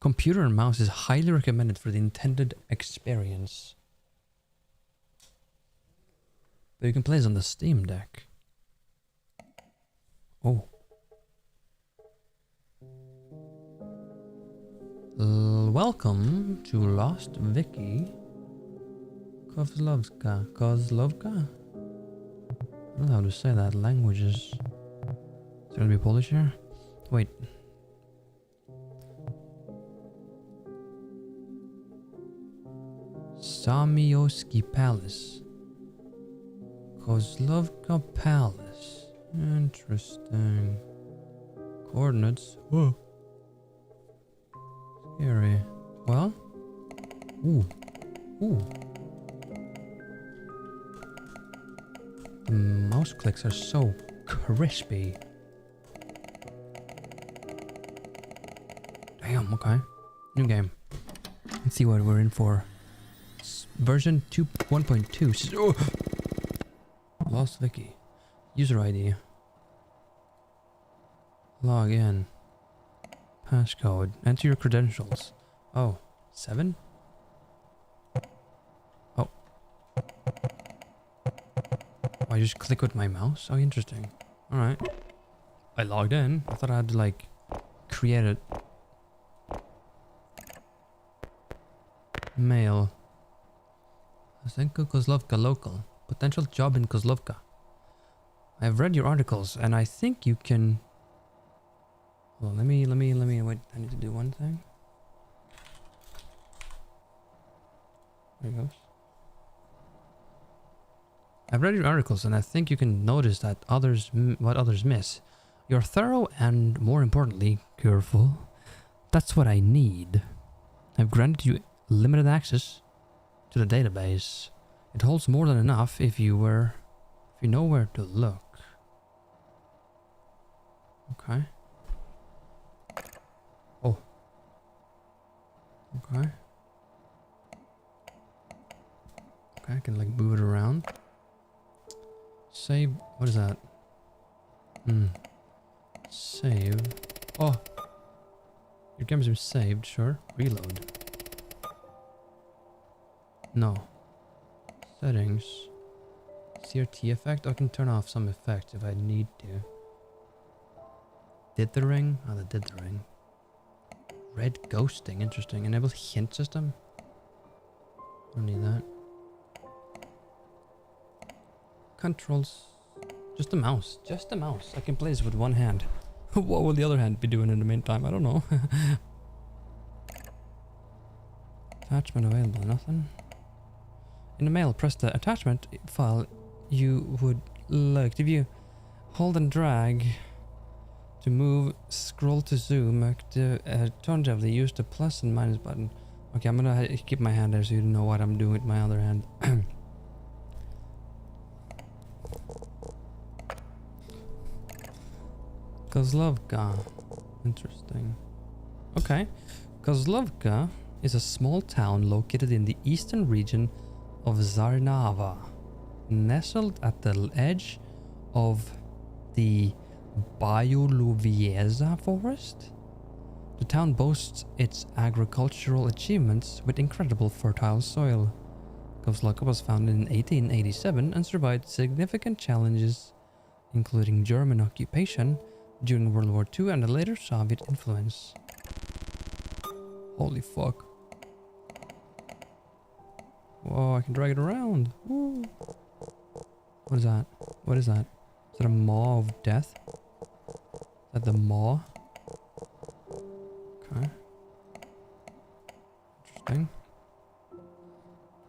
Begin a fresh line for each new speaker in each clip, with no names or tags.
Computer and mouse is highly recommended for the intended experience. But you can play this on the Steam Deck. Oh. Welcome to Lost Wiki. Kozlovka. Kozlovka? I don't know how to say that. Languages. Is there gonna be Polish here? Wait. Samioski Palace. Kozlovka Palace. Interesting. Coordinates. Whoa. Scary. Well? Ooh. Ooh. The mouse clicks are so crispy. Damn, okay. New game. Let's see what we're in for. Version 1.2. Oh. Lost Wiki. User ID. Log in. Passcode. Enter your credentials. Oh, 7? Oh. I just click with my mouse? Oh, interesting. Alright. I logged in. I thought I had to, like, create it. Mail. Zenko Kozlovka local. Potential job in Kozlovka. I have read your articles and I think you can... Well, let me, wait, I need to do one thing. There it goes. I've read your articles and I think you can notice that what others miss. You're thorough and, more importantly, careful. That's what I need. I've granted you limited access to the database. It holds more than enough if you know where to look. Okay. Oh. Okay. Okay, I can like move it around. Save. What is that? Save. Oh. Your game's been saved, sure. Reload. No. Settings. CRT effect? I can turn off some effects if I need to. Did the ring? Oh, that did the ring. Red ghosting, interesting. Enable hint system? Don't need that. Controls. Just a mouse. Just a mouse. I can play this with one hand. What will the other hand be doing in the meantime? I don't know. Attachment available. Nothing. In the mail, press the attachment file you would like. If you hold and drag to move, scroll to zoom, alternatively use the plus and minus button. Okay, I'm gonna keep my hand there so you know what I'm doing with my other hand. Kozlovka. Interesting. Okay. Kozlovka is a small town located in the eastern region of Zarnava, nestled at the edge of the Bioluvieza forest. The town boasts its agricultural achievements with incredible fertile soil. Kozlovka was founded in 1887 and survived significant challenges, including German occupation during World War II and a later Soviet influence. Holy fuck. Whoa, I can drag it around. Woo. What is that? What is that? Is that a maw of death? Is that the maw? Okay. Interesting.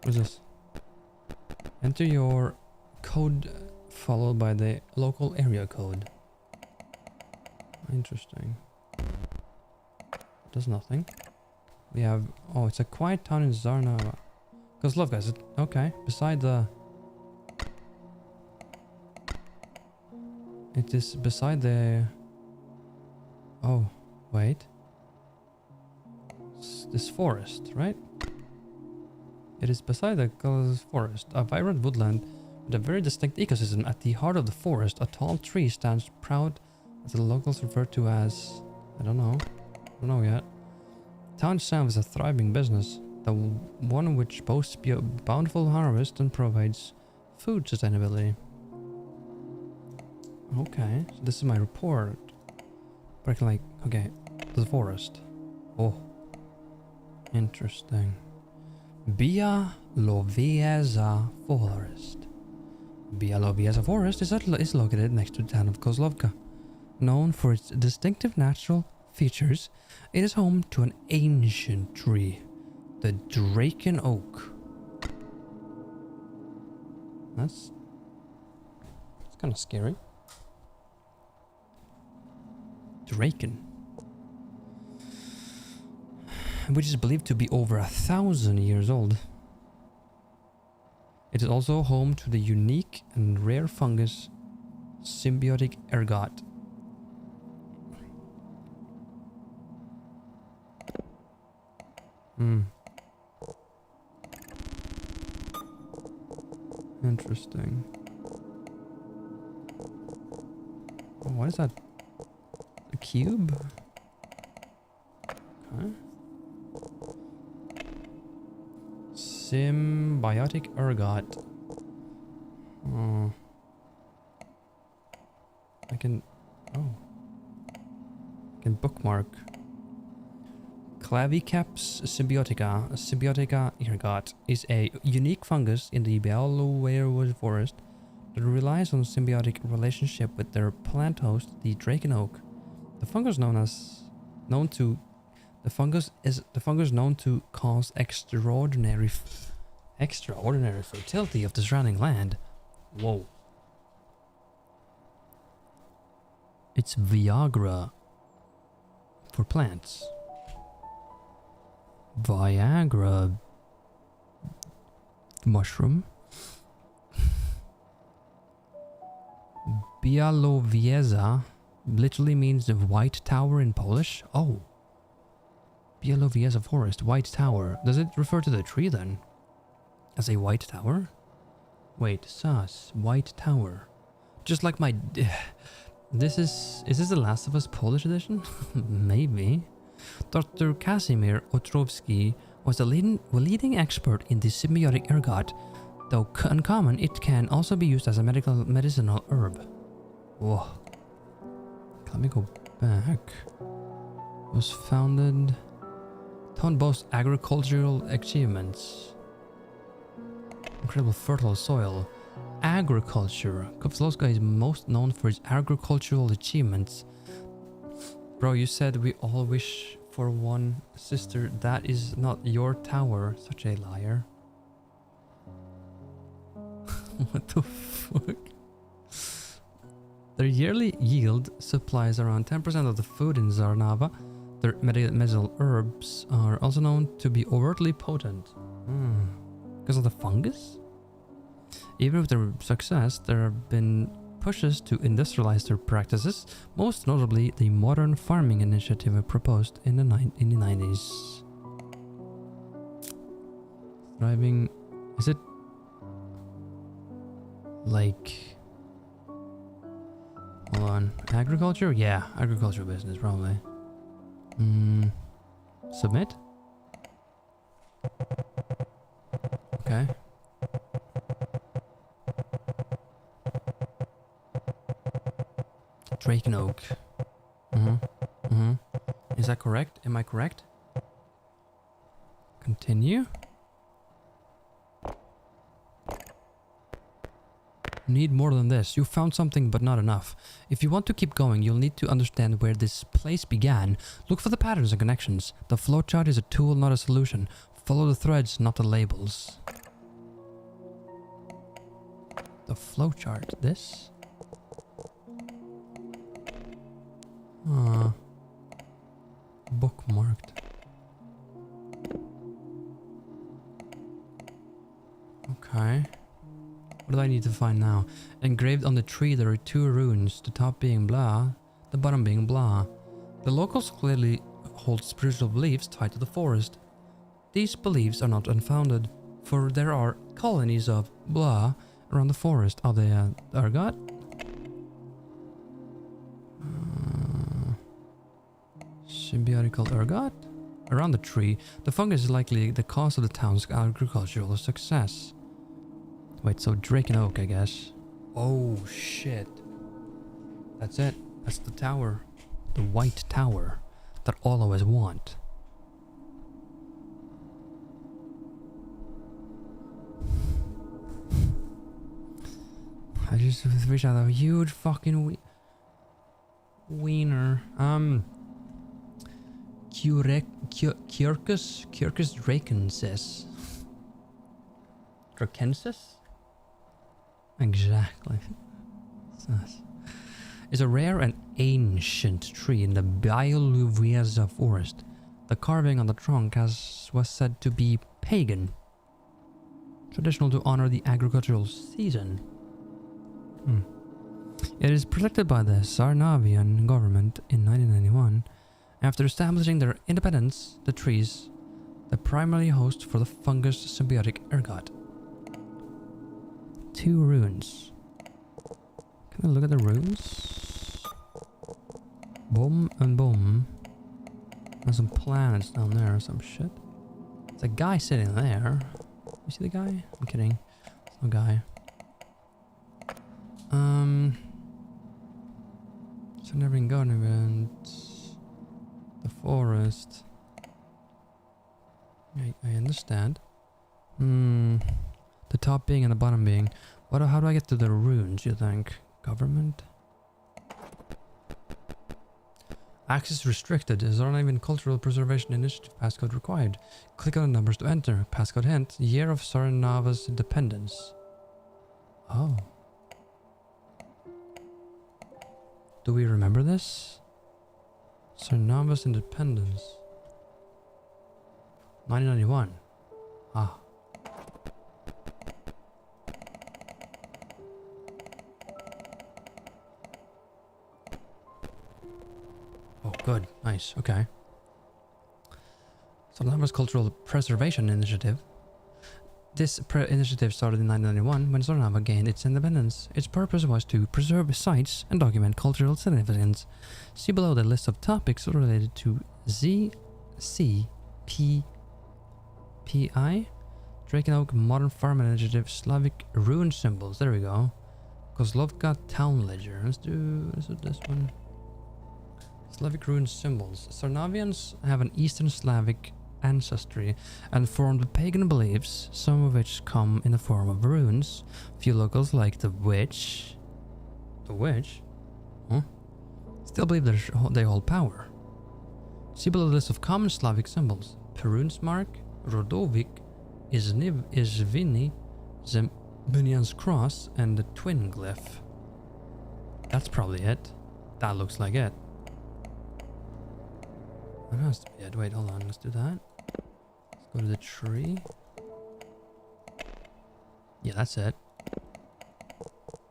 What is this? Enter your code followed by the local area code. Interesting. Does nothing. We have... Oh, it's a quiet town in Zarnava. Kozlovka, is it? Okay. Beside the... It is beside the... Oh, wait. This forest, right? It is beside the forest. A vibrant woodland with a very distinct ecosystem. At the heart of the forest, a tall tree stands proud, as the locals refer to as... I don't know. I don't know yet. town itself is a thriving business, the one which boasts bountiful harvest and provides food sustainability. Okay, so this is my report. But I can like, okay, the forest. Oh, interesting. Bialowieza Forest. Bialowieza Forest is located next to the town of Kozlovka. Known for its distinctive natural features, it is home to an ancient tree, the Draken Oak. That's kind of scary. Draken, which is believed to be over 1,000 years old. It is also home to the unique and rare fungus symbiotic ergot. Interesting. Oh, what is that? A cube? Okay. Symbiotic ergot. Oh. I can bookmark. Clavicaps symbiotica ergot is a unique fungus in the Bialowieza forest that relies on a symbiotic relationship with their plant host, the Draken Oak. The fungus known to cause extraordinary fertility of the surrounding land. Whoa. It's Viagra for plants. Viagra mushroom. Bialowieza literally means the white tower in Polish. Oh. Bialowieza forest, white tower. Does it refer to the tree then? As a white tower? Wait, sus. White tower. Just like my... Is this the Last of Us Polish edition? Maybe. Dr. Casimir Ostrowski was the leading expert in the symbiotic ergot. Though uncommon, it can also be used as a medicinal herb. Whoa. Let me go back. It was founded... Town boasts agricultural achievements. Incredible fertile soil. Agriculture. Kozlovka is most known for its agricultural achievements. Bro, you said we all wish for one sister. That is not your tower. Such a liar. What the fuck? Their yearly yield supplies around 10% of the food in Zarnava. Their medicinal herbs are also known to be overtly potent. Because of the fungus? Even with their success, there have been pushes to industrialize their practices, most notably the modern farming initiative proposed in the 90s. Thriving... Is it... like... Hold on. Agriculture? Yeah, agricultural business, probably. Submit? Okay. Draken Oak. Is that correct? Am I correct? Continue. Need more than this. You found something, but not enough. If you want to keep going, you'll need to understand where this place began. Look for the patterns and connections. The flowchart is a tool, not a solution. Follow the threads, not the labels. The flowchart. This? Bookmarked. Okay. What do I need to find now? Engraved on the tree there are two runes, the top being blah, the bottom being blah. The locals clearly hold spiritual beliefs tied to the forest. These beliefs are not unfounded, for there are colonies of blah around the forest. Are they ergot? Symbiotical ergot? around the tree, the fungus is likely the cause of the town's agricultural success. Wait, so Drake and Oak, I guess. Oh, shit. That's it. That's the tower. The white tower that all of us want. I just wish I had a huge fucking wiener. Kyrkus drakensis. Drakensis? Exactly. It's a rare and ancient tree in the Bialowieza forest. The carving on the trunk was said to be pagan, traditional to honor the agricultural season. It is protected by the Sarnavian government in 1991. After establishing their independence, the trees, the primary host for the fungus symbiotic ergot. 2 runes. Can I look at the runes? Boom and boom. There's some planets down there or some shit. There's a guy sitting there. You see the guy? I'm kidding. There's no guy. So never been garden event. The forest. I understand. The top being and the bottom being. How do I get to the runes, you think? Government? Access restricted. Is there not even cultural preservation initiative passcode required? Click on the numbers to enter. Passcode hint. Year of Saranava's independence. Oh. Do we remember this? Saranava's independence. 1991. Ah. Oh, good. Nice. Okay. Saranava's Cultural Preservation Initiative. This initiative started in 1991 when Saranava gained its independence. Its purpose was to preserve sites and document cultural significance. See below the list of topics related to ZCPPI, Drake and Oak Modern Farm Initiative, Slavic Rune Symbols. There we go. Kozlovka Town Ledger. Let's do this one. Slavic Rune Symbols. Sarnavians have an Eastern Slavic ancestry and formed pagan beliefs, some of which come in the form of runes. Few locals like the witch. The witch? Huh? Still believe they hold power. See below the list of common Slavic symbols. Perun's mark, Rodovik, Izvini, Zembunian's cross, and the twin glyph. That's probably it. That looks like it. That has to be it. Wait, hold on. Let's do that. Let's go to the tree. Yeah, that's it.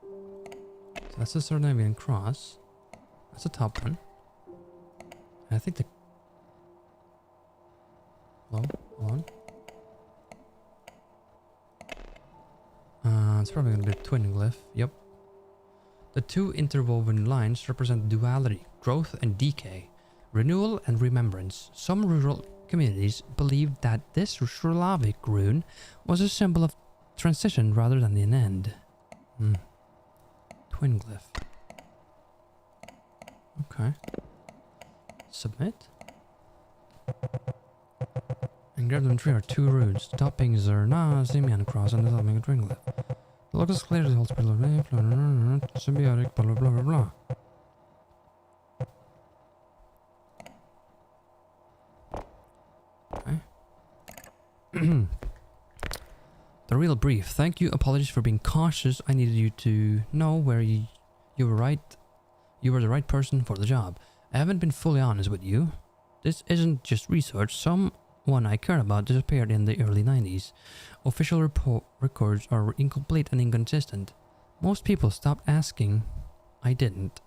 So that's the Sarnavian cross. That's the top one. And I think the... Hello? Hold on. It's probably going to be a twin glyph. Yep. The 2 interwoven lines represent duality, growth and decay, renewal and remembrance. Some rural communities believed that this Slavic rune was a symbol of transition rather than an end. Twin glyph. Okay. Submit. Engraved on the tree are 2 runes. The top being Zerna, Simeon cross, and the top being a twin glyph. The locus clearly holds symbiotic, blah blah blah blah blah. The real brief. Thank you. Apologies for being cautious. I needed you to know where you were right. You were the right person for the job. I haven't been fully honest with you. This isn't just research. Someone I care about disappeared in the early 90s. Official records are incomplete and inconsistent. Most people stopped asking. I didn't.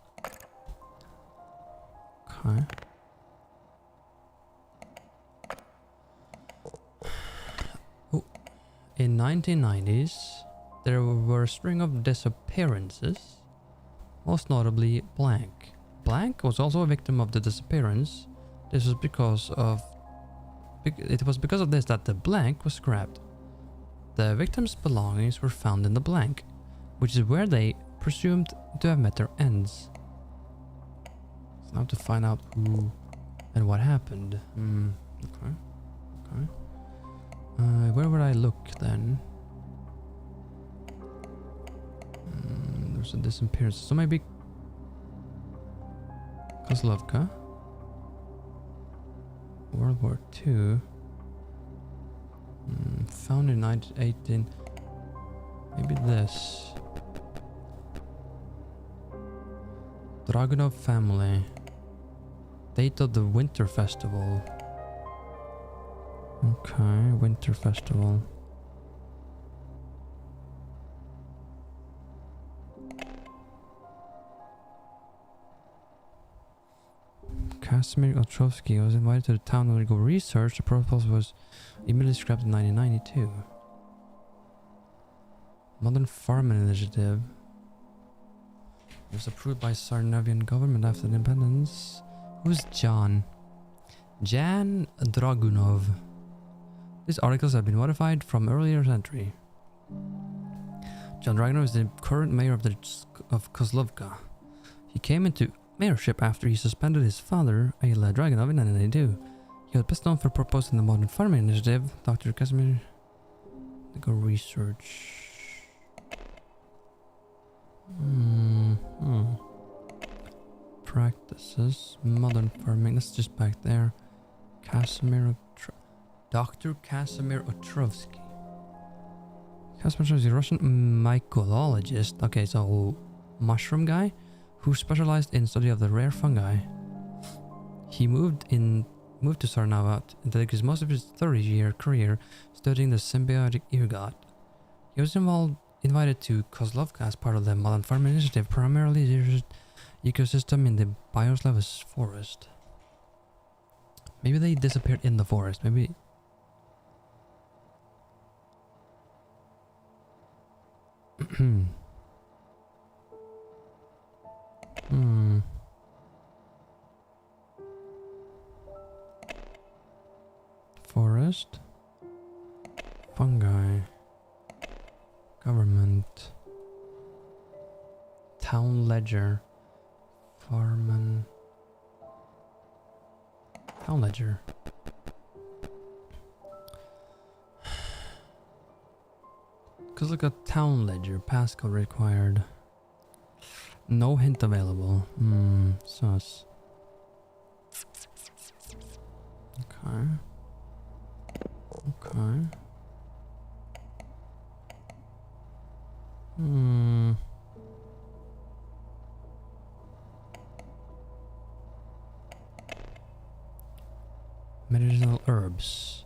Okay. In 1990s, there were a string of disappearances, most notably Blank. Blank was also a victim of the disappearance. This was because of it was because of this that the blank was scrapped. The victims' belongings were found in the blank, which is where they presumed to have met their ends. So now to find out who and what happened. Okay. Where would I look then? There's a disappearance. So maybe Kozlovka. World War II. Found in 1918. Maybe this. Dragunov family. Date of the Winter Festival. Okay, Winter Festival. Casimir Otrovsky was invited to the town to undergo research. The proposal was immediately scrapped in 1992. Modern Farming Initiative. It was approved by Sarnavian government after independence. Who's John? Jan Dragunov. These articles have been modified from earlier century. John Dragunov is the current mayor of Kozlovka. He came into mayorship after he suspended his father, Ayla Dragunov, in 1992. He was best known for proposing the Modern Farming Initiative. Dr. Casimir. Go research. Practices. Modern farming. That's just back there. Dr. Casimir Otrovsky. Casimir Otrovsky, Russian mycologist. Okay, so mushroom guy who specialized in study of the rare fungi. He moved to Sarnava and dedicated most of his 30-year career studying the symbiotic ergot. He was invited to Kozlovka as part of the Modern Farming Initiative, primarily the ecosystem in the Bioslavus forest. Maybe they disappeared in the forest. Maybe. Forest. Fungi. Government. Town ledger. Farman. Town ledger. Cause look at town ledger. Passcode required. No hint available. Sus. Okay. Medicinal herbs.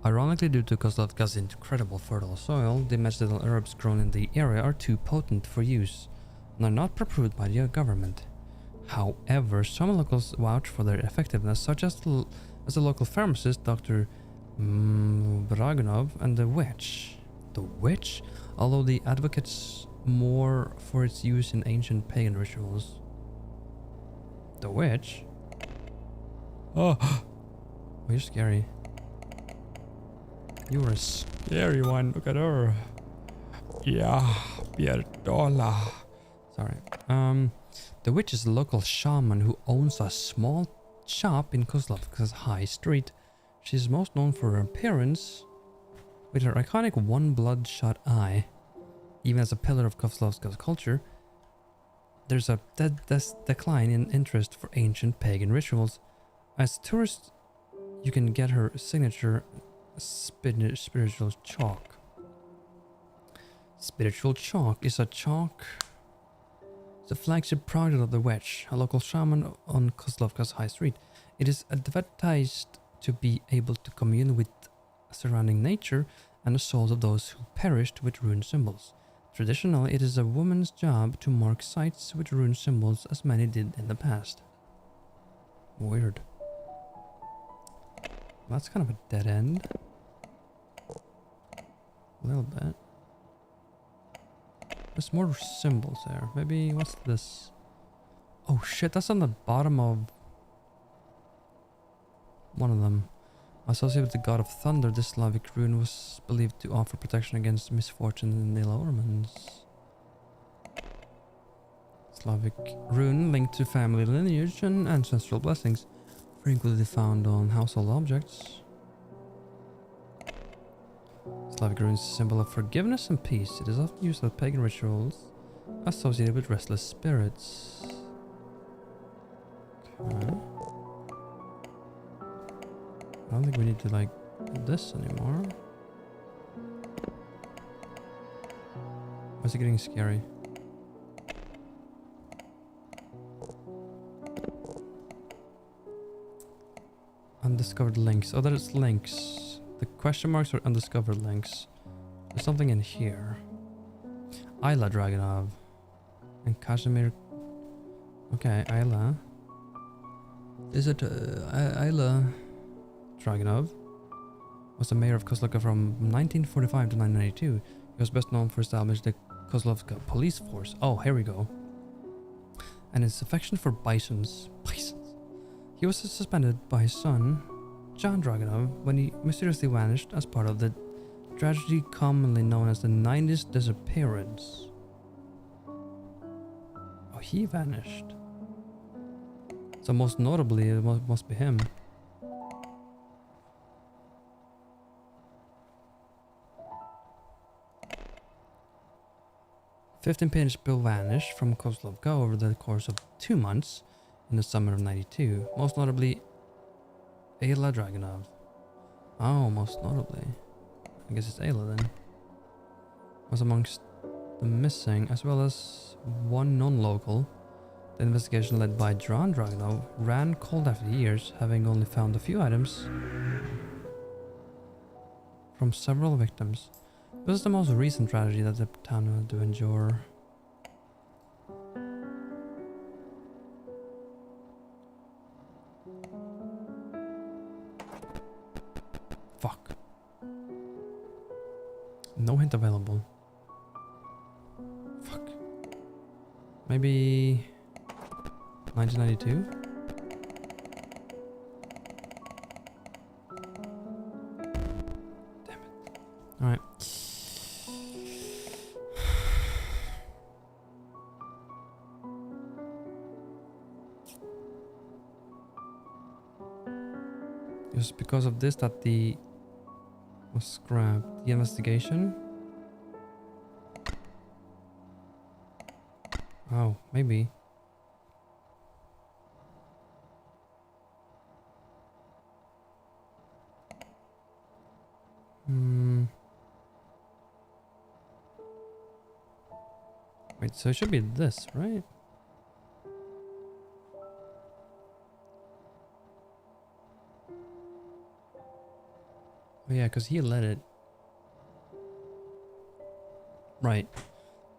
Ironically, due to Kozlovka's incredible fertile soil, the medicinal herbs grown in the area are too potent for use and are not approved by the government. However, some locals vouch for their effectiveness, such as the local pharmacist, Dr. Dragunov, and the witch. The witch? Although the advocates more for its use in ancient pagan rituals. The witch? Oh, you're scary. You were a scary one. Look at her. Yeah, Pierdola. Sorry. The witch is a local shaman who owns a small shop in Kozlovka's high street. She's most known for her appearance with her iconic one bloodshot eye. Even as a pillar of Kozlovka's culture, there's a decline in interest for ancient pagan rituals. As tourists, you can get her signature spiritual chalk. Spiritual chalk is a It's a flagship product of the witch, a local shaman on Kozlovka's high street. It is advertised to be able to commune with surrounding nature and the souls of those who perished with rune symbols. Traditionally, it is a woman's job to mark sites with rune symbols, as many did in the past. Weird. That's kind of a dead end. A little bit. There's more symbols there. Maybe, what's this? Oh shit, that's on the bottom of one of them. Associated with the god of thunder, this Slavic rune was believed to offer protection against misfortune and ill omens. Slavic rune linked to family lineage and ancestral blessings, frequently found on household objects. Slavic rune is a symbol of forgiveness and peace. It is often used at pagan rituals associated with restless spirits. Okay. I don't think we need to like do this anymore. Why is it getting scary? Undiscovered links. Oh, there's links. The question marks are undiscovered links. There's something in here. Isla Dragonov. And Kashmir. Okay, Isla. Is it Isla Dragonov? Was the mayor of Kozlovka from 1945 to 1992. He was best known for establishing the Kozlovka police force. Oh, here we go. And his affection for bisons. He was suspended by his son, John Dragonov, when he mysteriously vanished as part of the tragedy commonly known as the 90s disappearance. Oh, he vanished. So most notably, it must be him. $15 bill vanished from Kozlovka over the course of 2 months in the summer of 92. Most notably, Ayla Dragonov. Oh, most notably. I guess it's Ayla then. Was amongst the missing, as well as one non-local. The investigation led by John Dragonov ran cold after years, having only found a few items from several victims. This is the most recent tragedy that the town had to endure. Fuck. No hint available. Fuck. Maybe 1992? Damn it. Alright. It was because of this that the was scrapped. The investigation? Oh, maybe. Wait, so it should be this, right? Oh yeah, because he let it. Right.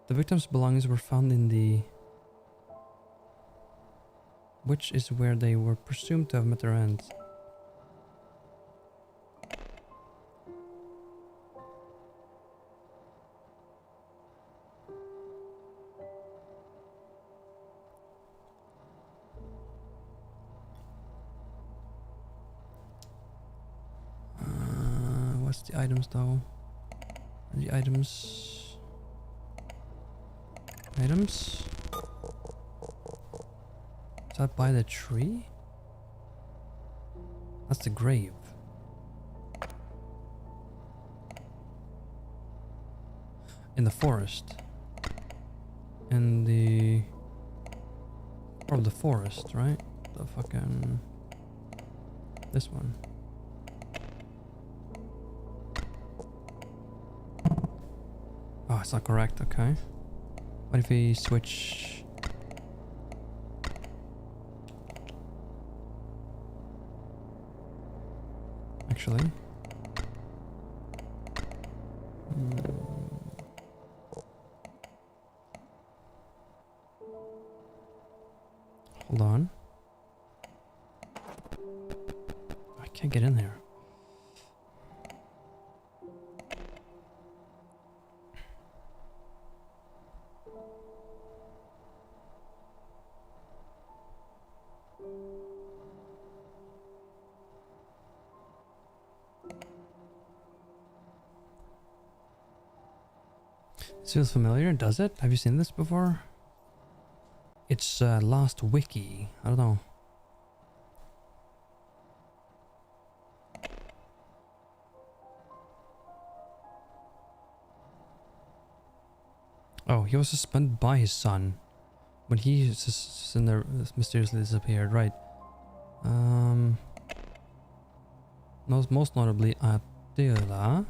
The victim's belongings were found in the... which is where they were presumed to have met their ends. What's the items though? The items... Items? Is that by the tree? That's the grave. In the forest. In the... Or the forest, right? The fucking... This one. Oh, it's not correct, okay. What if we switch... Actually... Hold on. I can't get in there. This feels familiar, does it? Have you seen this before? It's Lost Wiki. I don't know. Oh, he was suspended by his son when he mysteriously disappeared, right? Most notably Attila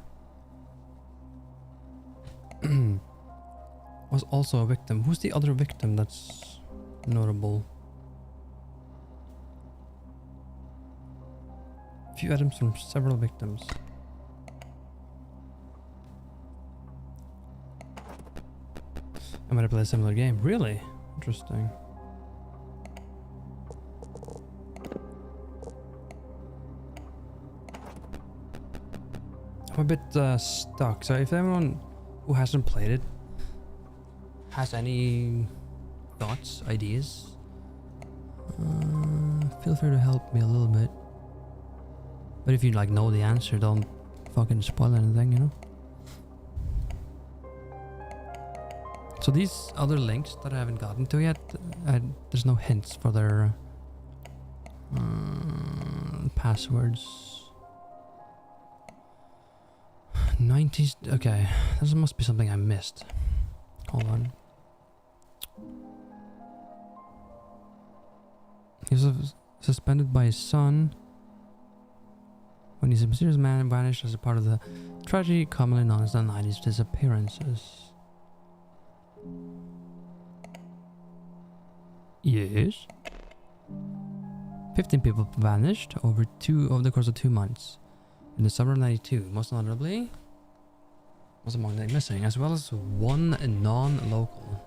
was also a victim. Who's the other victim that's notable? Few items from several victims. I might have played a similar game. Really? Interesting. I'm a bit stuck. So if anyone who hasn't played it has any thoughts, ideas, feel free to help me a little bit. But if you like know the answer, don't fucking spoil anything, you know? So these other links that I haven't gotten to yet, there's no hints for their passwords. 90s, okay, this must be something I missed. Hold on. He was suspended by his son when his mysterious man vanished as a part of the tragedy commonly known as the 90s disappearances. Yes. 15 people vanished over the course of 2 months. In the summer of 92, most notably was among the missing, as well as one non-local.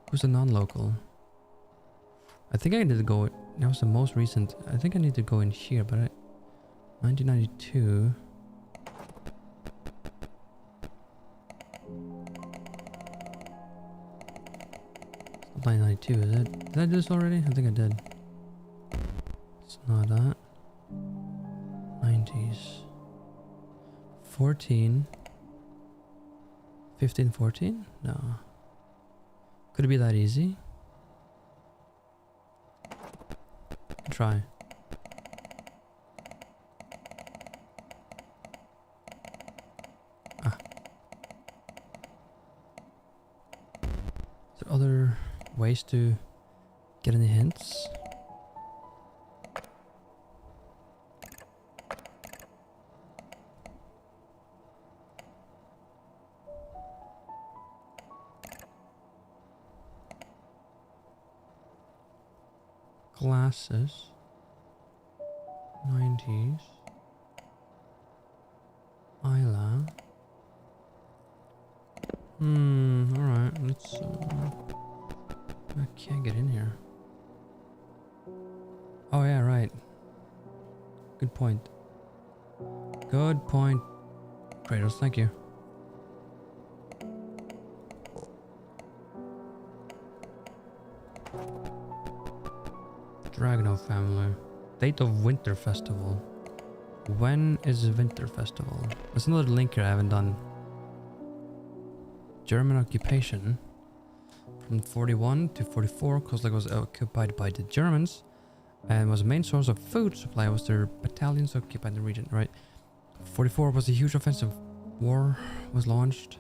Who's the non-local? I think I need to go. That was the most recent. I think I need to go in here, but 1992. 1992, is it? Did I do this already? I think I did. It's not that. 90s. 14. 15, 14? No. Could it be that easy? Try. Ah. Is there other ways to get any hints? Glasses. 90s. Isla. Alright, let's I can't get in here. Oh yeah, right. Good point. Good point. Kratos, thank you. Dragno family. Date of Winter Festival. When is Winter Festival? That's another link here I haven't done. German occupation. From 41 to 44, Kozlovka was occupied by the Germans and was the main source of food supply was their battalions occupied the region, right? 44 was a huge offensive war was launched,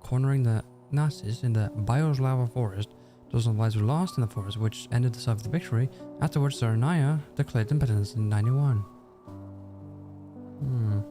cornering the Nazis in the Bioslava forest. Dozens of lives were lost in the forest, which ended the Soviet victory. Afterwards, Tsarnaya declared independence in 91. Huh?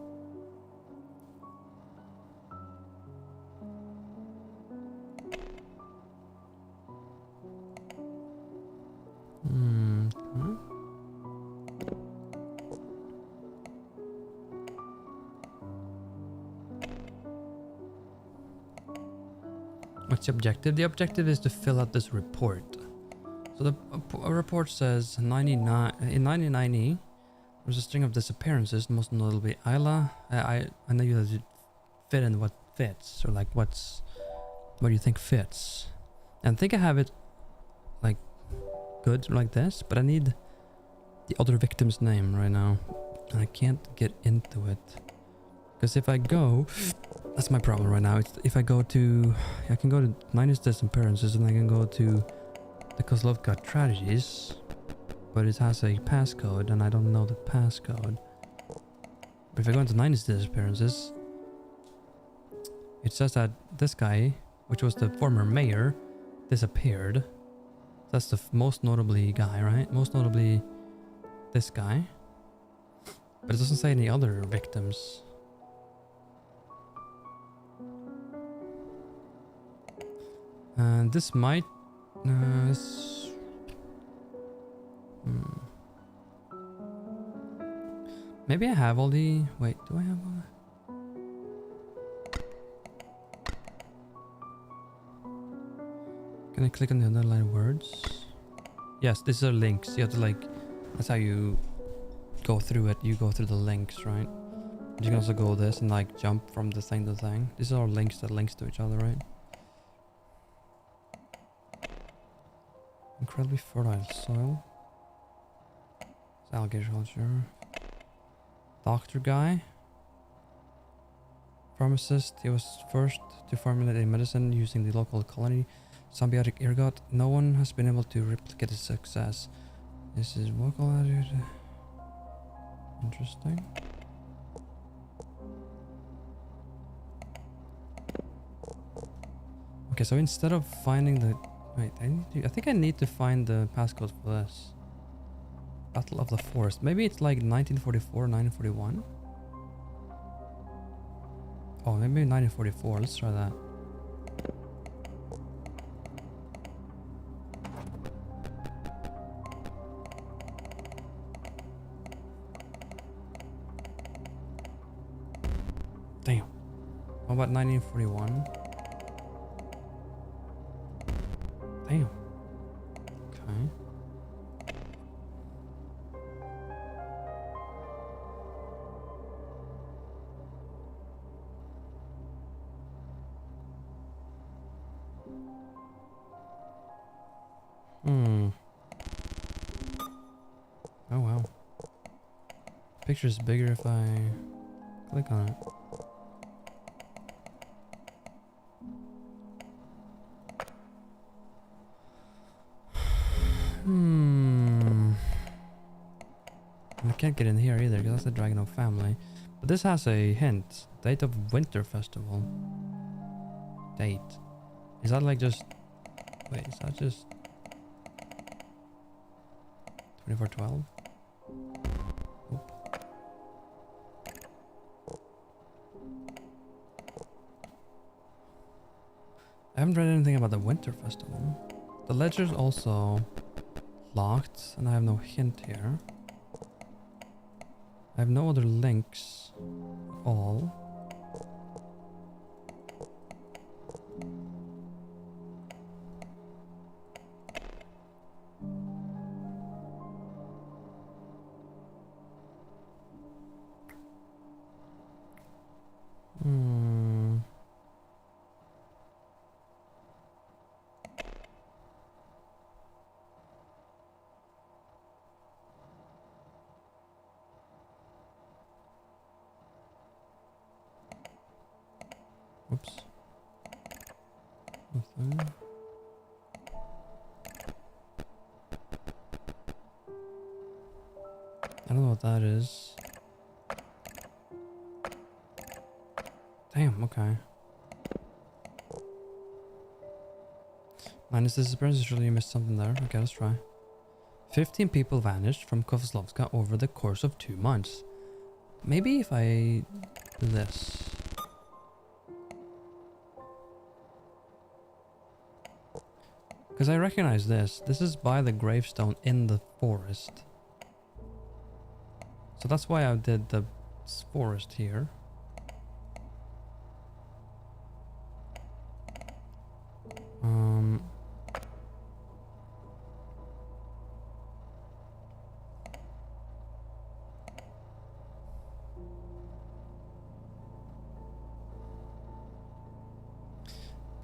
What's the objective? The objective is to fill out this report. So the report says in 1990 there was a string of disappearances, most notably Isla. I know you fit in what fits, or like what do you think fits? And I think I have it like good like this, but I need the other victim's name right now, and I can't get into it Because if I go, that's my problem right now. It's if I go to, I can go to 90s disappearances and I can go to the Kozlovka tragedies, but it has a passcode and I don't know the passcode. But if I go into 90s disappearances, it says that this guy, which was the former mayor, disappeared. That's the most notably guy, right? Most notably this guy. But it doesn't say any other victims. And this might... Maybe I have all the... Wait, do I have all the... Can I click on the underlined words? Yes, these are links. You have to like... That's how you go through it. You go through the links, right? You can also go this and like jump from the thing to thing. These are all links that links to each other, right? Incredibly fertile soil. It's agriculture. Doctor guy. Pharmacist. He was first to formulate a medicine using the local colony symbiotic ergot. No one has been able to replicate his success. This is vocal attitude. Interesting. Okay, so instead of finding the... Wait, I think I need to find the passcode for this. Battle of the Forest. Maybe it's like 1944, 1941? Oh, maybe 1944. Let's try that. Damn. How about 1941? Damn. Okay. Oh wow. Picture's bigger if I click on it. I can't get in here either because that's the Dragonov family. But this has a hint. Date of Winter Festival. Date. Is that like just... Wait, is that just... 2412? I haven't read anything about the Winter Festival. The ledger's also locked and I have no hint here. I have no other links at all. Oops. Nothing. I don't know what that is. Damn, okay. Minus disappearance, surely you missed something there. Okay, let's try. 15 people vanished from Kozlovka over the course of 2 months. Maybe if I do this. Because I recognize this. This is by the gravestone in the forest. So that's why I did the forest here.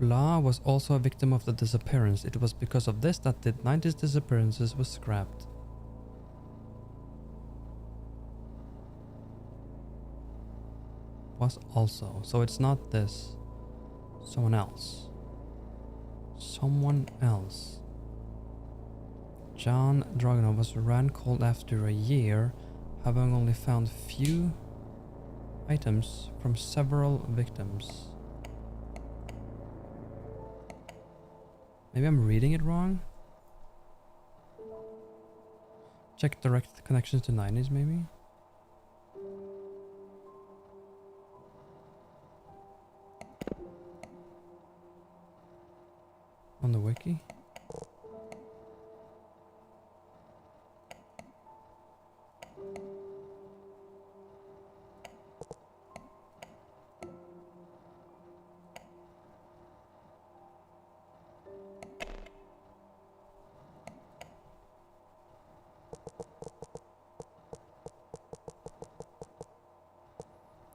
Blah was also a victim of the disappearance. It was because of this that the 90s disappearances was scrapped. was also. So it's not this. Someone else. Someone else. John Dragunov was ran cold after a year, having only found few items from several victims. Maybe I'm reading it wrong? Check direct connections to 90s maybe? On the wiki?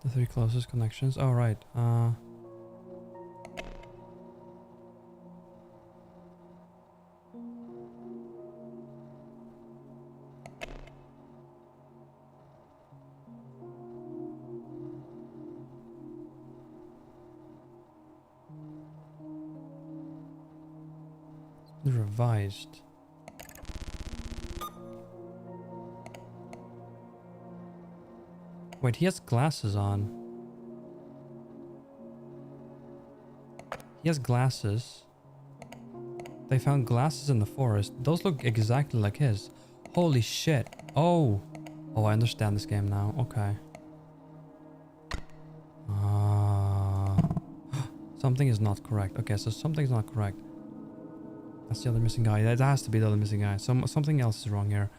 The 3 closest connections. Oh, right. Revised. Wait, he has glasses on. He has glasses. They found glasses in the forest. Those look exactly like his. Holy shit. Oh. Oh, I understand this game now. Okay. Something is not correct. Okay, so something's not correct. That's the other missing guy. That has to be the other missing guy. Something else is wrong here.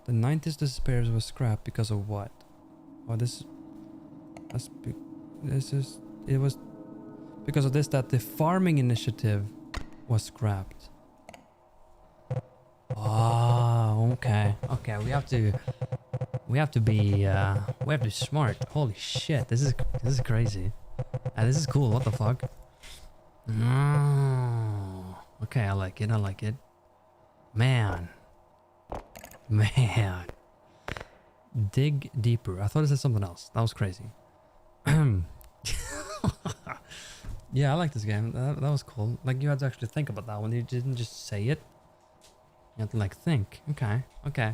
The 90s disappearance was scrapped because of what? Oh, it was because of this that the farming initiative was scrapped. Oh, okay. Okay, we have to be smart. Holy shit, this is crazy. And this is cool. What the fuck? Okay, I like it. I like it. Man. Dig deeper. I thought it said something else. That was crazy. Yeah, I like this game. That was cool. Like, you had to actually think about that one. You didn't just say it. You had to, like, think. Okay. Okay.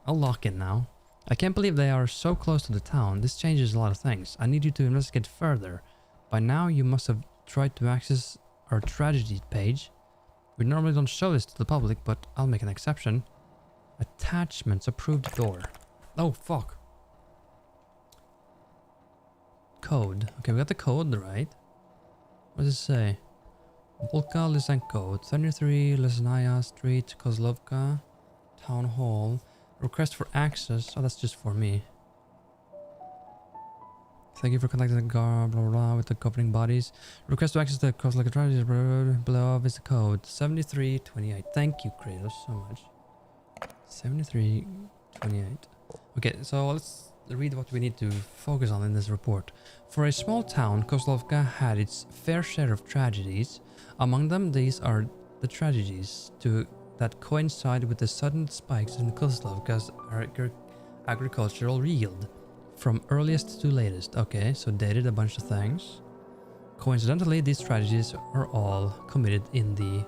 I'll lock in now. I can't believe they are so close to the town. This changes a lot of things. I need you to investigate further. By now, you must have tried to access our tragedy page. We normally don't show this to the public, but I'll make an exception. Attachments. Approved door. Oh, fuck. Code. Okay, we got the code right. What does it say? Volka Lysenko, 33 Lesnaya Street, Kozlovka, Town Hall. Request for access. Oh, that's just for me. Thank you for contacting the guard, blah, blah, blah, with the governing bodies. Request to access the Kozlovka tragedy below is the code 7328. Thank you, Kratos, so much. 7328. Okay, so let's read what we need to focus on in this report. For a small town, Kozlovka had its fair share of tragedies. Among them, these are the tragedies that coincide with the sudden spikes in Kozlovka's agricultural yield, from earliest to latest. Okay, so dated a bunch of things. Coincidentally, these tragedies are all committed in the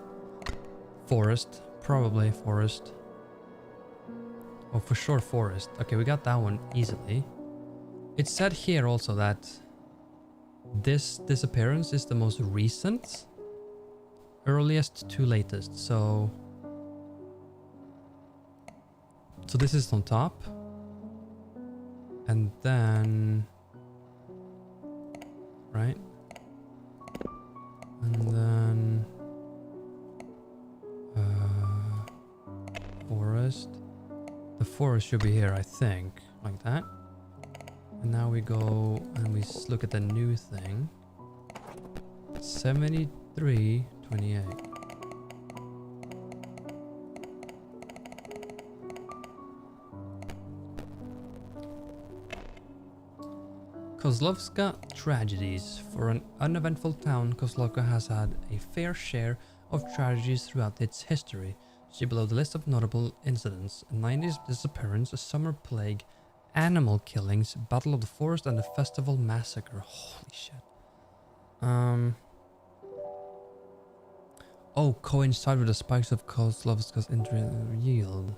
forest, probably forest. Oh, for sure forest. Okay, we got that one easily. It said here also that this disappearance is the most recent, earliest to latest. So this is on top. And then, right? And then forest. The forest should be here, I think, like that. And now we go and we look at the new thing. 7328. Kozlovka tragedies. For an uneventful town, Kozlovka has had a fair share of tragedies throughout its history. See below the list of notable incidents: a 90s disappearance, a summer plague, animal killings, Battle of the Forest, and the Festival Massacre. Holy shit. Oh, coincide with the spikes of Kozlovka's yield.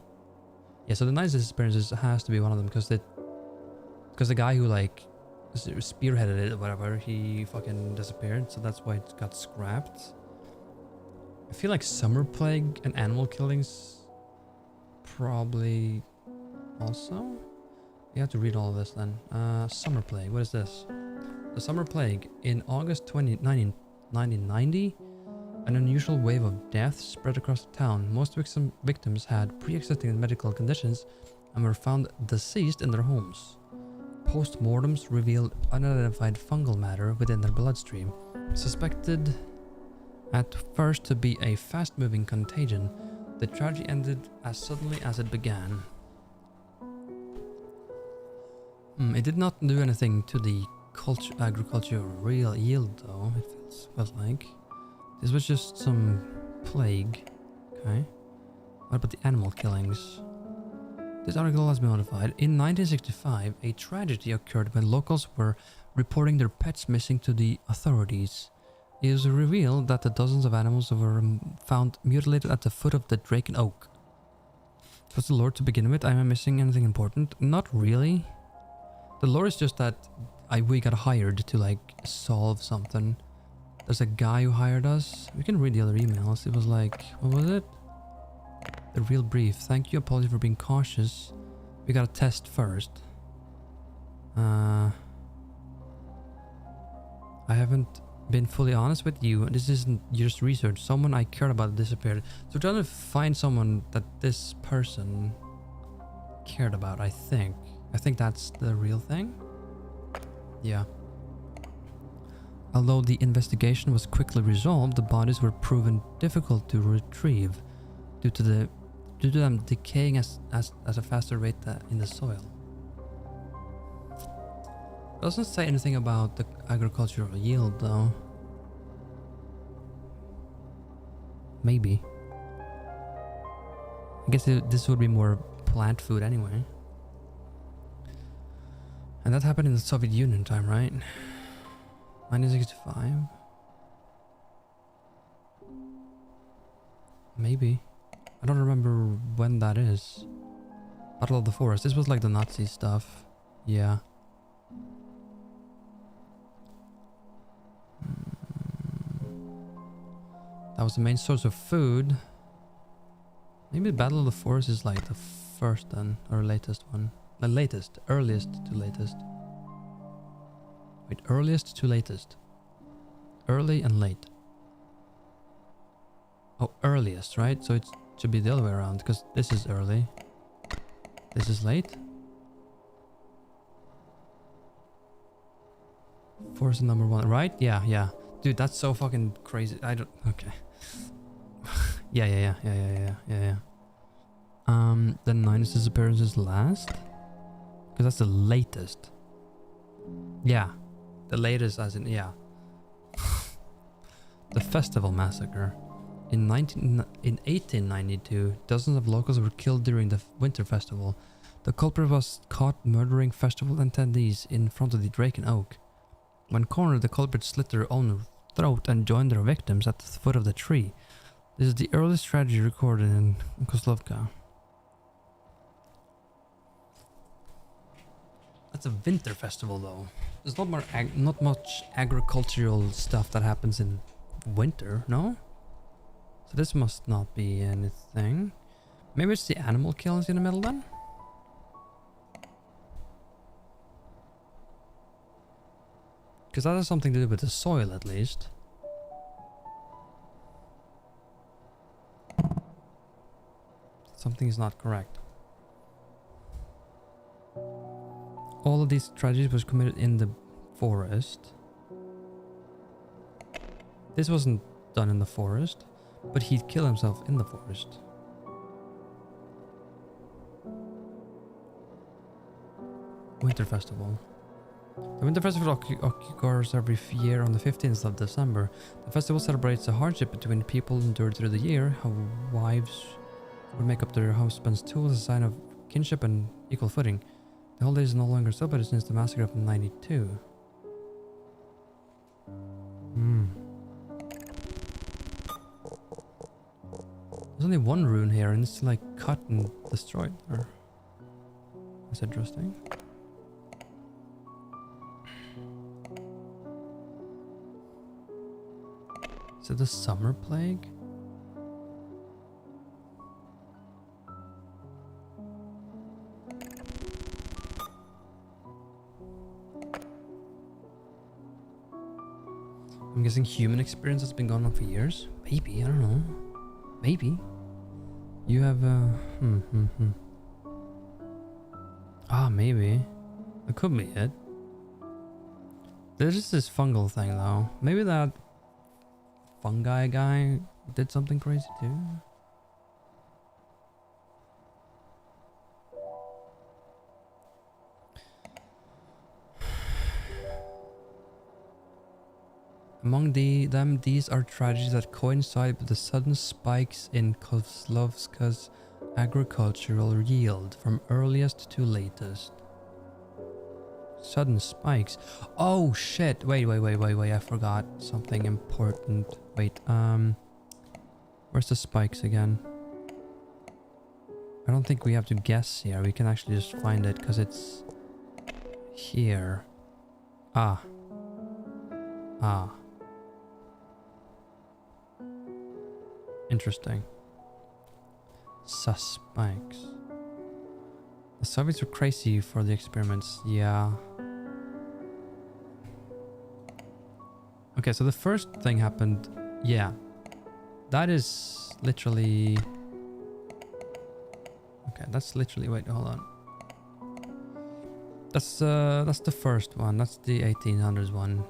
Yeah, so the Knight's disappearances has to be one of them because the guy who like spearheaded it or whatever, he fucking disappeared, so that's why it got scrapped. I feel like Summer Plague and animal killings probably also. You have to read all of this then. Summer Plague, what is this? The Summer Plague. In August 1990, an unusual wave of death spread across the town. Most victims had pre-existing medical conditions and were found deceased in their homes. Post-mortems revealed unidentified fungal matter within their bloodstream, suspected at first to be a fast-moving contagion. The tragedy ended as suddenly as it began. It did not do anything to the agricultural real yield though, it feels like. This was just some plague. Okay. What about the animal killings? This article has been modified. In 1965, a tragedy occurred when locals were reporting their pets missing to the authorities. It was revealed that the dozens of animals were found mutilated at the foot of the Draken Oak. What's the lore to begin with? Am I missing anything important? Not really. The lore is just that we got hired to like solve something. There's a guy who hired us. We can read the other emails. It was like, what was it? The real brief. Thank you. Apologies for being cautious. We got a test first. I haven't been fully honest with you. This isn't just research. Someone I cared about disappeared. So we're trying to find someone that this person cared about, I think. I think that's the real thing. Yeah. Although the investigation was quickly resolved, the bodies were proven difficult to retrieve due to them decaying as a faster rate in the soil. It doesn't say anything about the agricultural yield though. Maybe. I guess this would be more plant food anyway. And that happened in the Soviet Union time, right? 1965? Maybe. I don't remember when that is. Battle of the Forest. This was like the Nazi stuff. Yeah. That was the main source of food. Maybe Battle of the Forest is like the first then, or latest one. The latest, earliest to latest. Wait, earliest to latest. Early and late. Oh, earliest, right? So it should be the other way around, because this is early. This is late. Forest number 1, right? Yeah, yeah. Dude, that's so fucking crazy. I don't... Okay. Yeah. Then 9 disappearances last? Because that's the latest. Yeah. The latest as in... Yeah. The Festival Massacre. In 1892, dozens of locals were killed during the winter festival. The culprit was caught murdering festival attendees in front of the Draken Oak. When cornered, the culprit slit their own throat and joined their victims at the foot of the tree. This is the earliest tragedy recorded in Kozlovka. That's a winter festival though. There's not much agricultural stuff that happens in winter, no? So this must not be anything. Maybe it's the animal killings in the middle then? Because that has something to do with the soil at least. Something is not correct. All of these tragedies was committed in the forest. This wasn't done in the forest, but he'd kill himself in the forest. Winter Festival. The Winter Festival occurs every year on the 15th of December. The festival celebrates the hardship between people endured through the year, how wives would make up their husband's tools as a sign of kinship and equal footing. The holiday is no longer celebrated since the massacre of 92. Hmm. There's only one rune here and it's like cut and destroyed. That's interesting. Is it the summer plague? I'm guessing human experience has been going on for years. Maybe, I don't know. Maybe. You have Ah, maybe. That could be it. There's just this fungal thing though. Maybe that fungi guy did something crazy too. Among them, these are tragedies that coincide with the sudden spikes in Kozlovka's agricultural yield from earliest to latest. Sudden spikes. Oh shit! Wait! I forgot something important. Wait. Where's the spikes again? I don't think we have to guess here. We can actually just find it because it's here. Ah. Interesting. Spikes. The Soviets were crazy for the experiments. Yeah. Okay, so the first thing happened. Yeah. That is literally... Okay, that's literally... Wait, hold on. That's the first one. That's the 1800s one.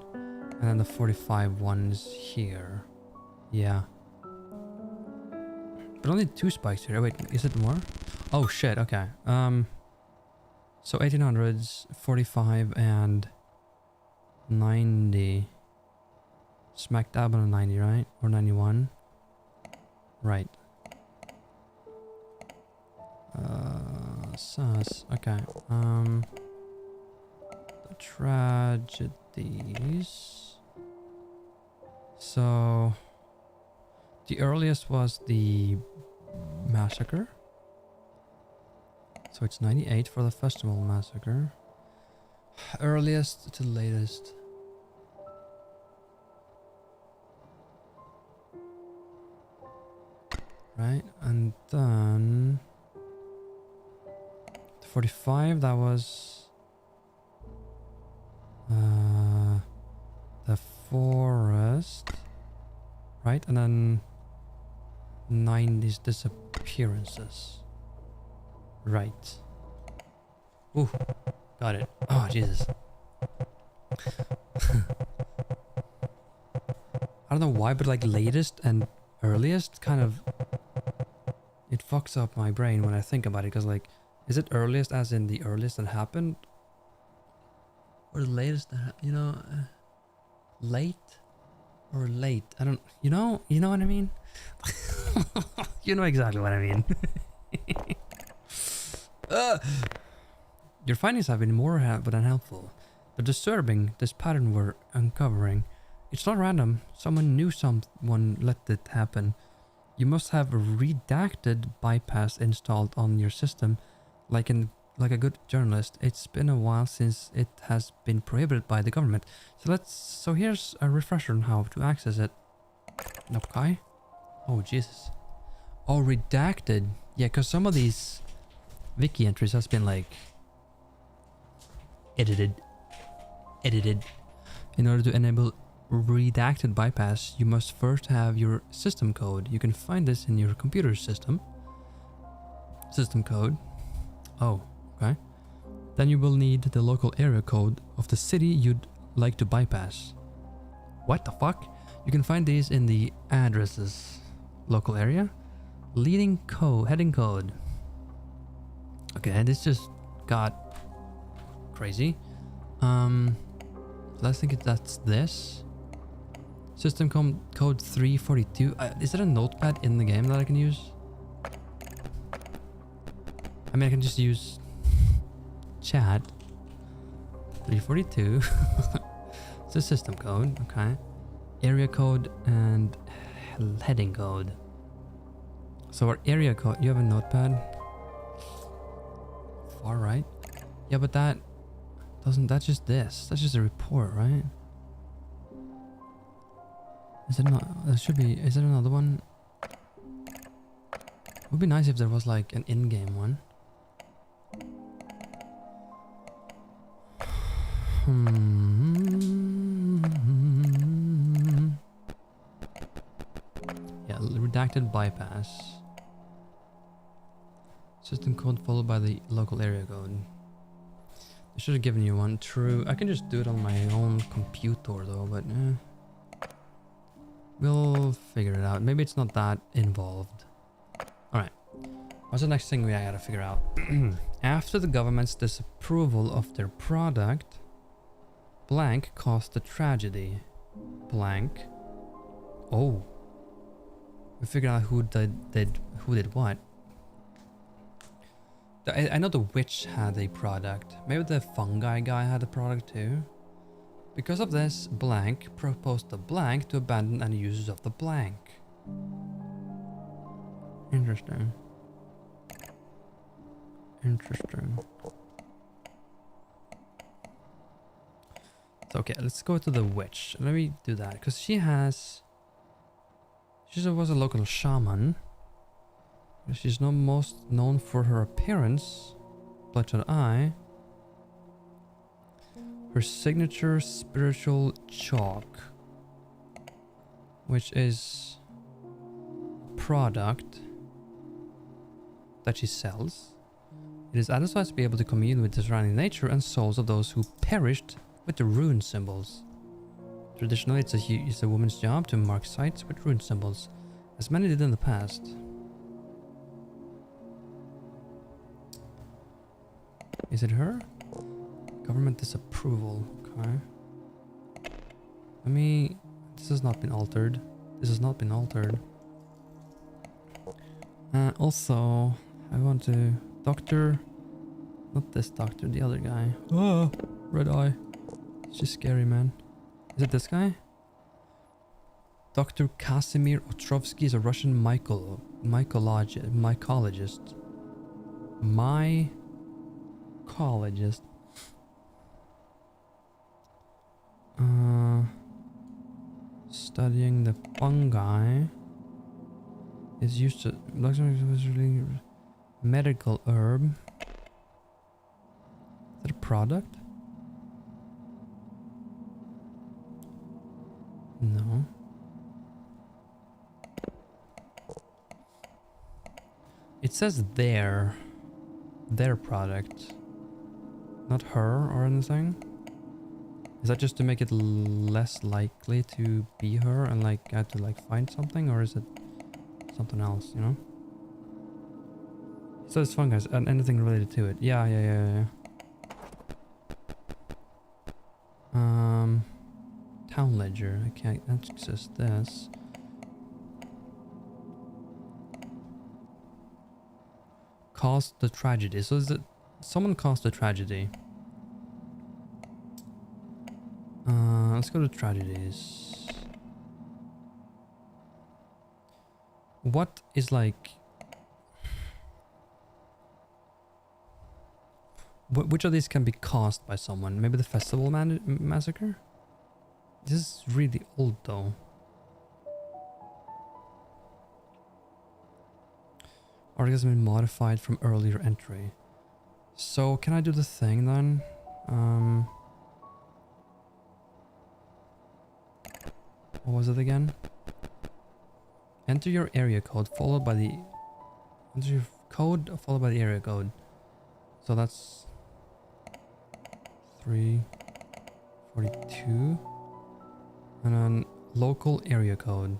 And then the 45 one is here. Yeah. But only 2 spikes here. Wait, is it more? Oh shit, okay. So 1800s, 45 and 90. Smack dab on a 90, right? Or 91? Right. Sus. Okay. The tragedies. So the earliest was the massacre. So it's 98 for the festival massacre. Earliest to latest. Right, and then 45, that was the forest, right? And then 90s disappearances. Right. Ooh, got it. Oh, Jesus. I don't know why, but like latest and earliest kind of... It fucks up my brain when I think about it, because like, is it earliest as in the earliest that happened? Or the latest that, you know, late? Or late? I don't, you know what I mean? You know exactly what I mean. Your findings have been more than helpful, but disturbing this pattern we're uncovering. It's not random. Someone knew someone let it happen. You must have a redacted bypass installed on your system, like a good journalist. It's been a while since it has been prohibited by the government. So here's a refresher on how to access it. Okay. Oh Jesus. Oh, redacted. Yeah, because some of these Wiki entries has been like edited. In order to enable redacted bypass, you must first have your system code. You can find this in your computer system. System code. Oh, okay. Then you will need the local area code of the city you'd like to bypass. What the fuck? You can find these in the addresses. Local area. Heading code. Okay, and this just got crazy. Let's think that's this. System code 342. Is there a notepad in the game that I can use? I mean, I can just use chat. 342. It's a system code, okay. Area code and heading code. So our area code, you have a notepad? Far right? Yeah, but that's just this. That's just a report, right? Is it not? There should be, is it another one? It would be nice if there was like an in-game one. Yeah, redacted bypass. System code followed by the local area code. They should have given you one. True. I can just do it on my own computer though, but we'll figure it out. Maybe it's not that involved. Alright. What's the next thing we gotta figure out? After the government's disapproval of their product, blank caused a tragedy. Blank. Oh. We figured out who did what. I know the witch had a product. Maybe the fungi guy had a product too. Because of this, blank proposed the blank to abandon any uses of the blank. Interesting. Interesting. So, okay, let's go to the witch. Let me do that because she was a local shaman. She's not most known for her appearance, bloodshot eye, her signature spiritual chalk, which is a product that she sells. It is satisfied to be able to commune with the surrounding nature and souls of those who perished with the rune symbols. Traditionally, it's a woman's job to mark sites with rune symbols, as many did in the past. Is it her? Government disapproval. Okay. This has not been altered. This has not been altered. Also, I want to... Doctor... Not this doctor, the other guy. Oh, red eye. It's just scary, man. Is it this guy? Dr. Casimir Otrovsky is a Russian mycologist. Studying the fungi is used to medical herb. Is that a product? No. It says their product, not her or anything. Is that just to make it less likely to be her and like I have to like find something, or is it something else, you know? It says fungus and anything related to it. Yeah. Town ledger. I can't access this. Caused the tragedy. So is it someone caused the tragedy? Let's go to tragedies. What is like... Which of these can be caused by someone? Maybe the festival massacre? This is really old though. Article has been modified from earlier entry. So can I do the thing then? What was it again? Enter your area code followed by the... Enter your code followed by the area code. So that's... 342. And then local area code.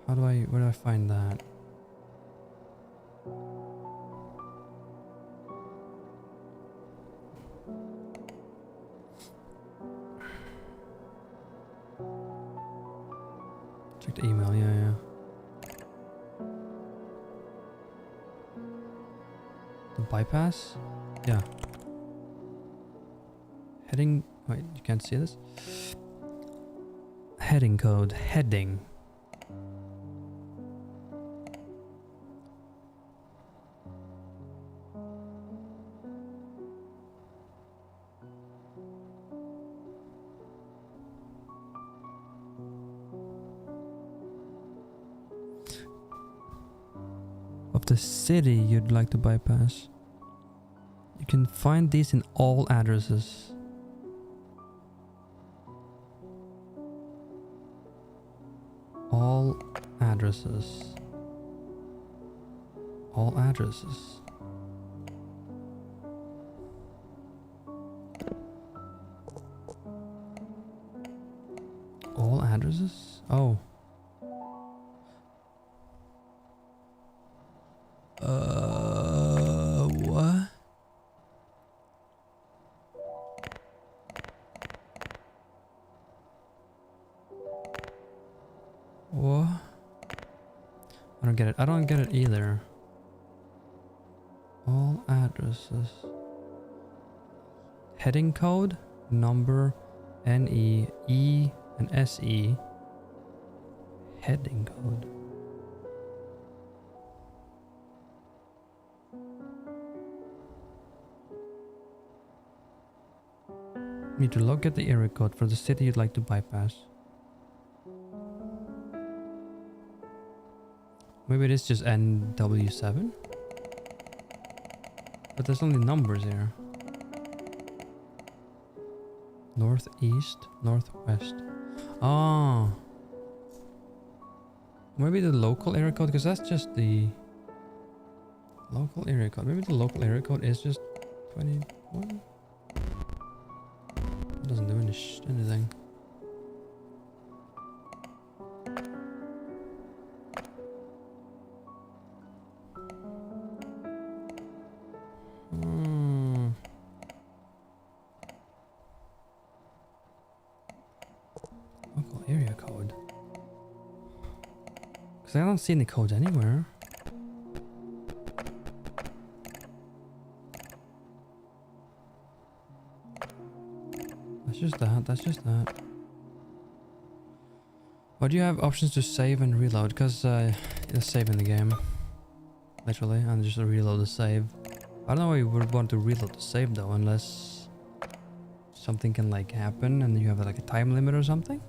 Where do I find that? Check the email, yeah. The bypass? Yeah. Heading. Wait, you can't see this? Heading code. Heading. Of the city you'd like to bypass. You can find these in all addresses. All addresses. All addresses. All addresses? Oh. What? What? I don't get it. I don't get it either. All addresses. Heading code, number, NE, E, and SE. Heading code. Need to locate the area code for the city you'd like to bypass. Maybe it is just NW7? But there's only numbers here. Northeast, northwest. Ah. Maybe the local area code, because that's just the local area code. Maybe the local area code is just 21? It doesn't do anything. Local area code. Because I don't see any codes anywhere. That's just that. That's just that. Why do you have options to save and reload? Because it's saving the game. Literally. And just reload the save. I don't know why you would want to reload the save though, unless something can like happen and you have like a time limit or something.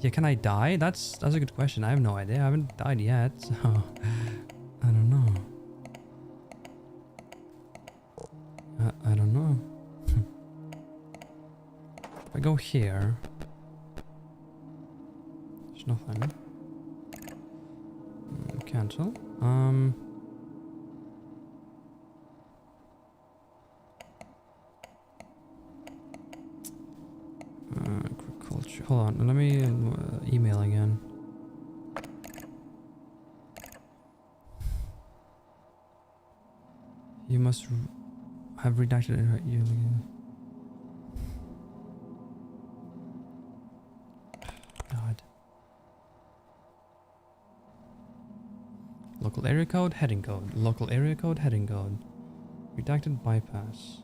Yeah, can I die? That's a good question. I have no idea. I haven't died yet, so I don't know. I don't know. If I go here, there's nothing. Cancel. Agriculture. Hold on, let me email again. You must have redacted it. You. God. Local area code, heading code. Local area code, heading code. Redacted bypass.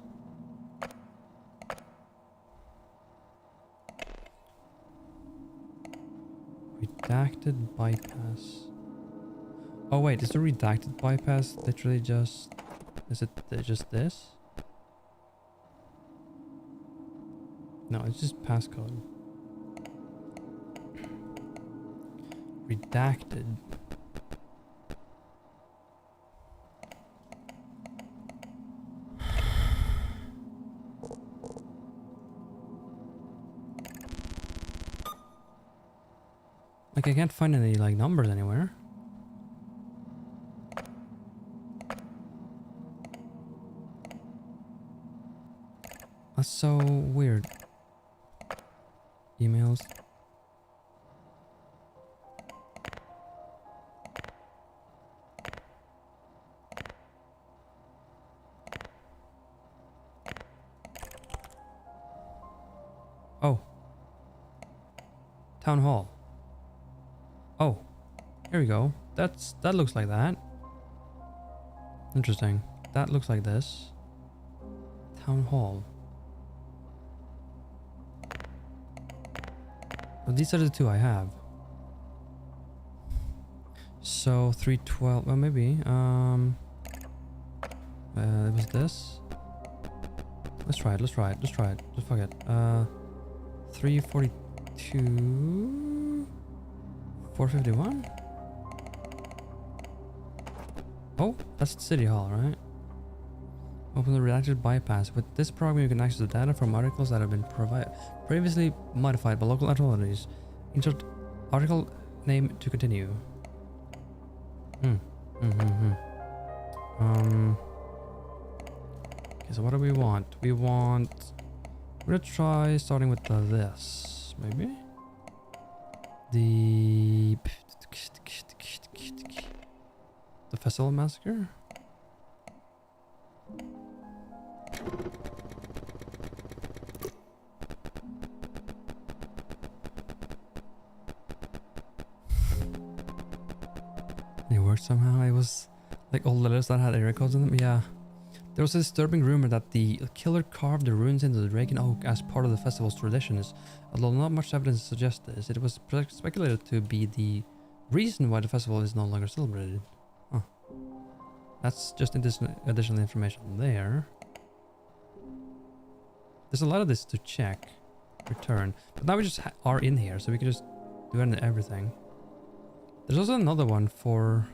Redacted bypass. Oh wait, is the redacted bypass literally just... Is it just this? No, it's just passcode. Redacted. Like I can't find any like numbers anywhere. That's so weird. Emails. Oh. Town hall. Oh. Here we go. That looks like that. Interesting. That looks like this. Town hall. Well, these are the two I have. So 312. Well, maybe. It was this. Let's try it. Let's try it. Let's try it. Just fuck it. 342. 451. Oh, that's City Hall, right? Open the redacted bypass. With this program, you can access the data from articles that have been previously modified by local authorities. Insert article name to continue. Okay, so what do we want? We're gonna try starting with this, maybe? The Festival Massacre? It worked somehow. It was like all letters that had area codes in them. Yeah. There was a disturbing rumor that the killer carved the runes into the Draken Oak as part of the festival's traditions. Although not much evidence suggests this, it was speculated to be the reason why the festival is no longer celebrated. Huh. That's just additional information there. There's a lot of this to check. Return. But now we just are in here, so we can just do everything. There's also another one for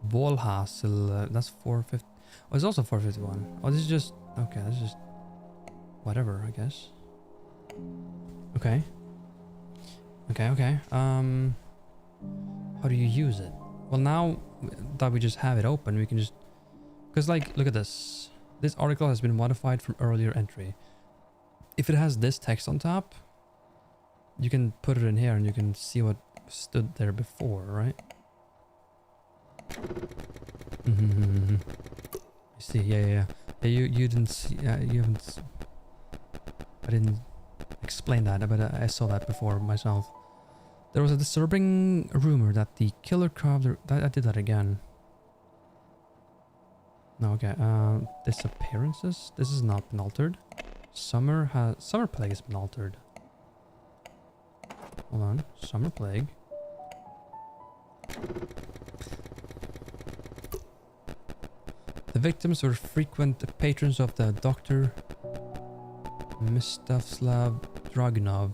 Wallhassel. That's 450. Oh, it's also 451. Oh, this is just... Okay, this is just... Whatever, I guess. Okay. Okay. How do you use it? Well, now that we just have it open, we can just... Because, like, look at this. This article has been modified from earlier entry. If it has this text on top, you can put it in here and you can see what stood there before, right? I see. Yeah. You didn't see. You haven't. I didn't explain that, but I saw that before myself. There was a disturbing rumor that the killer carved. I did that again. No, okay. Disappearances. This has not been altered. Summer plague has been altered. Hold on. Summer plague. The victims were frequent patrons of the Dr. Mstislav Dragunov,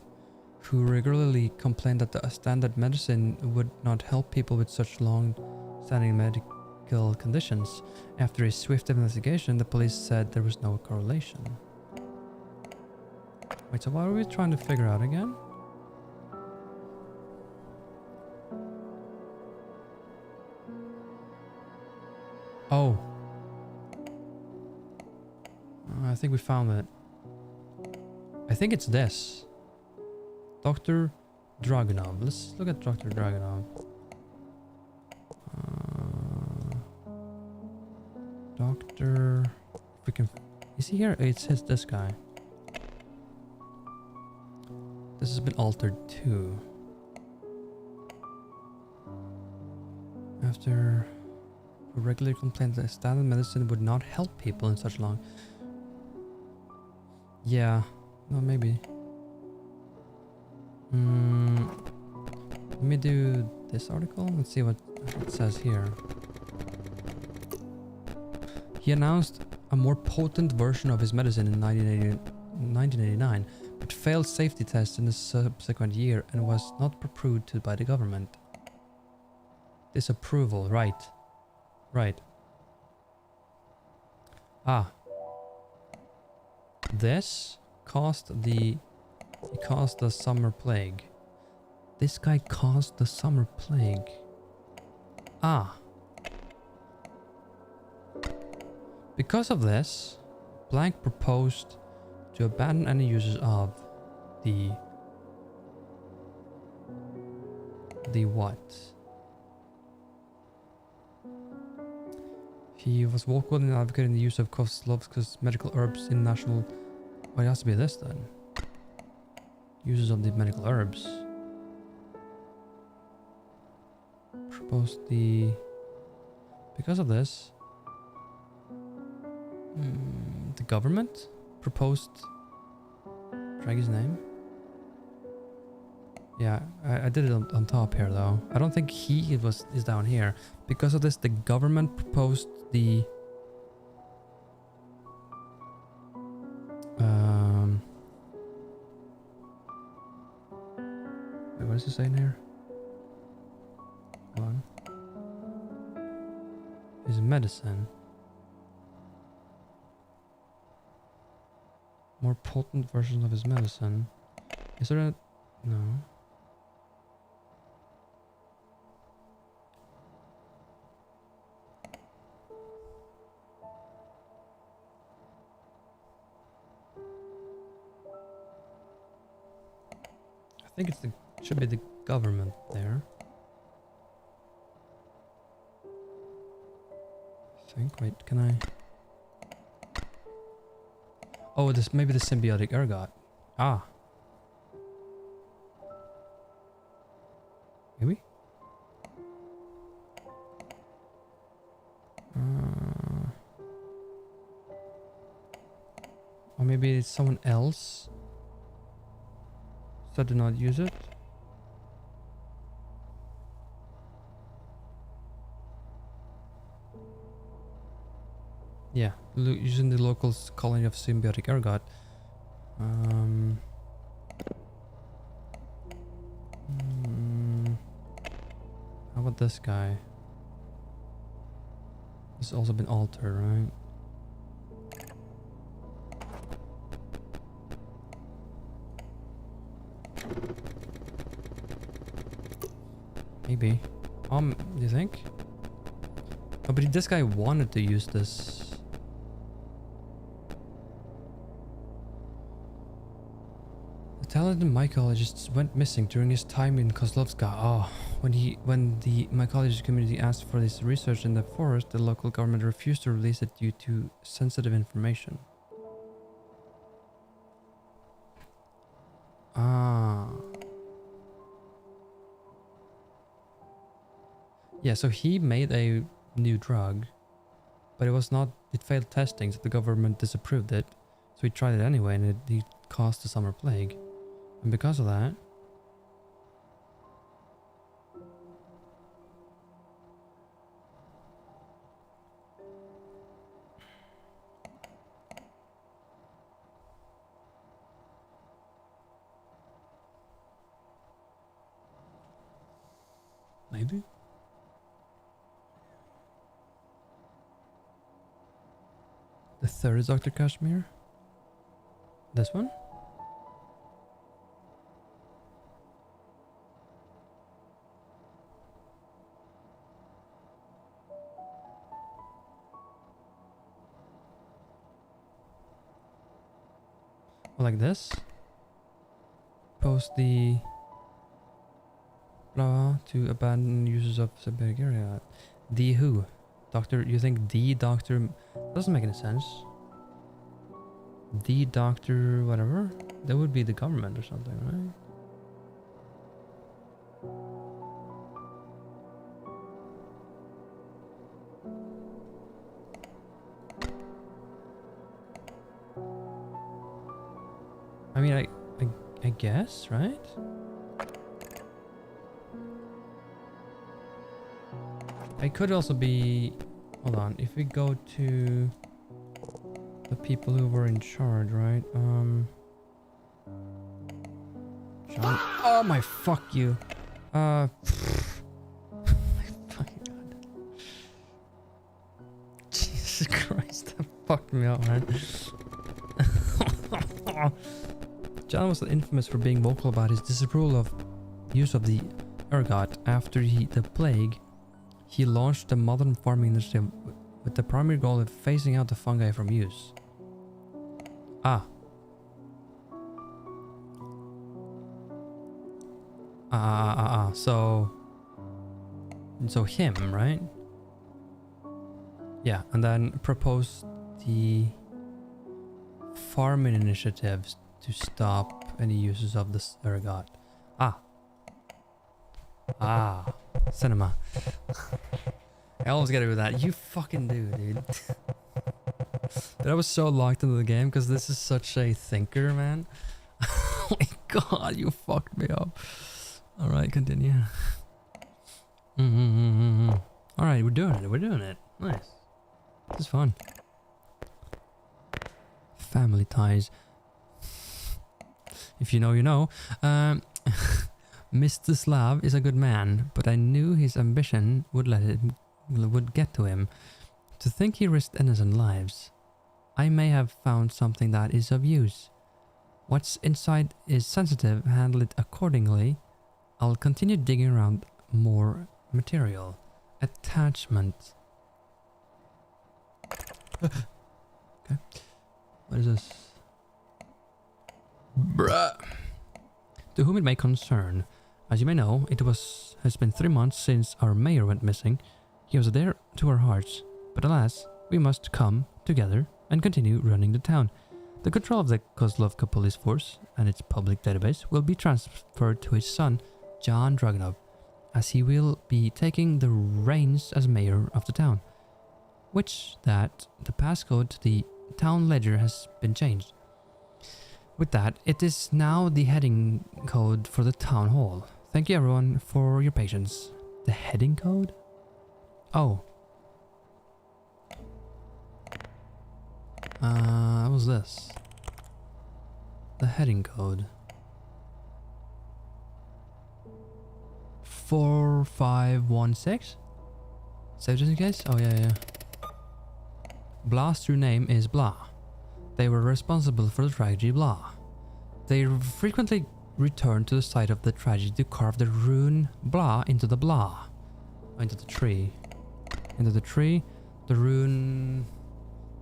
who regularly complained that the standard medicine would not help people with such long-standing medical conditions. After a swift investigation, the police said there was no correlation. Wait, so what are we trying to figure out again? Oh. I think we found it. I think it's this. Dr. Dragunov. Let's look at Dr. Dragunov. Doctor... If we can... Is he here? It's this guy. This has been altered too. After... who regularly complained that standard medicine would not help people in such long... Yeah, no, maybe. Let me do this article. Let's see what it says here. He announced a more potent version of his medicine in 1989, but failed safety tests in the subsequent year and was not approved by the government. Disapproval, right. Ah. This caused the summer plague. This guy caused the summer plague. Ah. Because of this, Blank proposed to abandon any uses of the what? He was vocal in advocating the use of Kozlovka's medical herbs in national... Well, it has to be this then. Uses of the medical herbs. Proposed the... Because of this... the government proposed... Drag his name. Yeah, I did it on top here though. I don't think is down here. Because of this, the government proposed the wait, what is it saying here? Hold on. His medicine. More potent versions of his medicine. Is there a... No. I think it's the... should be the government there. I think... Wait, can I... Oh, this maybe the symbiotic ergot. Ah. Maybe? Or maybe it's someone else. So do not use it. Yeah, using the local colony of symbiotic ergot. How about this guy? This has also been altered, right? Maybe. Do you think? Oh, but this guy wanted to use this. The talented mycologist went missing during his time in Kozlovka. Oh, when the mycologist community asked for this research in the forest, the local government refused to release it due to sensitive information. Ah. Yeah, so he made a new drug, but it failed testing, so the government disapproved it. So he tried it anyway, and it caused the summer plague. And because of that, maybe? The third is Dr. Kashmir? This one? Like this. Post the blah to abandon users of symbiotic area. The who? Doctor, you think the doctor doesn't make any sense. The doctor whatever? That would be the government or something, right? I mean, I guess, right? I could also be... Hold on, if we go to the people who were in charge, right? John... Oh my fuck you. My fucking god. Jesus Christ, that fucked me up, man. John was infamous for being vocal about his disapproval of use of the ergot. After the plague, he launched a modern farming initiative with the primary goal of phasing out the fungi from use. So him, right? Yeah, and then proposed the farming initiatives to stop any uses of this ergot. Cinema. I always gotta do that. You fucking do, dude. But I was so locked into the game because this is such a thinker, man. Oh my god, you fucked me up. Alright, continue. Alright, we're doing it. We're doing it. Nice. This is fun. Family ties. If you know, you know. Mr. Slav is a good man, but I knew his ambition would get to him. To think he risked innocent lives. I may have found something that is of use. What's inside is sensitive, handle it accordingly. I'll continue digging around more material. Attachment. Okay. What is this? Bruh. To whom it may concern. As you may know, has been 3 months since our mayor went missing. He was dear to our hearts, but alas, we must come together and continue running the town. The control of the Kozlovka police force and its public database will be transferred to his son, John Dragunov, as he will be taking the reins as mayor of the town. The passcode to the town ledger has been changed. With that, it is now the heading code for the town hall. Thank you everyone for your patience. The heading code? Oh. What was this? The heading code. 4516? Save just in case? Oh yeah. Blah's true name is Blah. They were responsible for the tragedy Blah. They frequently returned to the site of the tragedy to carve the rune Blah into the Blah. Into the tree. Into the tree. The rune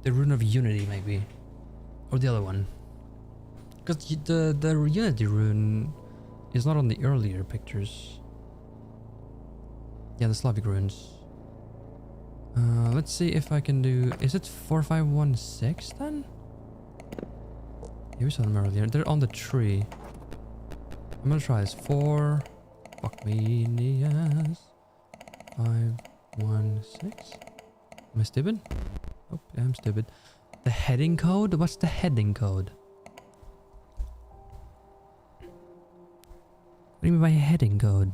of unity maybe. Or the other one. Because the unity rune is not on the earlier pictures. Yeah, the Slavic runes. Let's see if I can do... Is it 4516 then? Yeah, we saw them earlier. They're on the tree. I'm gonna try this. 4... Fuck me in the ass. 516. Am I stupid? Oh, yeah, I'm stupid. The heading code? What's the heading code? What do you mean by heading code?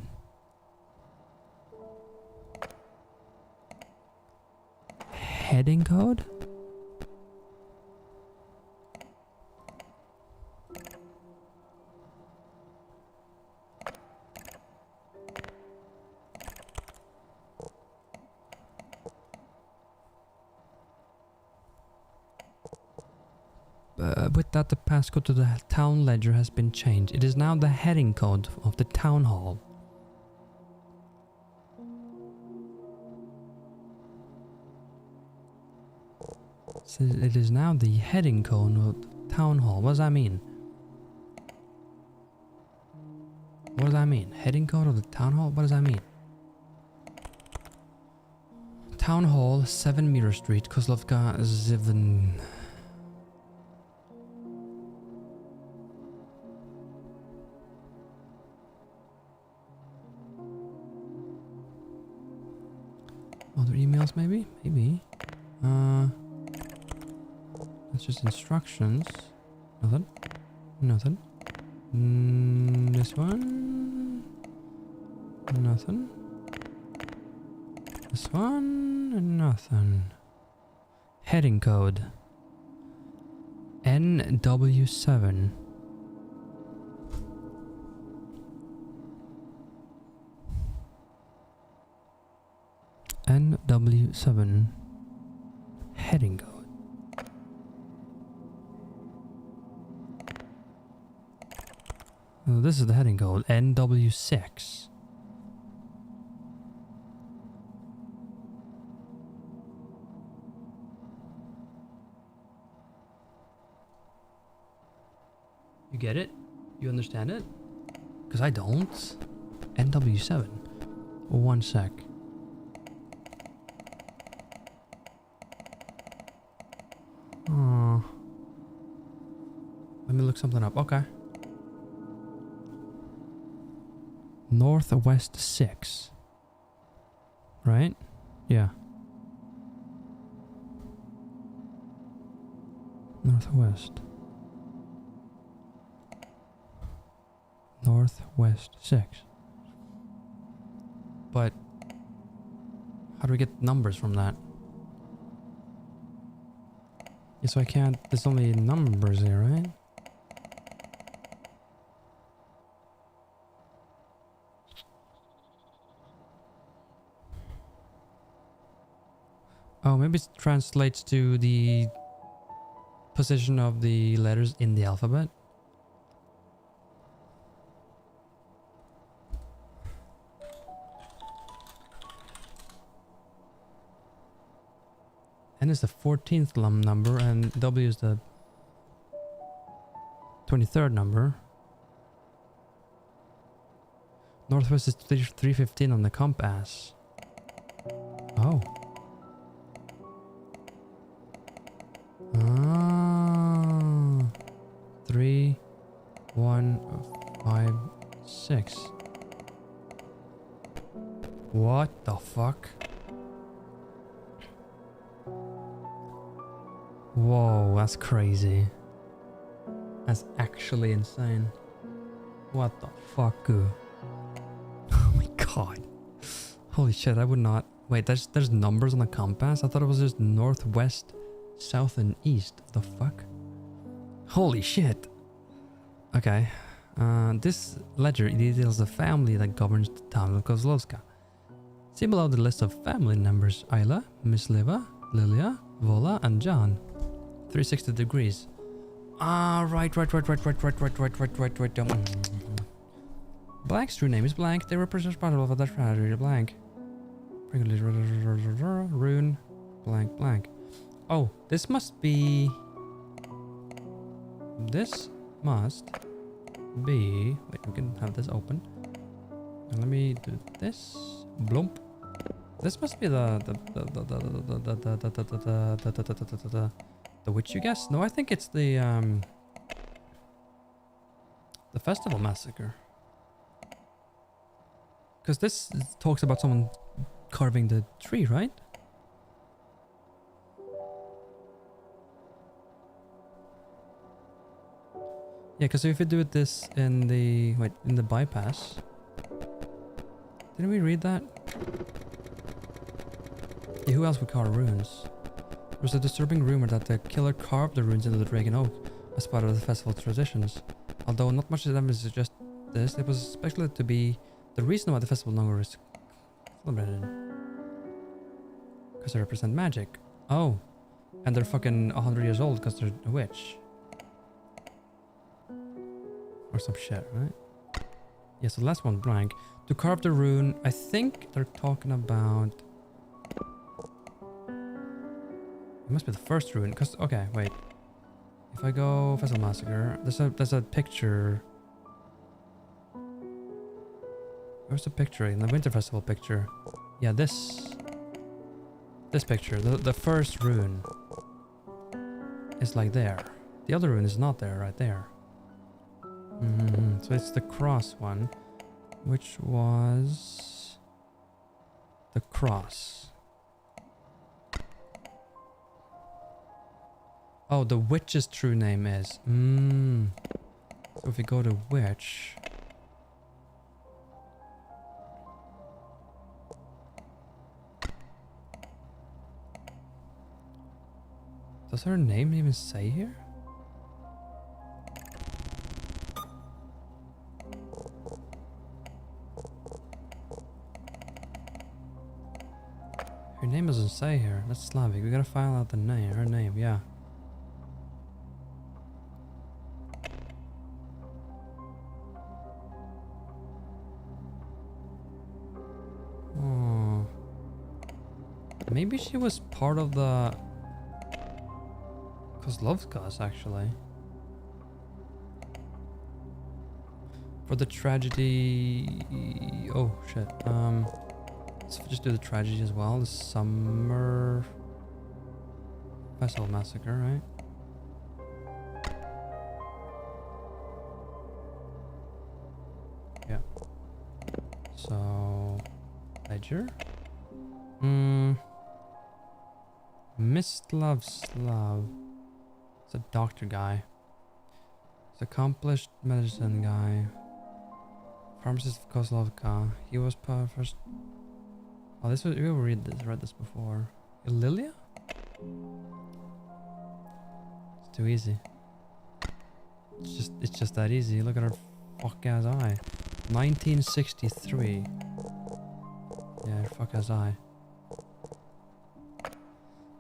Heading code? With that, the passcode to the town ledger has been changed. It is now the heading code of the town hall. So it is now the heading code of the town hall. What does that mean? What does that mean? Heading code of the town hall? What does that mean? Town hall, 7 Mirror Street, Kozlovka, Zivin. Other emails maybe? Maybe. That's just instructions. Nothing. Nothing. This one. Nothing. This one. Nothing. Heading code. NW7. NW7 heading code. Oh, this is the heading code. NW6. You get it? You understand it? Because I don't. NW7. 1 sec. Oh. Let me look something up. Okay. Northwest 6. Right? Yeah. Northwest. Northwest 6. But how do we get numbers from that? Yeah, so I can't... There's only numbers here, right? Oh, maybe it translates to the position of the letters in the alphabet. N is the 14th number and W is the 23rd number. Northwest is 315 on the compass. Oh. Ah. 3, 1, 5, 6. What the fuck? Whoa, that's crazy. That's actually insane. What the fuck? Oh my god. Holy shit, I would not... Wait, there's numbers on the compass? I thought it was just northwest, south, and east. The fuck? Holy shit. Okay. This ledger details the family that governs the town of Kozlovka. See below the list of family members: Ayla, Misliva, Lilia, Vola, and John. 360 degrees. Ah, right. Blank's true name is Blank. They represent part of that tragedy. Blank. Rune. Blank. Oh, this must be... This must be... Wait, we can have this open. And let me do this. Blump. This must be the witch, you guess? No, I think it's the festival massacre. Because this talks about someone carving the tree, right? Yeah, because if we do this in the... Wait, in the bypass... Didn't we read that? Yeah, who else would carve runes? There was a disturbing rumor that the killer carved the runes into the dragon oak as part of the festival traditions. Although not much evidence suggests this, it was speculated to be the reason why the festival no longer is celebrated. Because they represent magic. Oh. And they're fucking 100 years old because they're a witch. Or some shit, right? Yeah, so the last one, blank. To carve the rune, I think they're talking about... It must be the first rune, because... Okay, wait. If I go Festival Massacre, there's a picture... Where's the picture? In the Winter Festival picture. Yeah, this picture, the first rune is like there. The other rune is not there, right there. So it's the cross one, which was the cross. Oh, the witch's true name is. So if we go to witch. Does her name even say here? Her name doesn't say here. That's Slavic. We gotta find out the name. Her name, yeah. Oh. Maybe she was part of the Kozlovkas, actually. For the tragedy... Oh, shit. Let's just do the tragedy as well. The Summer Festival Massacre, right? Yeah. So... Ledger? Mislav Slav. It's a doctor guy. It's accomplished medicine guy. Pharmacist of Kozlovka. He was first Oh, this was, we read this before. Lilia? It's too easy. It's just that easy. Look at her fuck ass eye. 1963. Yeah, her fuck ass eye.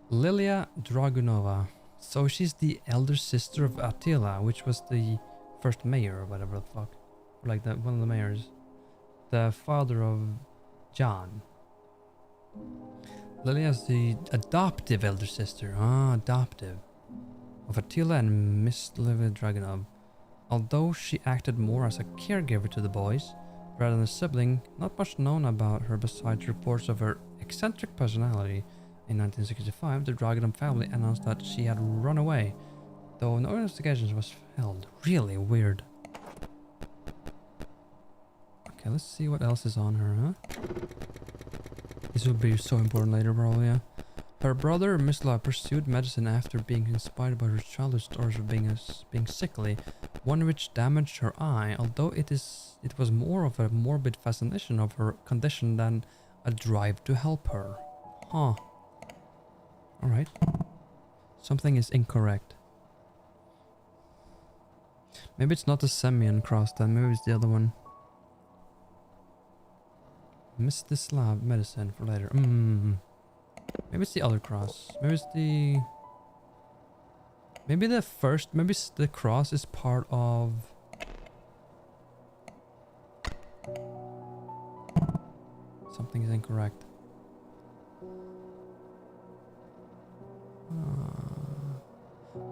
Lilia Dragunova. So she's the elder sister of Attila, which was the first mayor or whatever the fuck. Or like the one of the mayors. The father of John. Lilia's the adoptive elder sister. Ah, adoptive. Of Attila and Miss Lilia Dragunov. Although she acted more as a caregiver to the boys, rather than a sibling, not much known about her besides reports of her eccentric personality. In 1965, the Dragunov family announced that she had run away, though no investigation was held. Really weird. Okay, let's see what else is on her, huh? This will be so important later, probably, yeah. Her brother, Mislav, pursued medicine after being inspired by her childhood stories of being sickly, one which damaged her eye, although it was more of a morbid fascination of her condition than a drive to help her. Huh. Alright. Something is incorrect. Maybe it's not the Semyon cross then, maybe it's the other one. Mstislav medicine for later. Maybe it's the other cross. Maybe it's the... Maybe the first... Maybe the cross is part of... Something is incorrect.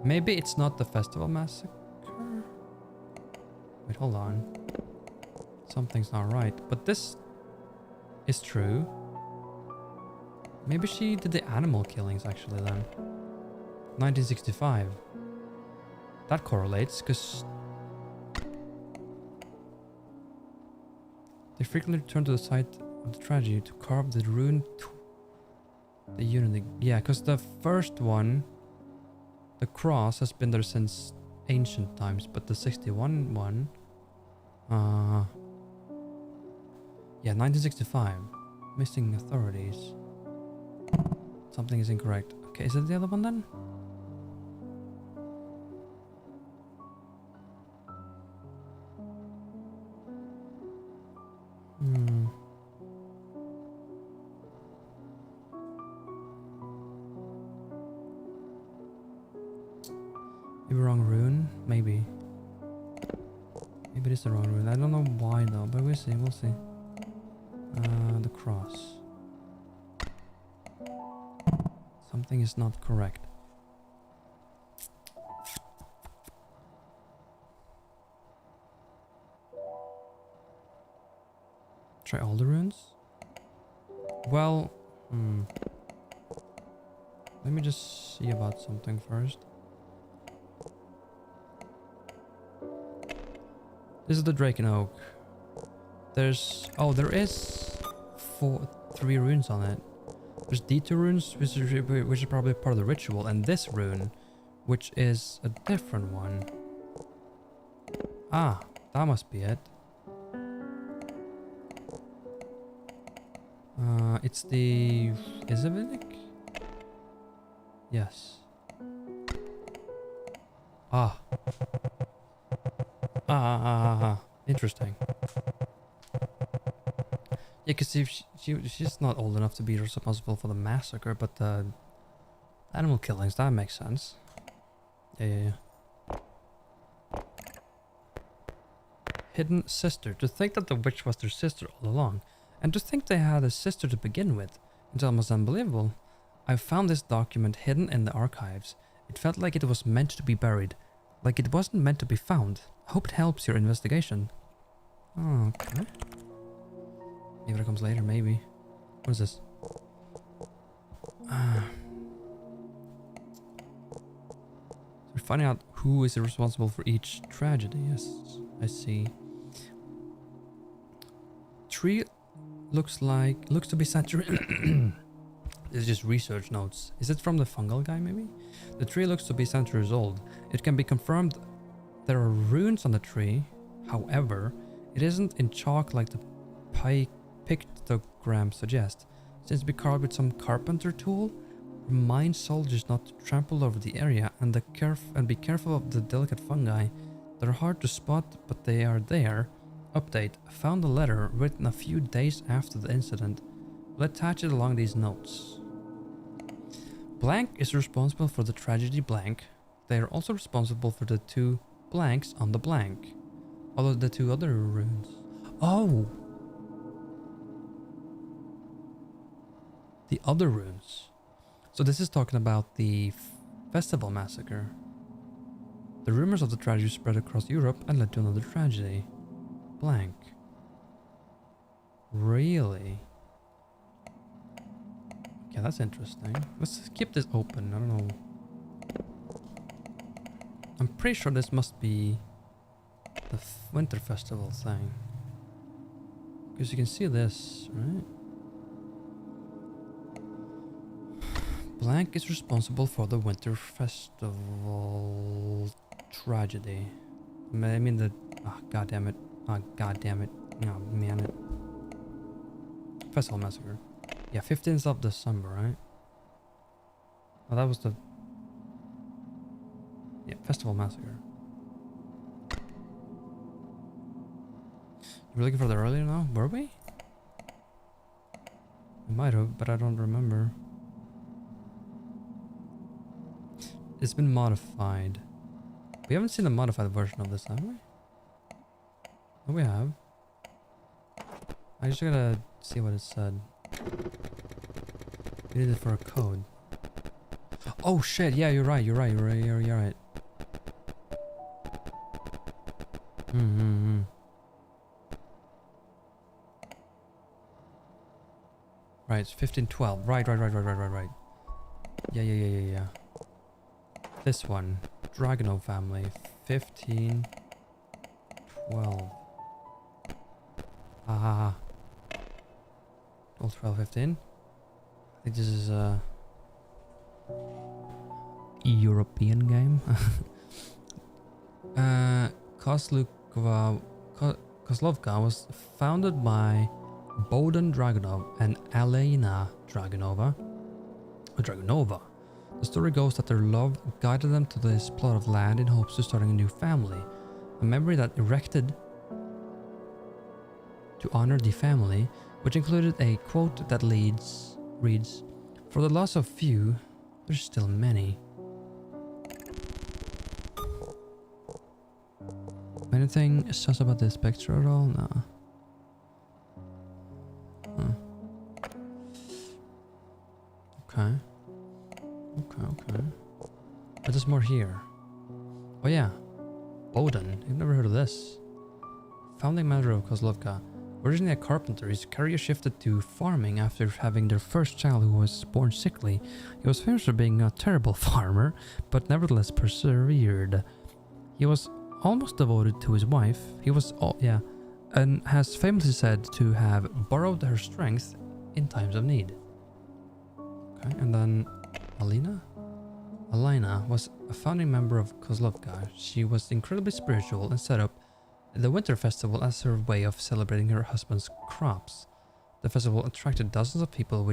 Maybe it's not the festival massacre? Wait, hold on. Something's not right. But this is true. Maybe she did the animal killings actually then. 1965. That correlates because they frequently return to the site of the tragedy to carve the ruined the unity. Yeah, because the first one, the cross, has been there since ancient times, but the 61 one, yeah, 1965. Missing authorities. Something is incorrect. Okay, is it the other one then? Maybe wrong rune? Maybe. Maybe it is the wrong rune. I don't know why though, but we'll see, we'll see. The cross. Something is not correct. Try all the runes? Well, let me just see about something first. This is the Draken Oak. There's... Oh, there is 3 runes on it. There's D2 runes, which is probably part of the ritual, and this rune, which is a different one. Ah, that must be it. It's the... Izavinic? Yes. Interesting. Yeah, because she's not old enough to be responsible for the massacre, but the animal killings, that makes sense. Yeah. Hidden sister. To think that the witch was their sister all along. And to think they had a sister to begin with. It's almost unbelievable. I found this document hidden in the archives. It felt like it was meant to be buried. Like it wasn't meant to be found. I hope it helps your investigation. Oh, okay. Maybe that comes later, maybe. What is this? We're finding out who is responsible for each tragedy. Yes, I see. Tree looks to be saturated. This is just research notes. Is it from the fungal guy, maybe? The tree looks to be centuries old. It can be confirmed there are runes on the tree. However, it isn't in chalk like the pictogram suggests. seems to be carved with some carpenter tool. Remind soldiers not to trample over the area and be careful of the delicate fungi. They're hard to spot, but they are there. Update. Found a letter written a few days after the incident. We'll attach it along these notes. Blank is responsible for the tragedy blank. They are also responsible for the 2 blanks on the blank. All of the 2 other runes. Oh! The other runes. So this is talking about the festival massacre. The rumors of the tragedy spread across Europe and led to another tragedy. Blank. Really? Yeah, that's interesting. Let's keep this open. I don't know. I'm pretty sure this must be the winter festival thing. Because you can see this, right? Blank is responsible for the winter festival tragedy. I mean the... Oh, god damn it. Oh, god damn it. Oh, man it. Festival massacre. Yeah, 15th of December, right? Oh, that was the... Yeah, festival massacre. You were looking for that earlier now? Were we? We might have, but I don't remember. It's been modified. We haven't seen the modified version of this, have we? Oh, we have. I just gotta see what it said. We need it for a code. Oh shit, yeah, you're right. Right. Right, it's 1512. Right. Yeah. This one. Dragonov family. 1512. Ah. 12, 15. I think this is a European game. Kozlovka was founded by Bohdan Dragunov and Alena Dragunova. The story goes that their love guided them to this plot of land in hopes of starting a new family. A memory that erected to honor the family, which included a quote that reads, "For the loss of few, there's still many." Anything sus about this picture at all? No. Huh. Okay. But there's more here. Oh yeah. Bohdan. I've never heard of this. Founding mother of Kozlovka. Originally a carpenter, his career shifted to farming after having their first child who was born sickly. He was famous for being a terrible farmer, but nevertheless persevered. He was almost devoted to his wife. And has famously said to have borrowed her strength in times of need. Okay, and then Alena was a founding member of Kozlovka. She was incredibly spiritual and set up the winter festival as her way of celebrating her husband's crops. The festival attracted dozens of people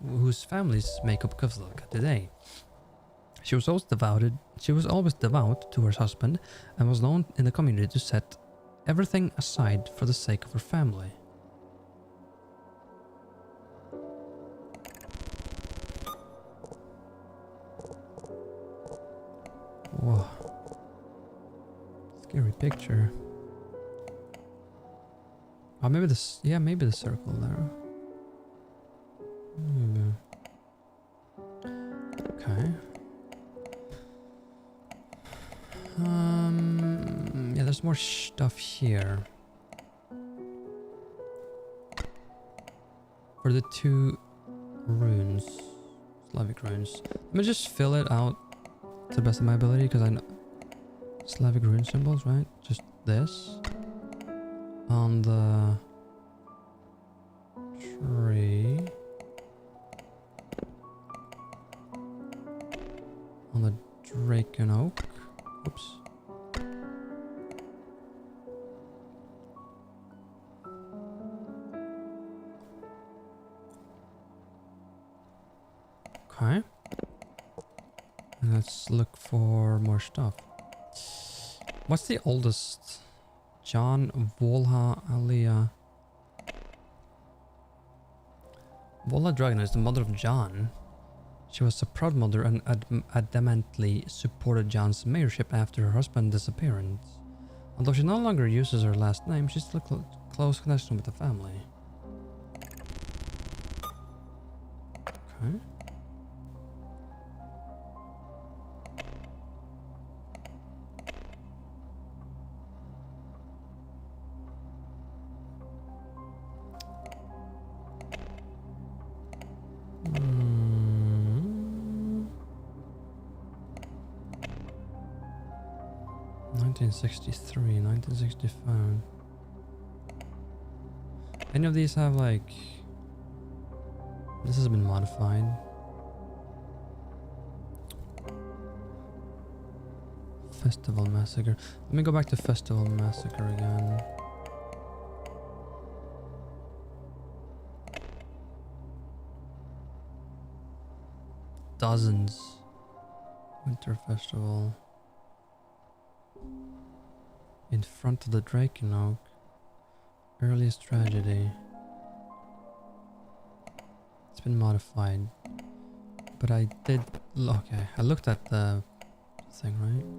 whose families make up Kozlovka today. She was always devout to her husband and was known in the community to set everything aside for the sake of her family. Whoa. Scary picture. Oh, maybe this. Yeah, maybe the circle there. Maybe. Okay. Yeah, there's more stuff here. For the 2 runes, Slavic runes. Let me just fill it out to the best of my ability, because I know Slavic rune symbols, right? Just this on the tree, on the drake and oak. Oops. Okay. Let's look for more stuff. What's the oldest? John Volha Alia. Volha Dragon is the mother of John. She was a proud mother and adamantly supported John's mayorship after her husband's disappearance. Although she no longer uses her last name, she's still close connection with the family. Okay. Hmm. 1963, 1965. Any of these have like... This has been modified. Festival Massacre. Let me go back to Festival Massacre again. Dozens. Winter Festival. In front of the Draken. Earliest tragedy. It's been modified. But I did... Okay, I looked at the thing, right? –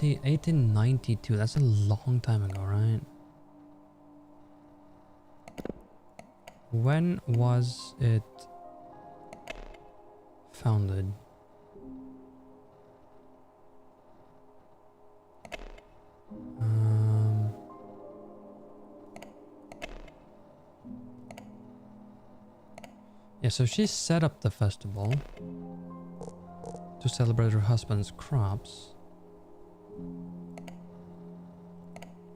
1892, that's a long time ago, right? When was it founded? Yeah, so she set up the festival to celebrate her husband's crops.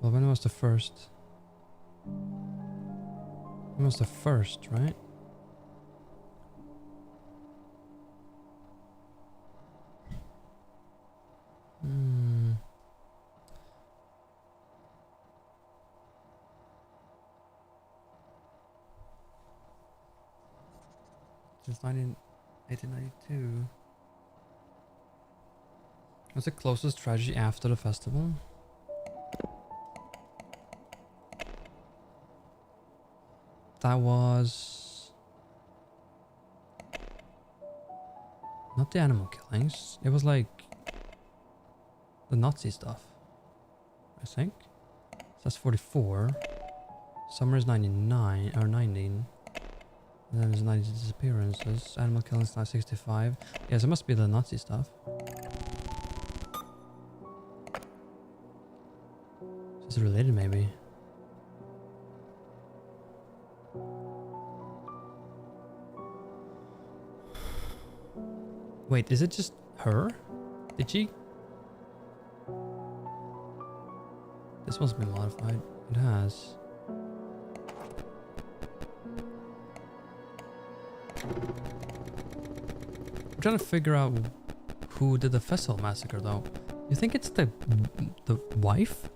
Well, when was the first? When was the first, right? Since 1892. What's the closest tragedy after the festival? That was... Not the animal killings. It was like... the Nazi stuff. I think. So that's 44. Summer is 99 or 19. And then there's 90 disappearances. Animal killings now 65. Yes, it must be the Nazi stuff. Is it related maybe? Wait, is it just her? Did she? This must be modified. It has. I'm trying to figure out who did the festival massacre though. You think it's the wife?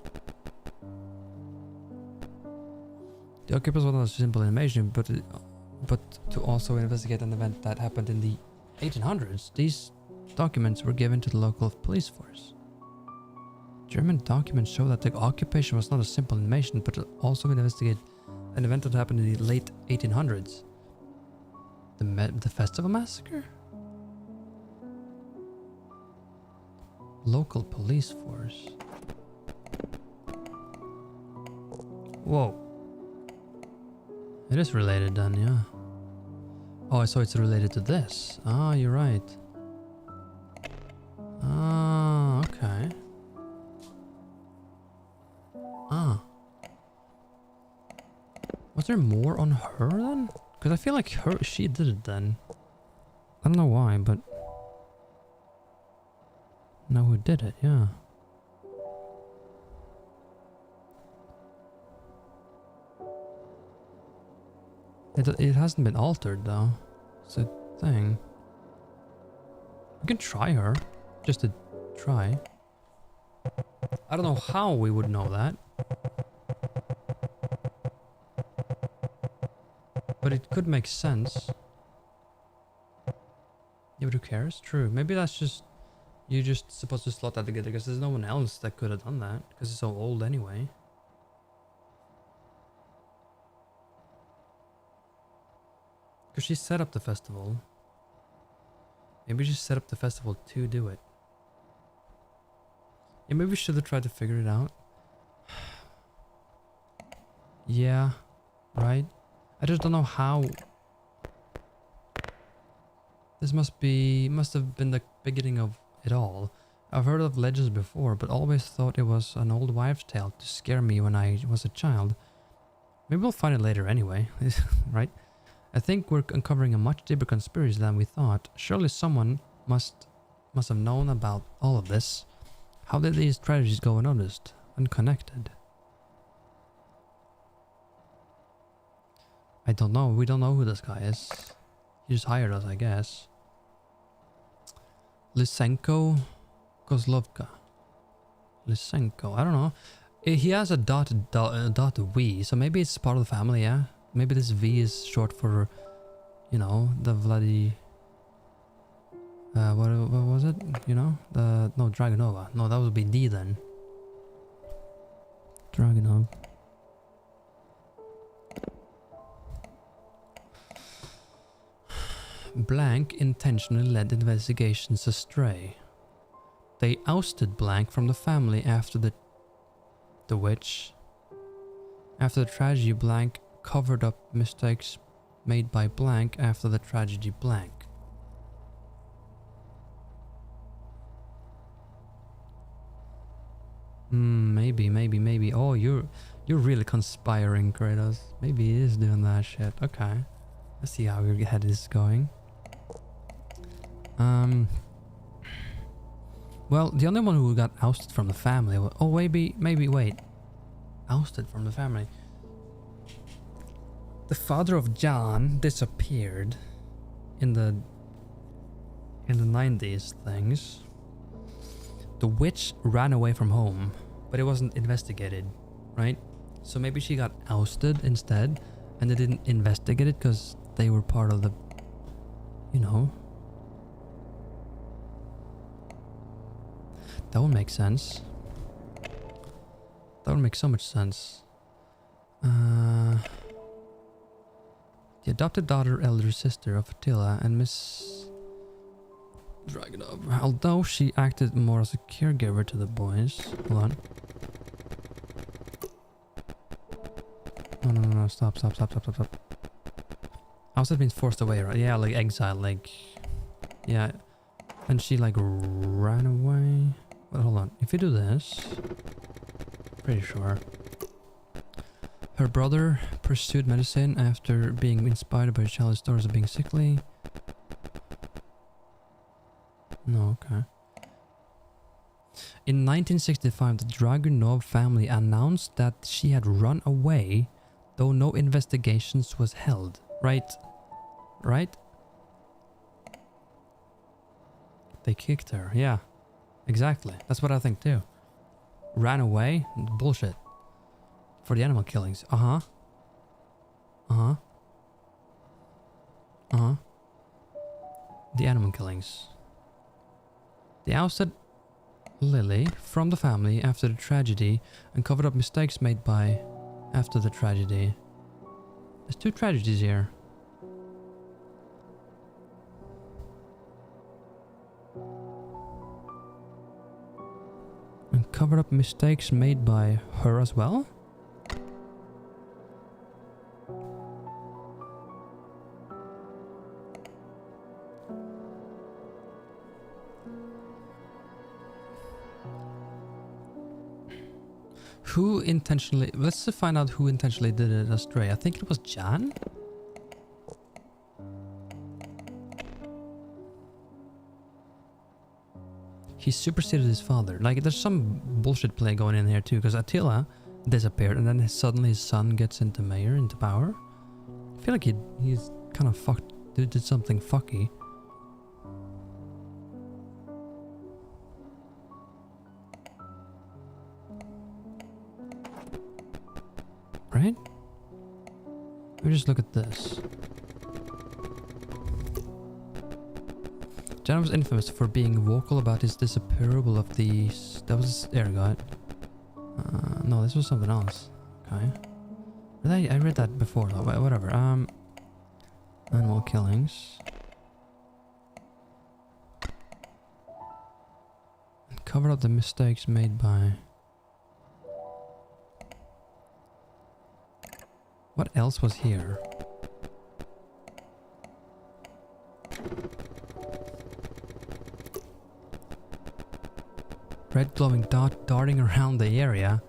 The occupants wanted a simple animation, but to also investigate an event that happened in the 1800s. These documents were given to the local police force. German documents show that the occupation was not a simple animation, but also investigate an event that happened in the late 1800s. The festival massacre? Local police force. Whoa. It is related then, yeah. Oh, so it's related to this. Ah, you're right. Ah, okay. Ah. Was there more on her then? Because I feel like she did it then. I don't know why, but... Know who did it, yeah. It hasn't been altered though. It's a thing. We can try her. Just to try. I don't know how we would know that. But it could make sense. Yeah, but who cares? True. Maybe that's just... You're just supposed to slot that together because there's no one else that could have done that. Because it's so old anyway. Because she set up the festival. Maybe she set up the festival to do it. Yeah, maybe we should have tried to figure it out. Yeah, right? I just don't know how. This must have been the beginning of it all. I've heard of legends before, but always thought it was an old wives' tale to scare me when I was a child. Maybe we'll find it later anyway, right? I think we're uncovering a much deeper conspiracy than we thought. Surely someone must have known about all of this. How did these tragedies go unnoticed, unconnected? I don't know. We don't know who this guy is. He just hired us, I guess. Lysenko Kozlovka. Lysenko. I don't know. He has a dot V, so maybe it's part of the family, yeah? Maybe this V is short for, you know, the bloody... what was it? You know? No, Dragonova. No, that would be D then. Dragonov. Blank intentionally led investigations astray. They ousted Blank from the family after the witch. After the tragedy, Blank covered up mistakes made by Blank after the tragedy Blank. Maybe. Oh, you're really conspiring, Kratos. Maybe he is doing that shit. Okay. Let's see how your head is going. Well, the only one who got ousted from the family was... Oh, maybe, wait. Ousted from the family. The father of John disappeared in the 90s things. The witch ran away from home, but it wasn't investigated, right? So maybe she got ousted instead, and they didn't investigate it because they were part of the, you know. That would make sense. That would make so much sense. The adopted daughter, elder sister of Attila and Miss Dragonov. Although she acted more as a caregiver to the boys. Hold on. No, stop. Ousted means forced away, right? Yeah, like exile, like... Yeah. And she like ran away. But hold on, if you do this... Pretty sure. Her brother pursued medicine after being inspired by childhood stories of being sickly. No, okay. In 1965, the Dragunov family announced that she had run away, though no investigations was held. Right? They kicked her, yeah. Exactly. That's what I think too. Ran away? Bullshit. For the animal killings. The animal killings. They ousted Lily from the family after the tragedy and covered up mistakes made by after the tragedy. There's two tragedies here. And covered up mistakes made by her as well? Who intentionally... Let's find out who intentionally did it astray. I think it was Jan? He superseded his father. Like, there's some bullshit play going in here too, because Attila disappeared and then suddenly his son gets into power. I feel like he's kind of fucked... did something fucky. right? Let me just look at this. Jan was infamous for being vocal about his disapproval of the... That was his ergot. No, this was something else. Okay. I read that before though, whatever. Animal killings. Cover up the mistakes made by... What else was here? Red glowing dot darting around the area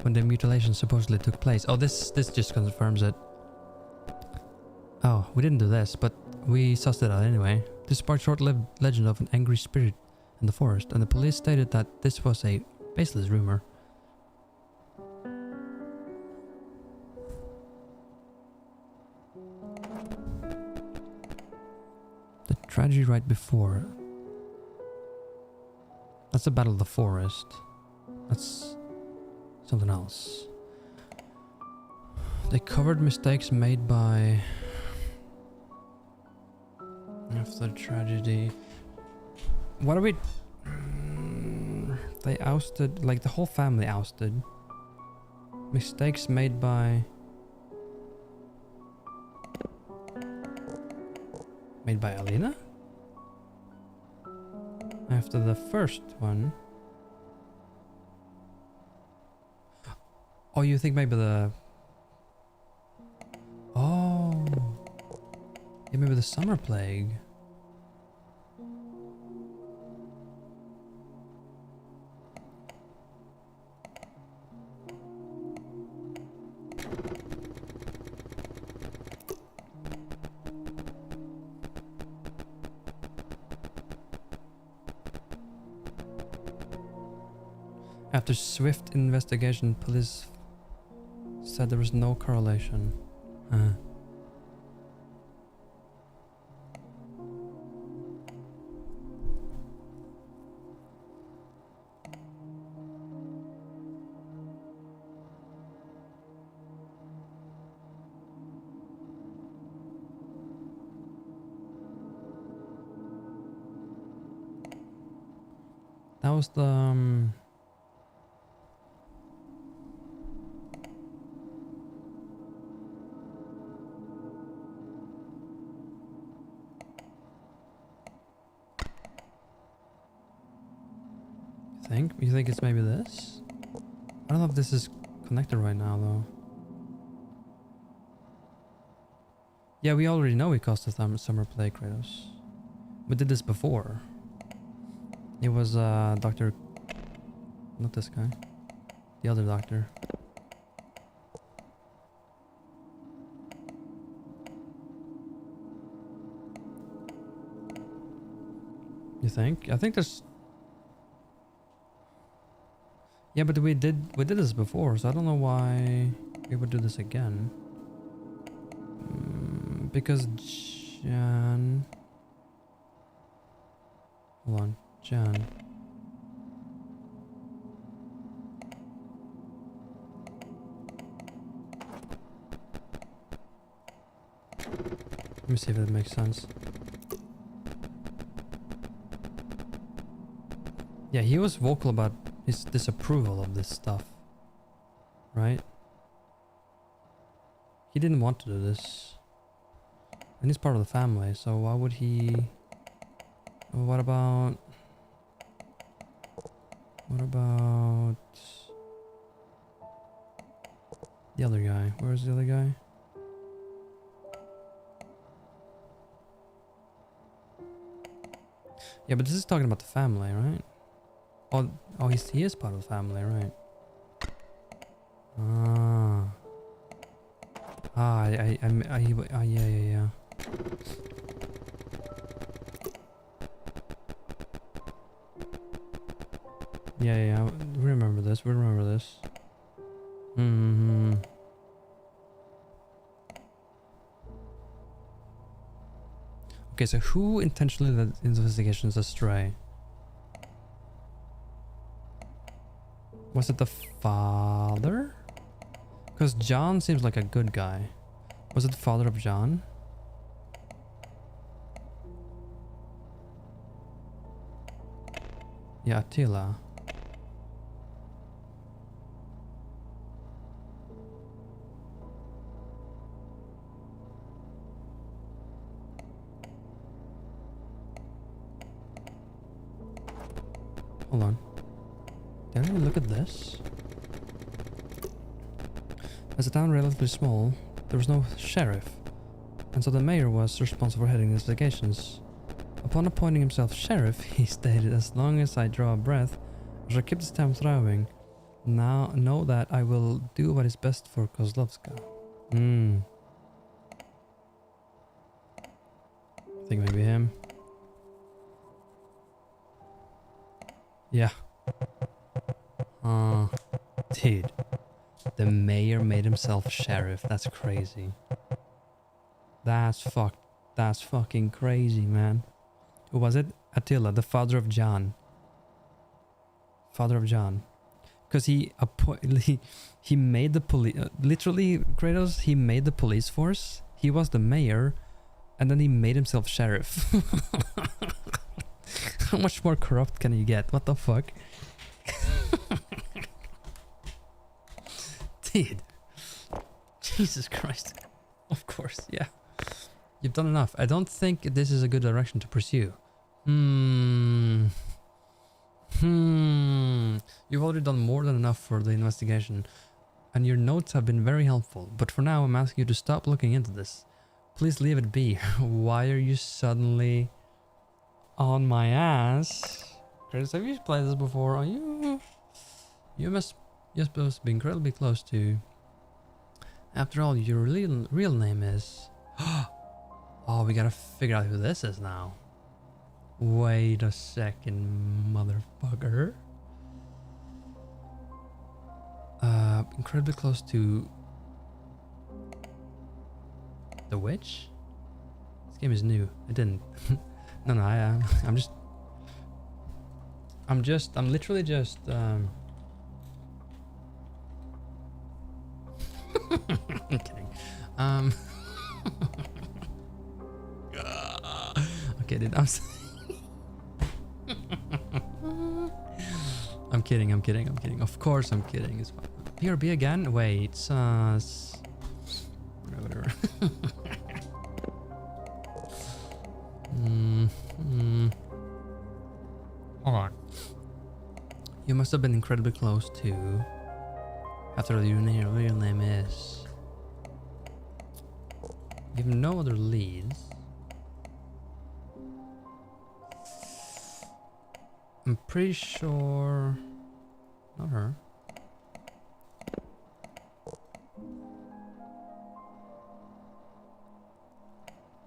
when the mutilation supposedly took place. Oh, this just confirms it. Oh, we didn't do this, but we sussed it out anyway. This sparked short-lived legend of an angry spirit in the forest, and the police stated that this was a baseless rumor. The tragedy right before. That's the Battle of the Forest. That's something else. They covered mistakes made by... After the tragedy... What are we... They ousted... Like the whole family ousted. Mistakes made by... Made by Alina? After the first one. Oh, you think maybe the... Oh. Yeah, maybe the summer plague. After swift investigation, police said there was no correlation. That was the... You think it's maybe this? I don't know if this is connected right now though. Yeah, we already know we caused the summer plague, Kratos. We did this before. It was Dr. Not this guy. The other doctor. You think? I think there's... Yeah, but we did this before, so I don't know why we would do this again. Because Jan... Hold on, Jan. Let me see if it makes sense. Yeah, he was vocal about his disapproval of this stuff, right? He didn't want to do this. And he's part of the family, so why would he... What about... The other guy? Where's the other guy? Yeah, but this is talking about the family, right? Oh, he is part of the family, right? Yeah. Yeah, we remember this. Okay, so who intentionally led investigations astray? Was it the father? Because John seems like a good guy. Was it the father of John? Yeah, Attila. Hold on. Did I look at this? As a town relatively small, there was no sheriff, and so the mayor was responsible for heading investigations. Upon appointing himself sheriff, he stated, "As long as I draw a breath, I shall keep this town thriving. Now know that I will do what is best for Kozlovka." I think maybe him. Yeah. Dude. The mayor made himself sheriff. That's crazy. That's fucking crazy, man. Who was it? Attila, the father of John. Father of John. Because he made the police... literally, Kratos, he made the police force. He was the mayor. And then he made himself sheriff. How much more corrupt can you get? What the fuck? Dude. Jesus Christ. Of course, yeah. You've done enough. I don't think this is a good direction to pursue. You've already done more than enough for the investigation, and your notes have been very helpful, but for now I'm asking you to stop looking into this. Please leave it be. Why are you suddenly on my ass? Chris, have you played this before? Are you... You're supposed to be incredibly close to... After all, your real name is... Oh, we gotta figure out who this is now. Wait a second, motherfucker. Incredibly close to... The witch? This game is new. I didn't... No, I'm literally just... I'm kidding. Okay, dude, I'm kidding. Of course I'm kidding. It's fine. PRB again? Wait, sus. Whatever. Hold on. You must have been incredibly close to... After all, your real name is... You have no other leads. I'm pretty sure... Not her.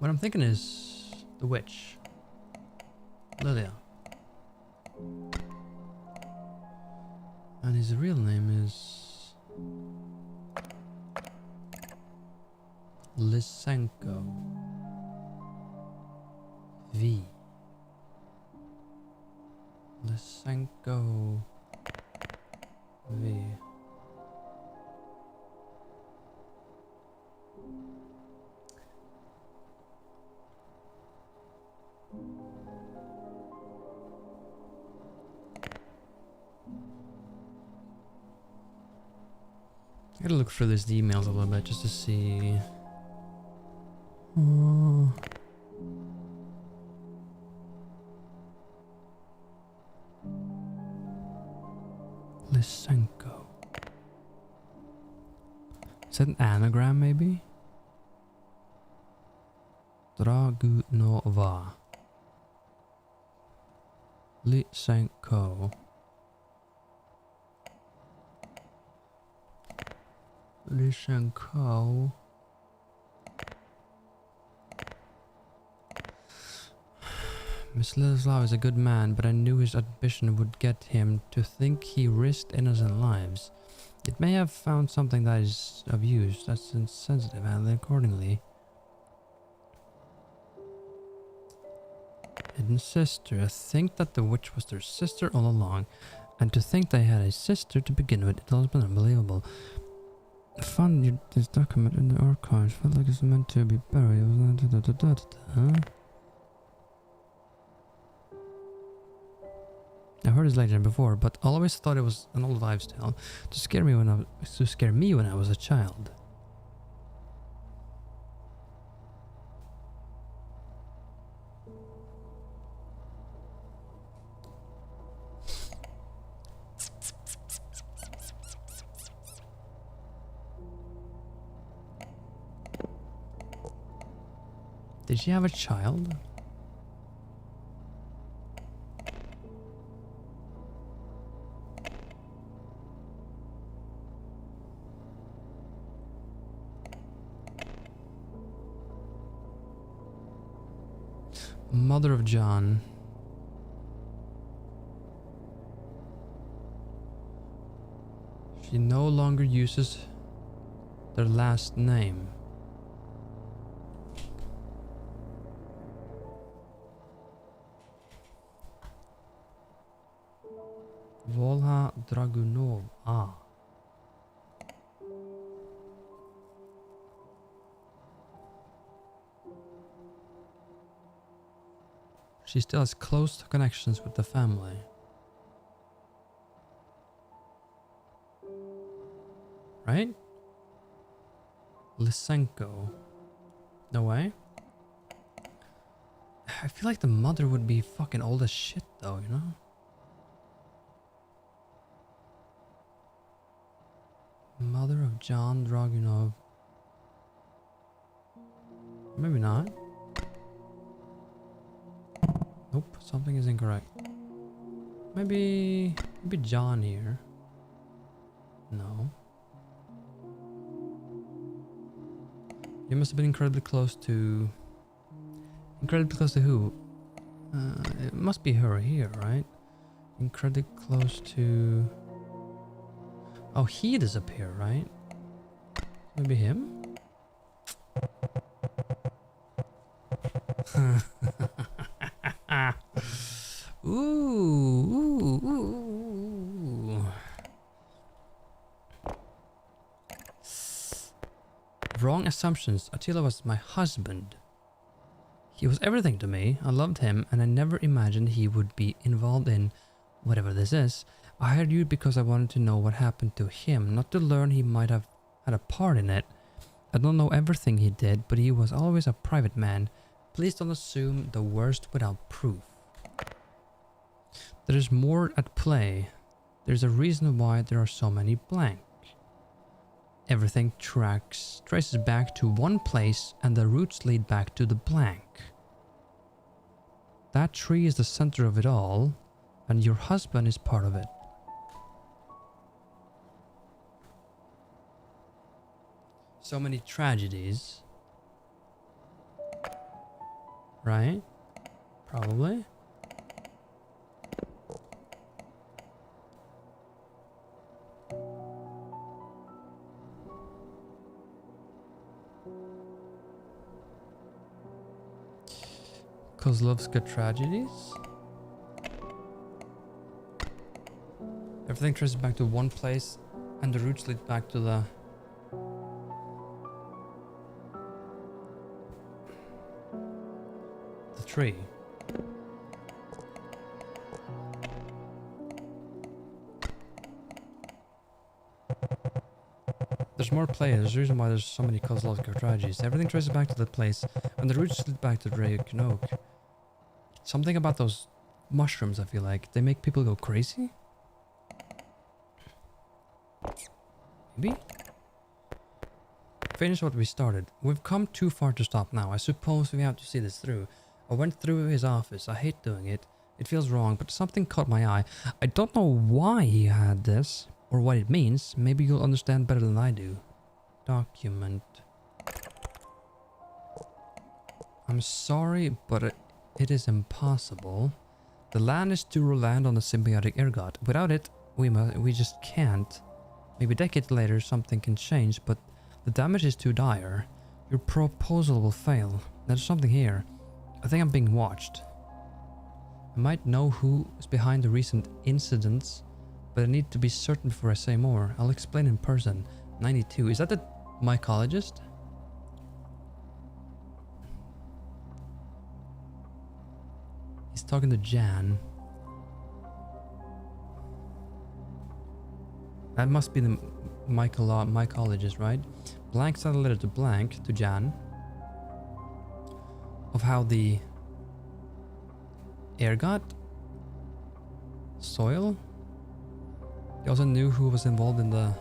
What I'm thinking is... The witch. Lilia. And his real name is... Lysenko. V. Lysenko V. I gotta look through these emails a little bit just to see. Lysenko. Is that an anagram, maybe? Dragunova. Lysenko. Lysenko. Mstislav is a good man, but I knew his ambition would get him to think he risked innocent lives. It may have found something that is of use, that's insensitive, and accordingly. Hidden sister. I think that the witch was their sister all along, and to think they had a sister to begin with, it has been unbelievable. I found this document in the archives. Felt like it's meant to be buried. I heard this legend before, but I always thought it was an old wives' tale to scare me when I was a child. Did she have a child? Mother of John. She no longer uses their last name. Volha Dragunov. Ah. She still has close connections with the family. Right? Lysenko. No way? I feel like the mother would be fucking old as shit though, you know? Mother of John Dragunov. Maybe not. Nope, something is incorrect. Maybe John here. No. You must have been incredibly close to... Incredibly close to who? It must be her here, right? Incredibly close to... Oh, he disappeared, right? Maybe him? Ooh. Wrong assumptions. Attila was my husband. He was everything to me. I loved him and I never imagined he would be involved in whatever this is. I hired you because I wanted to know what happened to him, not to learn he might have had a part in it. I don't know everything he did, but he was always a private man. Please don't assume the worst without proof. There is more at play. There's a reason why there are so many blank. Everything traces back to one place and the roots lead back to the blank. That tree is the center of it all, and your husband is part of it. So many tragedies. Right? Probably. Kozlovka tragedies? Everything traces back to one place and the roots lead back to the... tree. There's more play. There's a reason why there's so many Kozlovka tragedies. Everything traces back to the place and the roots lead back to Drake Oak. Something about those mushrooms, I feel like. They make people go crazy? Maybe? Finish what we started. We've come too far to stop now. I suppose we have to see this through. I went through his office. I hate doing it. It feels wrong, but something caught my eye. I don't know why he had this, or what it means. Maybe you'll understand better than I do. Document. I'm sorry, but it is impossible. The land is to land on the symbiotic ergot. Without it, we just can't. Maybe decades later something can change, but the damage is too dire. Your proposal will fail. There's something here. I think I'm being watched. I might know who is behind the recent incidents, but I need to be certain before I say more. I'll explain in person. 92. Is that the mycologist? He's talking to Jan. That must be the mycologist, right? Blank sent a letter to Blank, to Jan, of how the ergot soil. He also knew who was involved in the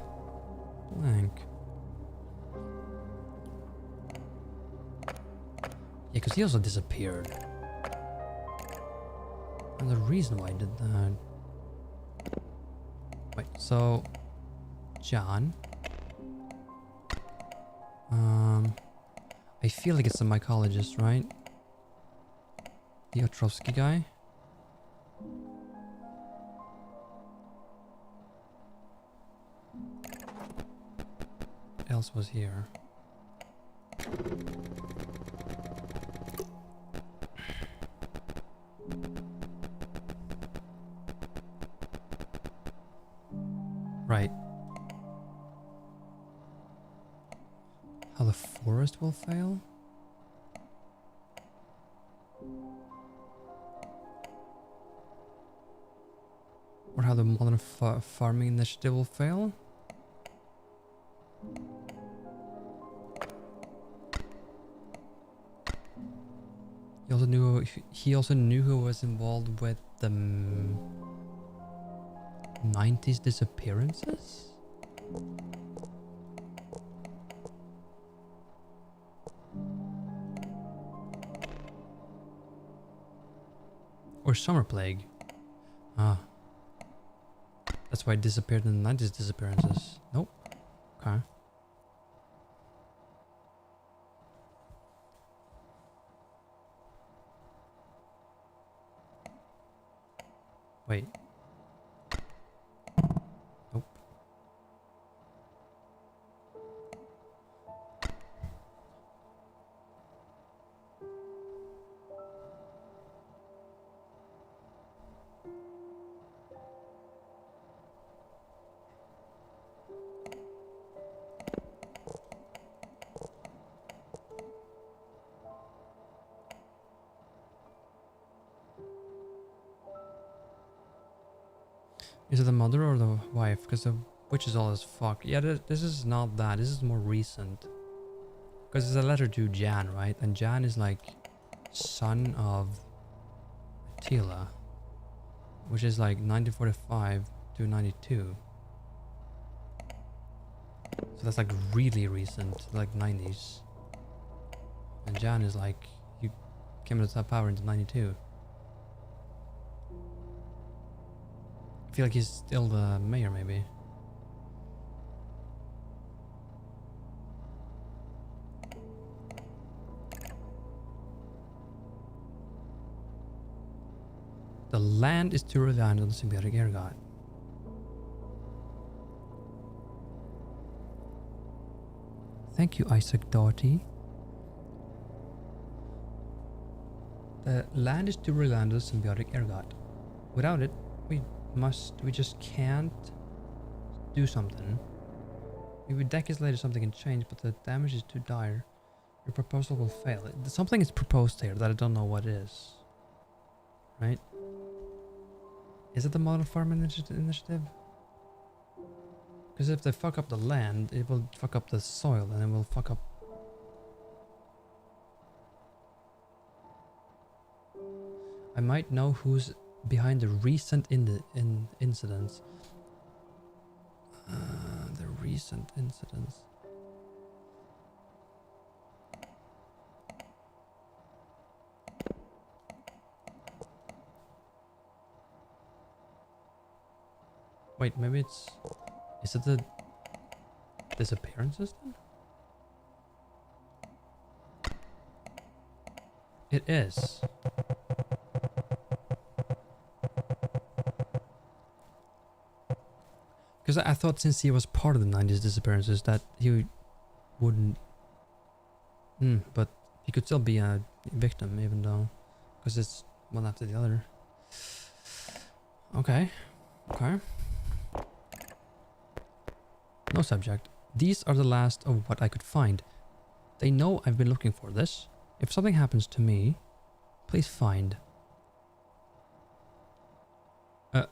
Blank. Yeah, because he also disappeared. And the reason why I did that. Wait, so John. I feel like it's the mycologist, right? The Otrovsky guy. What else was here? Right. How the forest will fail? Or how the modern farming initiative will fail? He also knew who was involved with the 90s disappearances? Or summer plague? Ah. That's why it disappeared in the 90s disappearances. Nope. Okay. Wait. Nope. Is it the mother or the wife? Because the witch is all as fuck. Yeah, this is not that. This is more recent. Because it's a letter to Jan, right? And Jan is like son of Tila, which is like 1945 to 92. So that's like really recent, like 90s. And Jan is like, he came into power into 92. I feel like he's still the mayor, maybe. The land is to rely on the symbiotic air god. Thank you, Isaac Doughty. The land is to rely on the symbiotic air god. Without it, we just can't do something. Maybe decades later something can change, but the damage is too dire. Your proposal will fail. Something is proposed here that I don't know what is. Right? Is it the model farm initiative? Because if they fuck up the land, it will fuck up the soil, and it will fuck up... I might know who's behind the recent incidents. The recent incidents. Wait, maybe it's... Is it the disappearances then? It is. Because I thought since he was part of the 90s disappearances that he wouldn't... but he could still be a victim even though... Because it's one after the other. Okay. Okay. No subject. These are the last of what I could find. They know I've been looking for this. If something happens to me, please find. What?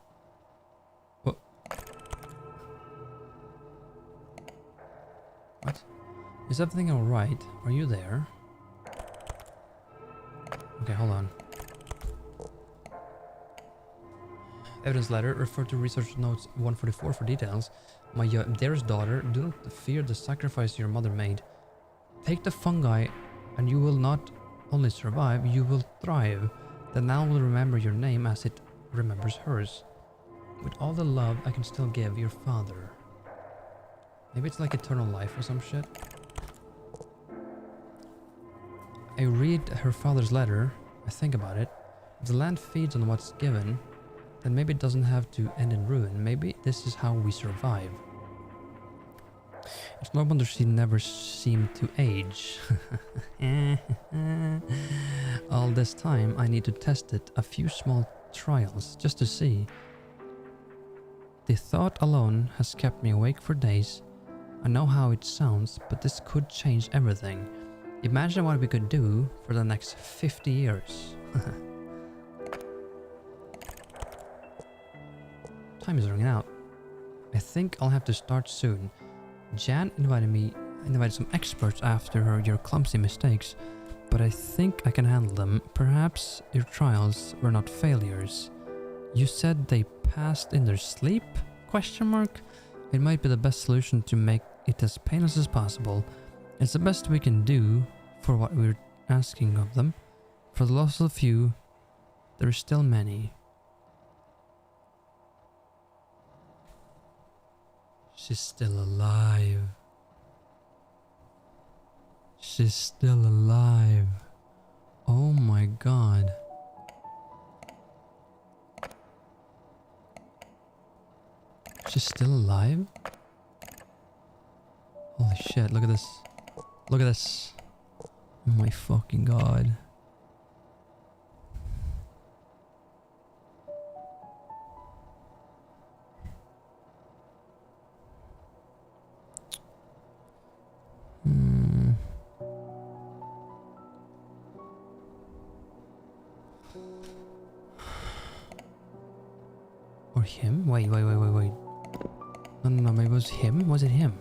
What? Is everything alright? Are you there? Okay, hold on. Evidence letter. Refer to research notes 144 for details. My dearest daughter, do not fear the sacrifice your mother made. Take the fungi and you will not only survive, you will thrive. The now will remember your name as it remembers hers. With all the love I can still give your father. Maybe it's like eternal life or some shit. I read her father's letter. I think about it. If the land feeds on what's given, then maybe it doesn't have to end in ruin. Maybe this is how we survive. It's no wonder she never seemed to age. All this time I need to test it, a few small trials, just to see. The thought alone has kept me awake for days. I know how it sounds, but this could change everything. Imagine what we could do for the next 50 years. Time is running out. I think I'll have to start soon. Jan invited some experts after your clumsy mistakes, but I think I can handle them. Perhaps your trials were not failures. You said they passed in their sleep? Question mark? It might be the best solution to make it as painless as possible. It's the best we can do for what we're asking of them. For the loss of a few, there are still many. She's still alive. She's still alive. Oh my god. She's still alive? Holy shit, look at this. Look at this. Oh my fucking god. Or him? Wait. No, maybe it was him? Was it him?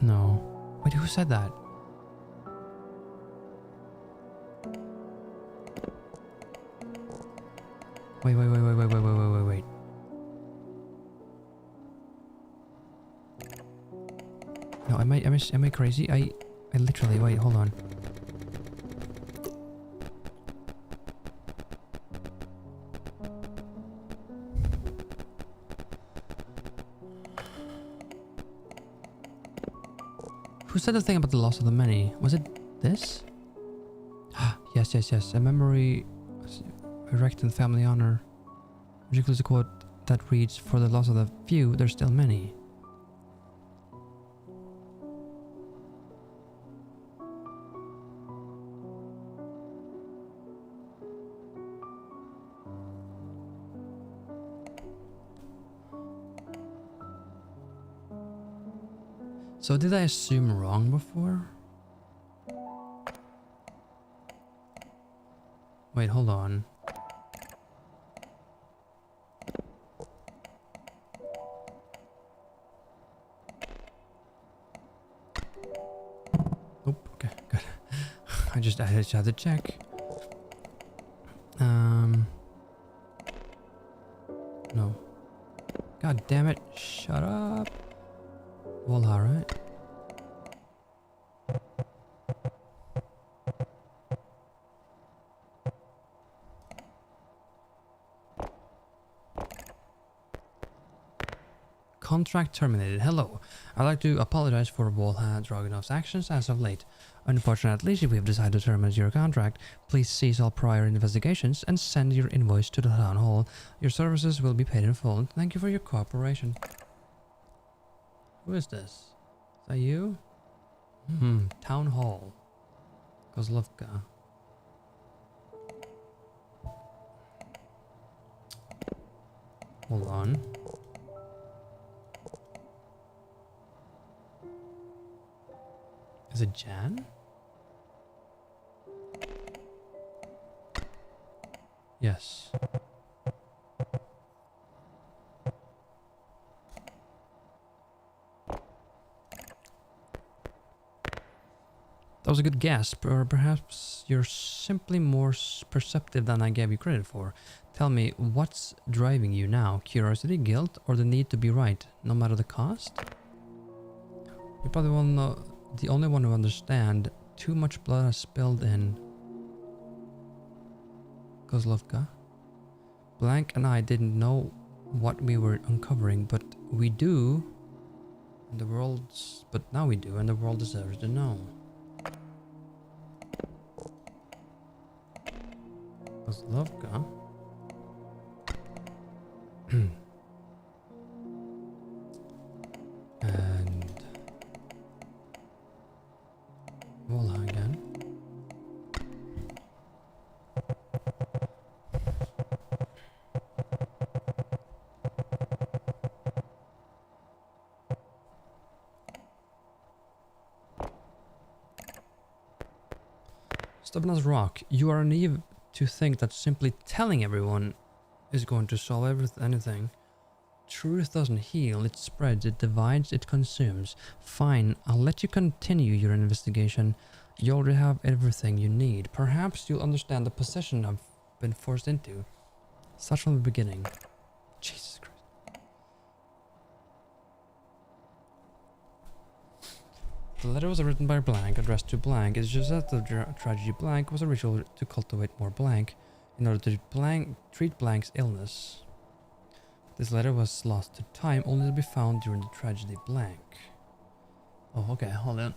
No. Wait, who said that? Wait. No, am I crazy? I literally, wait, hold on. Who said the thing about the loss of the many? Was it this? Yes. A memory erect in family honor. Which includes a quote that reads, "For the loss of the few, there's still many." So did I assume wrong before? Wait, hold on. Oh, okay, good. I just had to check. No. God damn it! Shut up. Well, alright. Contract terminated. Hello. I'd like to apologize for Volha Dragunov's actions as of late. Unfortunately, we have decided to terminate your contract. Please cease all prior investigations and send your invoice to the town hall. Your services will be paid in full. Thank you for your cooperation. Who is this? Is that you? Town hall. Kozlovka. Hold on. Is it Jan? Yes. That was a good guess, or perhaps you're simply more perceptive than I gave you credit for. Tell me, what's driving you now? Curiosity, guilt, or the need to be right, no matter the cost? You're probably the only one who understand. Too much blood has spilled in Kozlovka. Blank and I didn't know what we were uncovering, but we do. And but now we do, and the world deserves to know. Kozlovka. And voila again. Stubborn as rock, you are naive to think that simply telling everyone is going to solve anything. Truth doesn't heal, it spreads, it divides, it consumes. Fine, I'll let you continue your investigation. You already have everything you need. Perhaps you'll understand the position I've been forced into. Such from the beginning. Jesus Christ. The letter was written by Blank, addressed to Blank. It's just that the tragedy Blank was a ritual to cultivate more Blank in order to treat Blank's illness. This letter was lost to time, only to be found during the tragedy Blank. Oh, okay, hold on.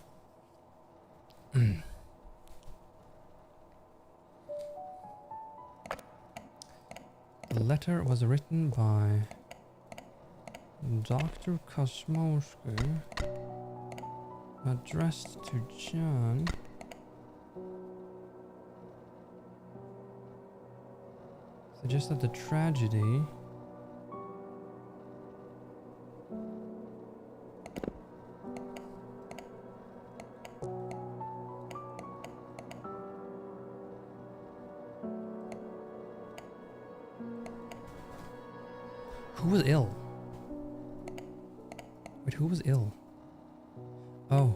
The letter was written by Dr. Kozlovka, addressed to John. Suggested the tragedy. Who was ill? Wait, who was ill? Oh.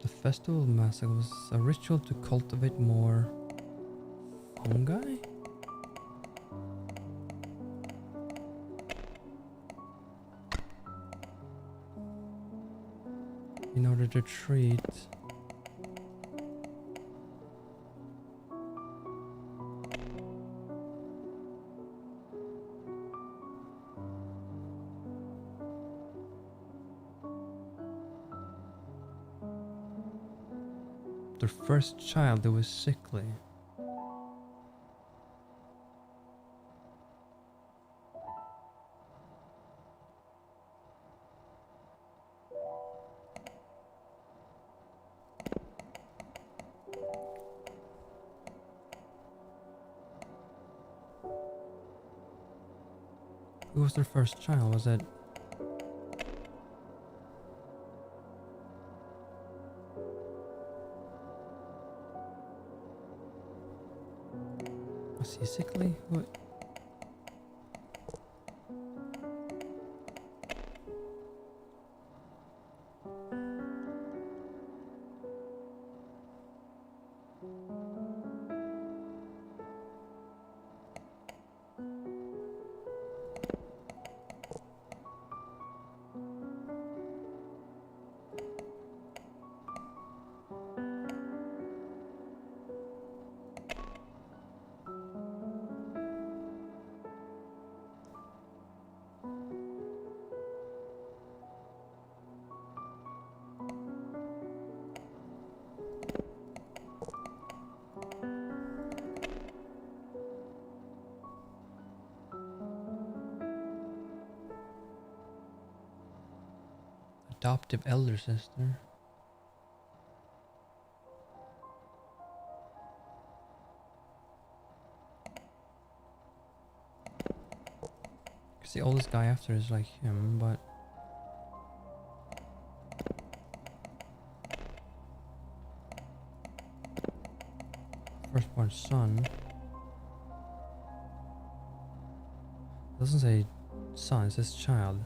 The festival massacre was a ritual to cultivate more fungi? In order to treat their first child that was sickly. Who was their first child? Was it was he sickly? What? adoptive elder sister. Cause the oldest guy after is like him, but firstborn son. Doesn't say son, it says child.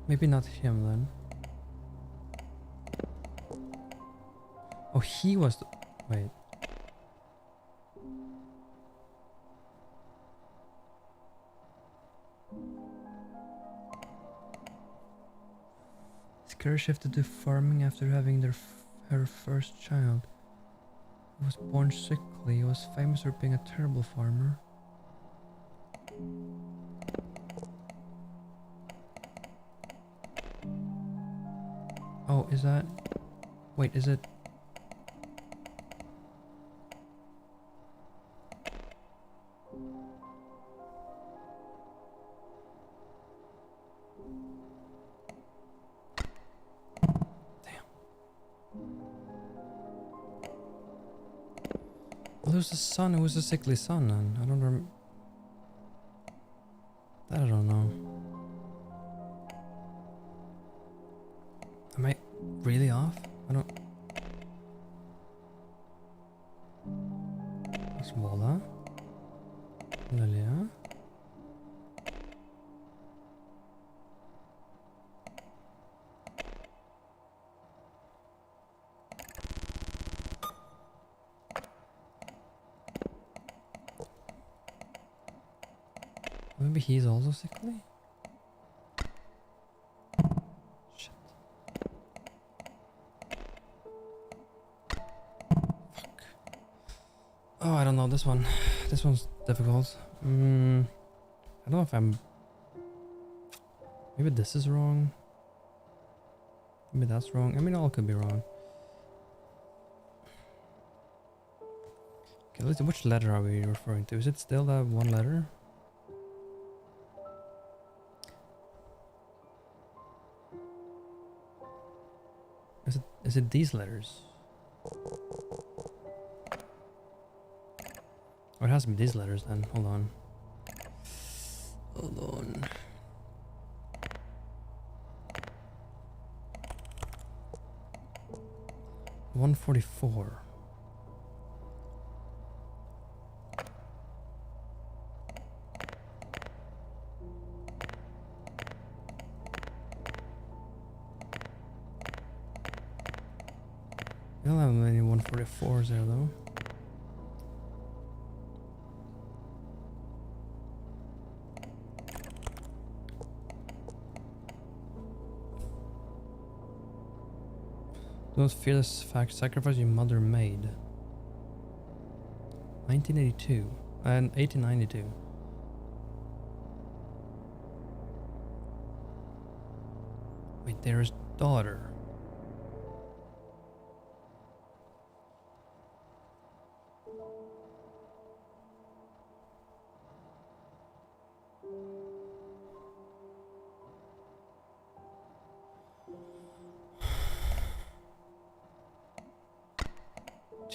Maybe not him then. Oh, he was the... Wait. Scary shifted to farming after having her first child. He was born sickly. He was famous for being a terrible farmer. Oh, is that... Wait, is it... Well, there's a son who was a sickly son, and I don't remember. That I don't know. Am I really off? I don't. That's Walla. Lilia. Maybe he's also sickly? Shit. Fuck. Oh, I don't know this one. This one's difficult. I don't know if I'm... Maybe this is wrong. Maybe that's wrong. I mean, all could be wrong. Okay, let's see. Which letter are we referring to? Is it still that one letter? Is it these letters? Or it has to be these letters then. Hold on. Hold on. $144. I don't have many 144s there though. The most fearless sacrifice your mother made. 1982 and 1892. Wait, there's daughter.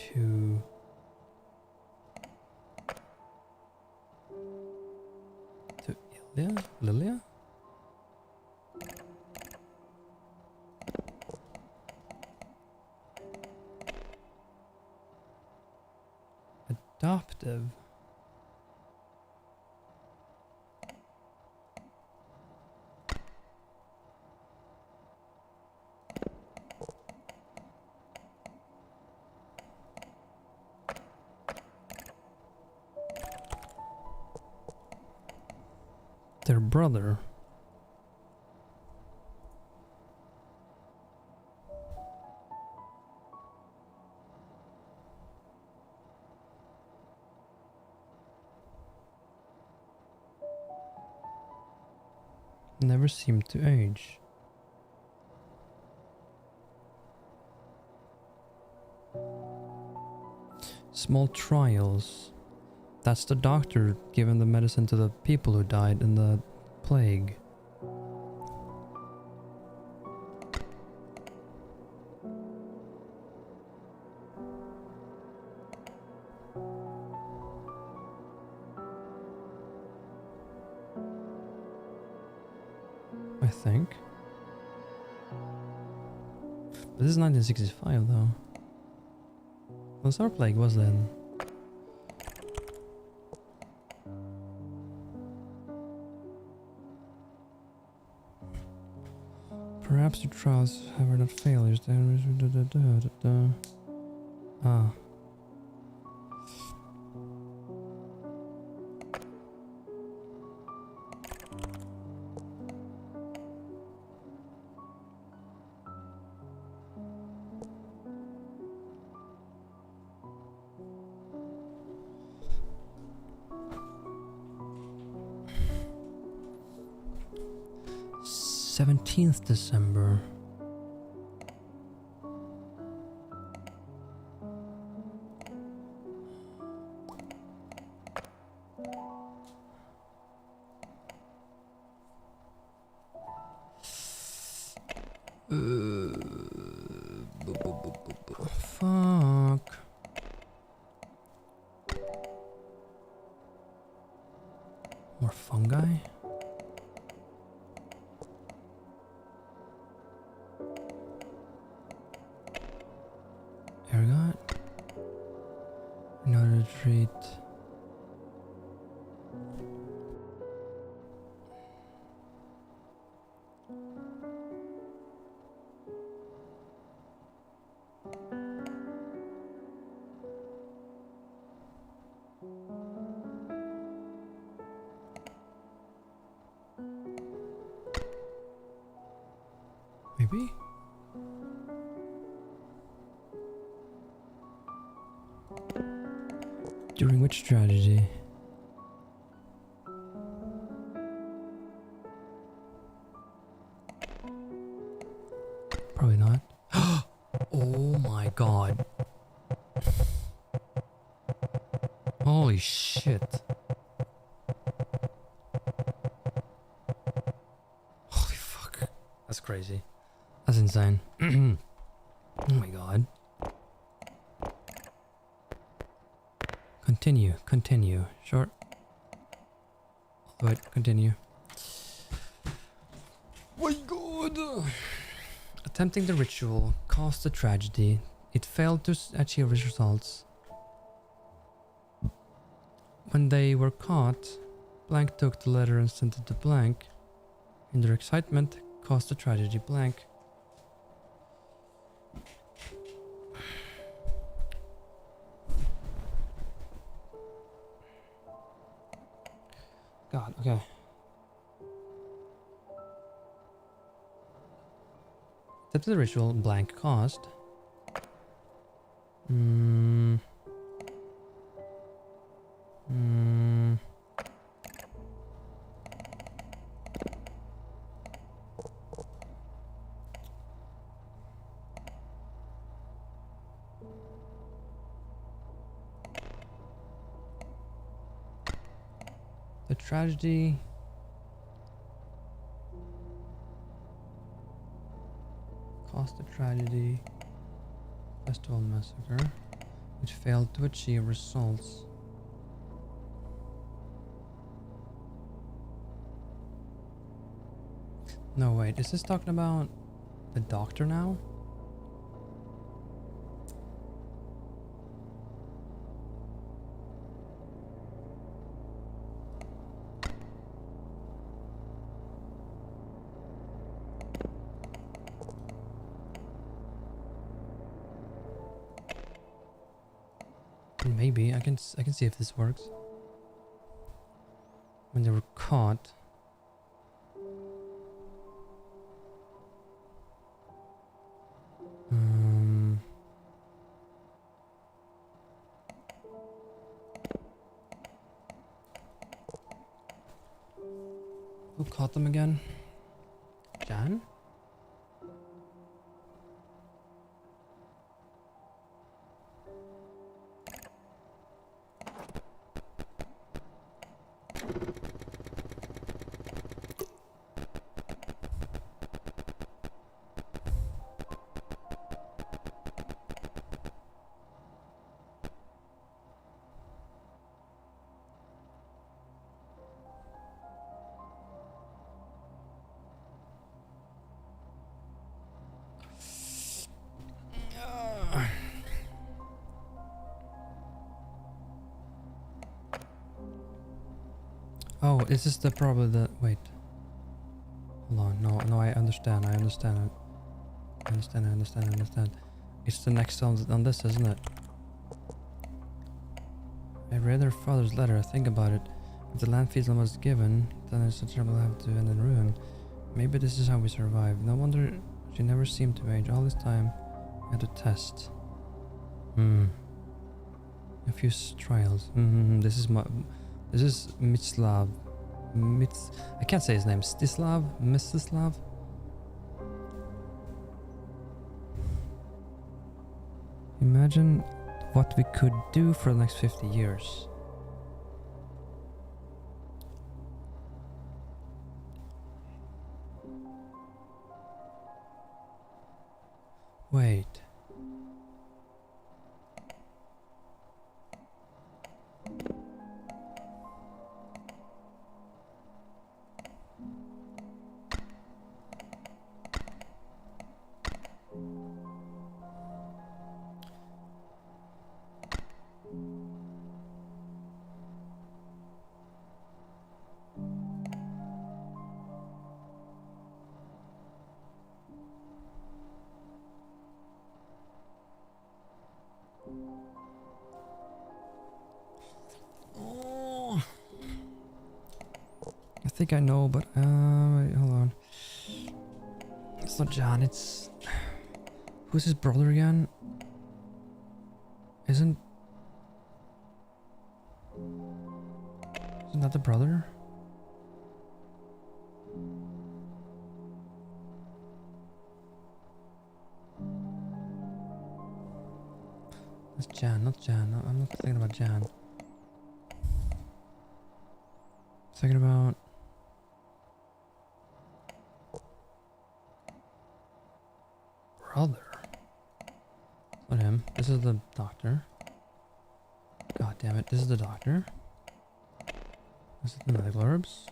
To Lilia? Adoptive. their brother. Never seemed to age. Small trials. That's the doctor giving the medicine to the people who died in the plague. I think. But this is 1965 though. The summer plague was then. Perhaps the trials were not failures. Ah. December 17th. Fuck. More fungi? Ergot? Another treat. Maybe? During which tragedy? Probably not. Oh my god. Holy shit. Holy fuck. That's crazy. That's insane. Oh my god. Continue. Short. Wait, continue. My god! Attempting the ritual caused a tragedy. It failed to achieve results. When they were caught, Blank took the letter and sent it to Blank. In their excitement, caused a tragedy. Blank. God, okay. Step to the ritual, Blank caused. The tragedy caused the tragedy festival massacre, which failed to achieve results. No, wait, is this talking about the doctor now? Maybe I can see if this works. When they were caught, Who caught them again? Jan? Oh, is this the probably the wait. Hold on, no, I understand. I understand. It's the next on this, isn't it? I read her father's letter. Think about it. If the land Fiesel was given, then it's a terrible have to end in ruin. Maybe this is how we survived. No wonder she never seemed to age. All this time, I had to test. A few trials. This is Mitslav. I can't say his name. Mstislav. Imagine what we could do for the next 50 years. Wait. I think I know, but wait, hold on. It's not John, it's... Who's his brother again? Isn't that the brother? That's Jan, not Jan. No, I'm not thinking about Jan. I'm thinking about... Brother. Not him. This is the doctor. God damn it. This is the doctor. This is the medical herbs.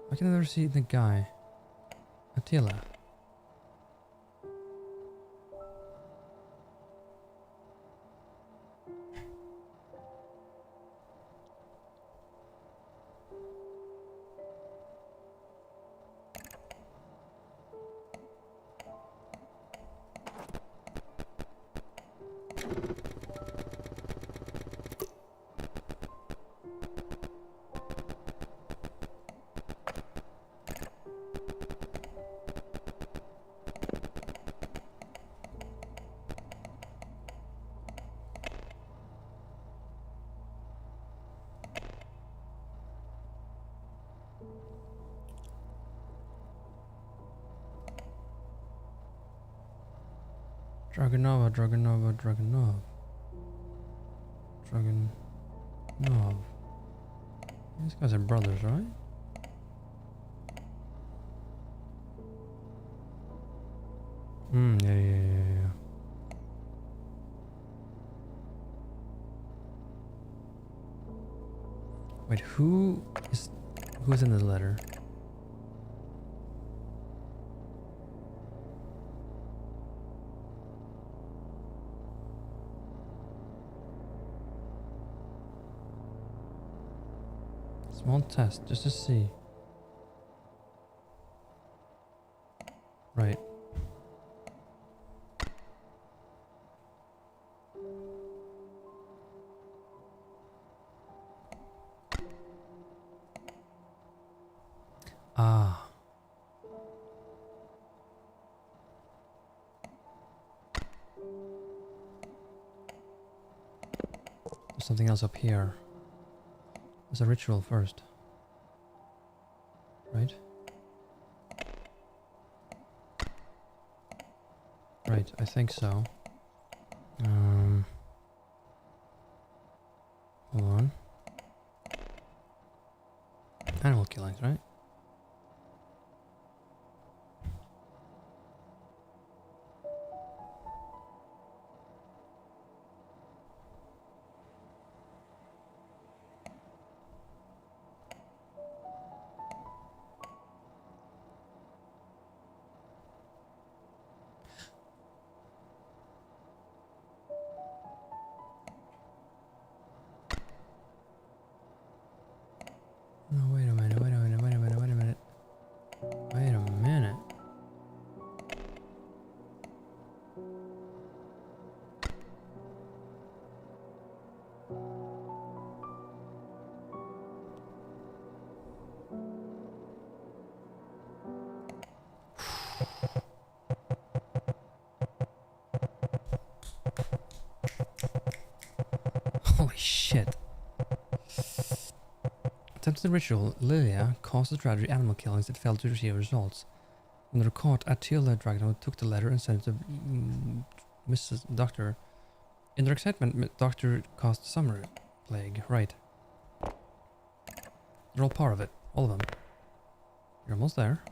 Why can I never see the guy? Attila. Dragonov. These guys are brothers, right? Yeah. Wait, who's in this letter? Small test, just to see. Right. Ah. There's something else up here. There's a ritual first. Right? Right, I think so. Hold on. Animal killings, right? No, wait a minute, wait a minute, wait a minute, wait a minute. Wait a minute. Holy shit. Attempted the ritual, Lilia caused the tragedy animal killings that failed to receive results. When they were caught, Attila Dragunov took the letter and sent it to Mrs. Doctor. In their excitement, Doctor caused summer plague. Right. They're all part of it. All of them. You're almost there.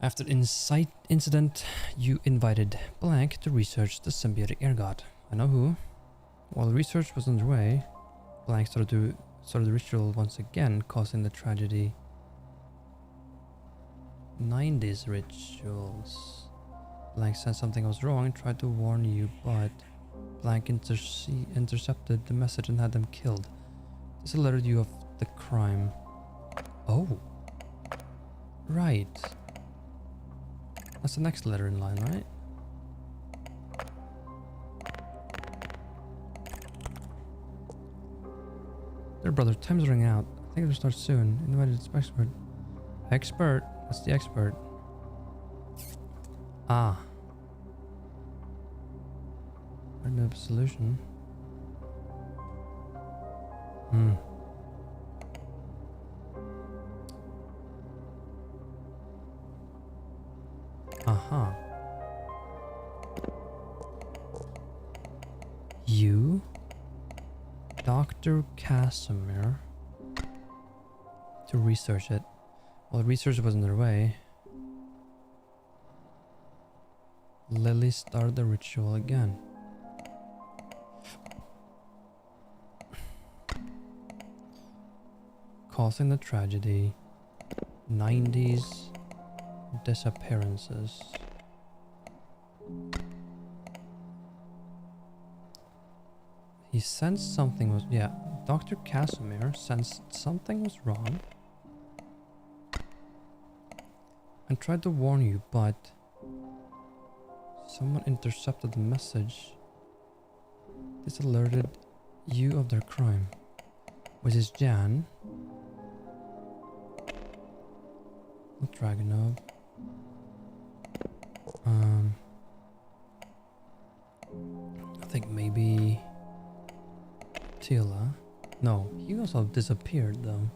After incident, you invited Blank to research the symbiotic air god. I know who. While the research was underway, Blank started the ritual once again, causing the tragedy. 90s rituals. Blank said something was wrong and tried to warn you, but Blank intercepted the message and had them killed. This alerted you of the crime. Oh. Right. That's the next letter in line, right? There, brother. Time's running out. I think it'll start soon. Invited expert. Expert? That's the expert. Ah. Random solution. Hmm. Aha. You, Dr. Casimir, to research it. While the research was underway, Lily started the ritual again. Causing the tragedy, 90s disappearances. He sensed something was, yeah, Dr. Casimir sensed something was wrong and tried to warn you, but someone intercepted the message. This alerted you of their crime, which is Jan, not Dragunov. I think maybe Tila. No, he also disappeared though.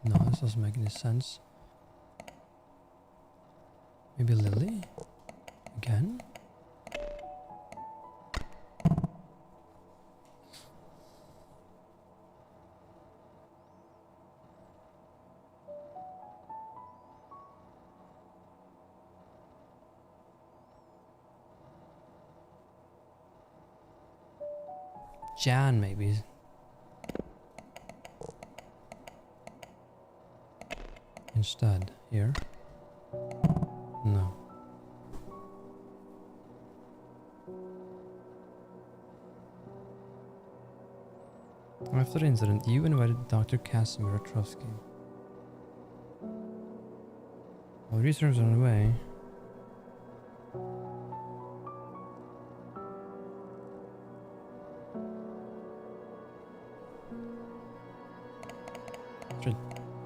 No, this doesn't make any sense. Maybe Lily? Again? Jan, maybe. Instead, here? No. After the incident, you invited Dr. Casimir Trotsky. Well, research on the way.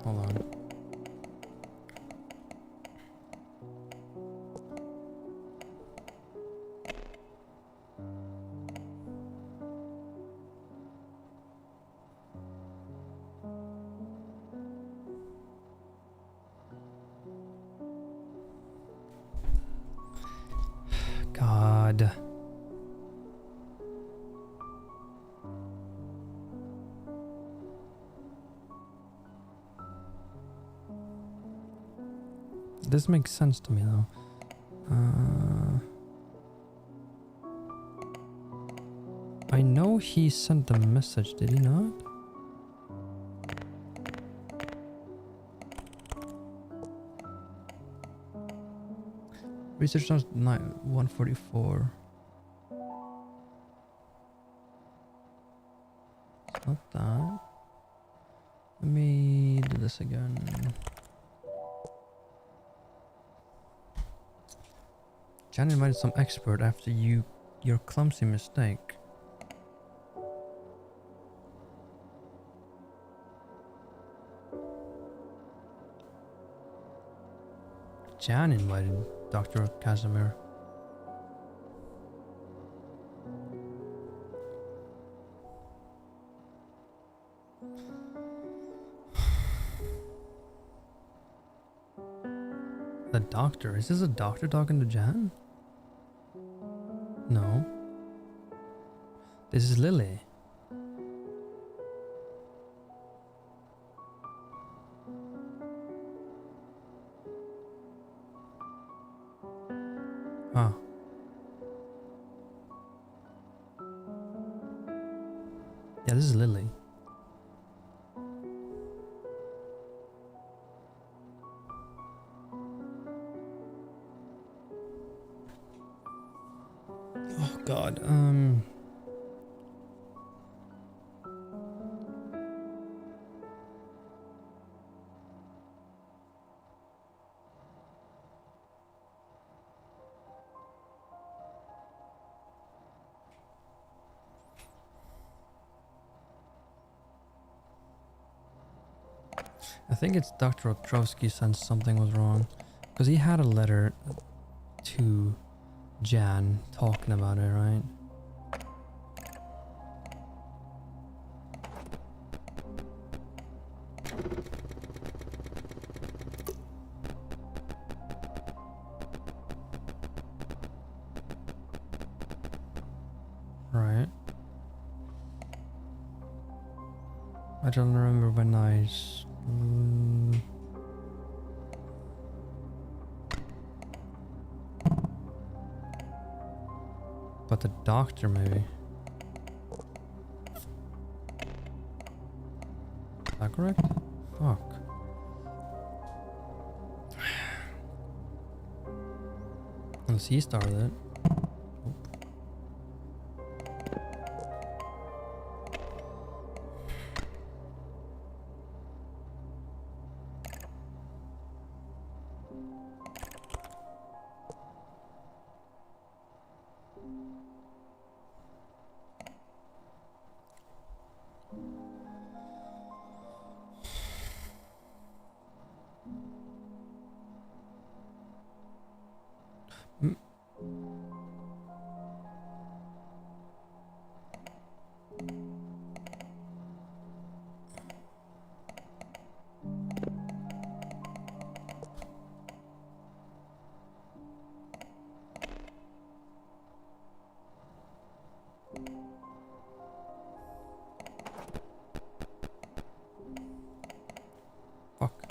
Hold on. God. This makes sense to me though. I know he sent a message, did he not? Research notes 144. It's not that. Let me do this again. Jan invited some expert after your clumsy mistake. Jan invited Dr. Casimir. The doctor? Is this a doctor talking to Jan? No. This is Lily. Ah. Yeah, this is Lily. Oh God. I think it's Dr. Otrowski sensed something was wrong, because he had a letter to Jan talking about it, right? Right. I don't remember when but the doctor, maybe. Is that correct? Fuck. Unless he started it.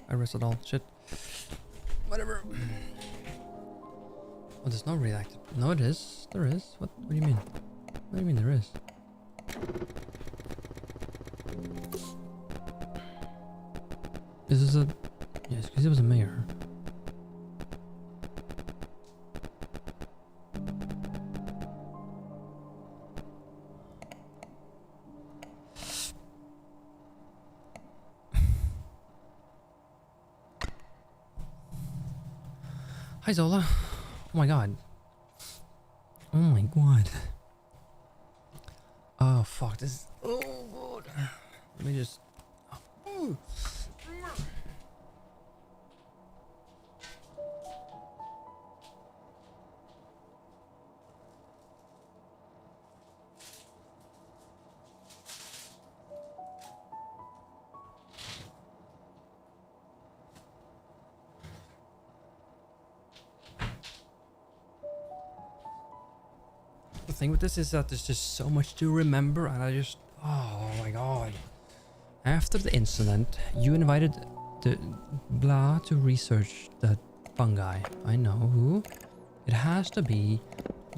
I erased it all. Shit. Whatever. Oh, there's no reactive. No, it is. There is. What do you mean? What do you mean there is? This is a... Yes, because he was a mayor. Hi Zola. Oh my god. Oh my god. Oh fuck this. Oh god. Let me just. Oh. The thing with this is that there's just so much to remember, and I just. Oh my god. After the incident, you invited the blah to research that fungi. I know who. It has to be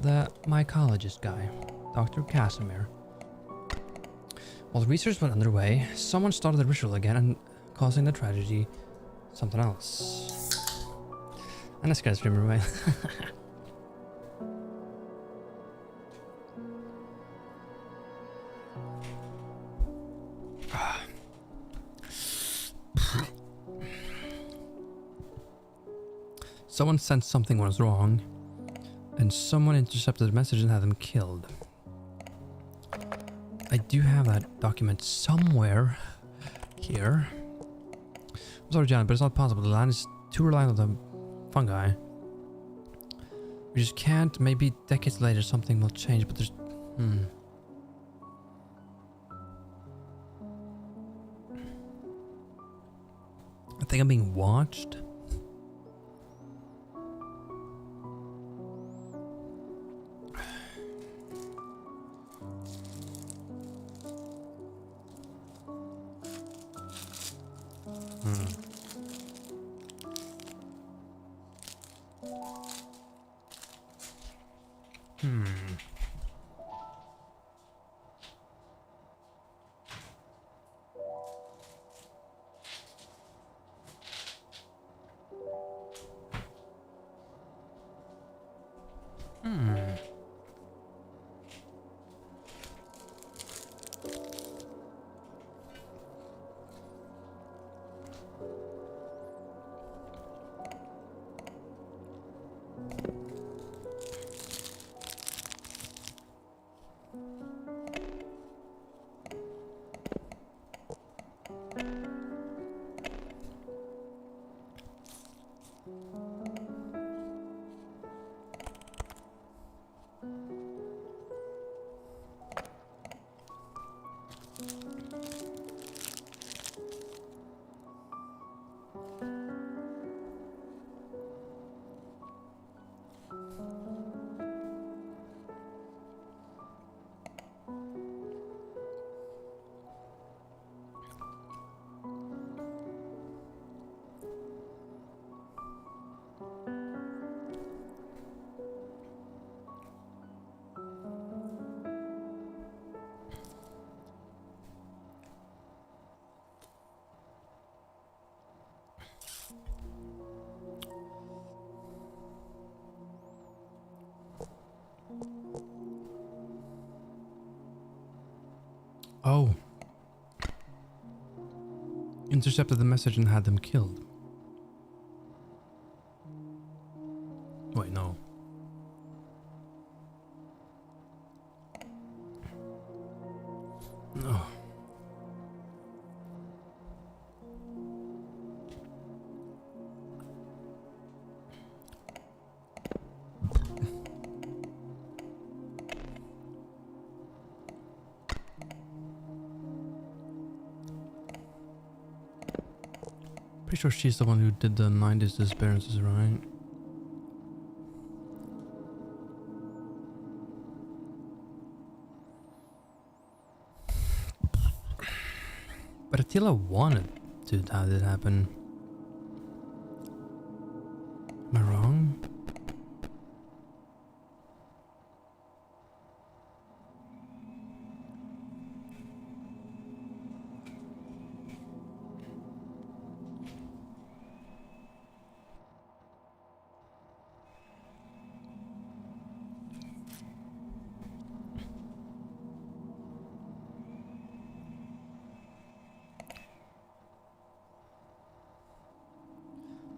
the mycologist guy, Dr. Casimir. While the research went underway, someone started the ritual again and causing the tragedy something else. And this guy's streamer away. Someone sensed something was wrong, and someone intercepted the message and had them killed. I do have that document somewhere here. I'm sorry, John, but it's not possible. The land is too reliant on the fungi. We just can't. Maybe decades later something will change, but there's... I think I'm being watched. Oh. Intercepted the message and had them killed. Wait, no. No. Pretty sure she's the one who did the 90s disappearances, right? But Attila wanted to have it happen. Am I wrong?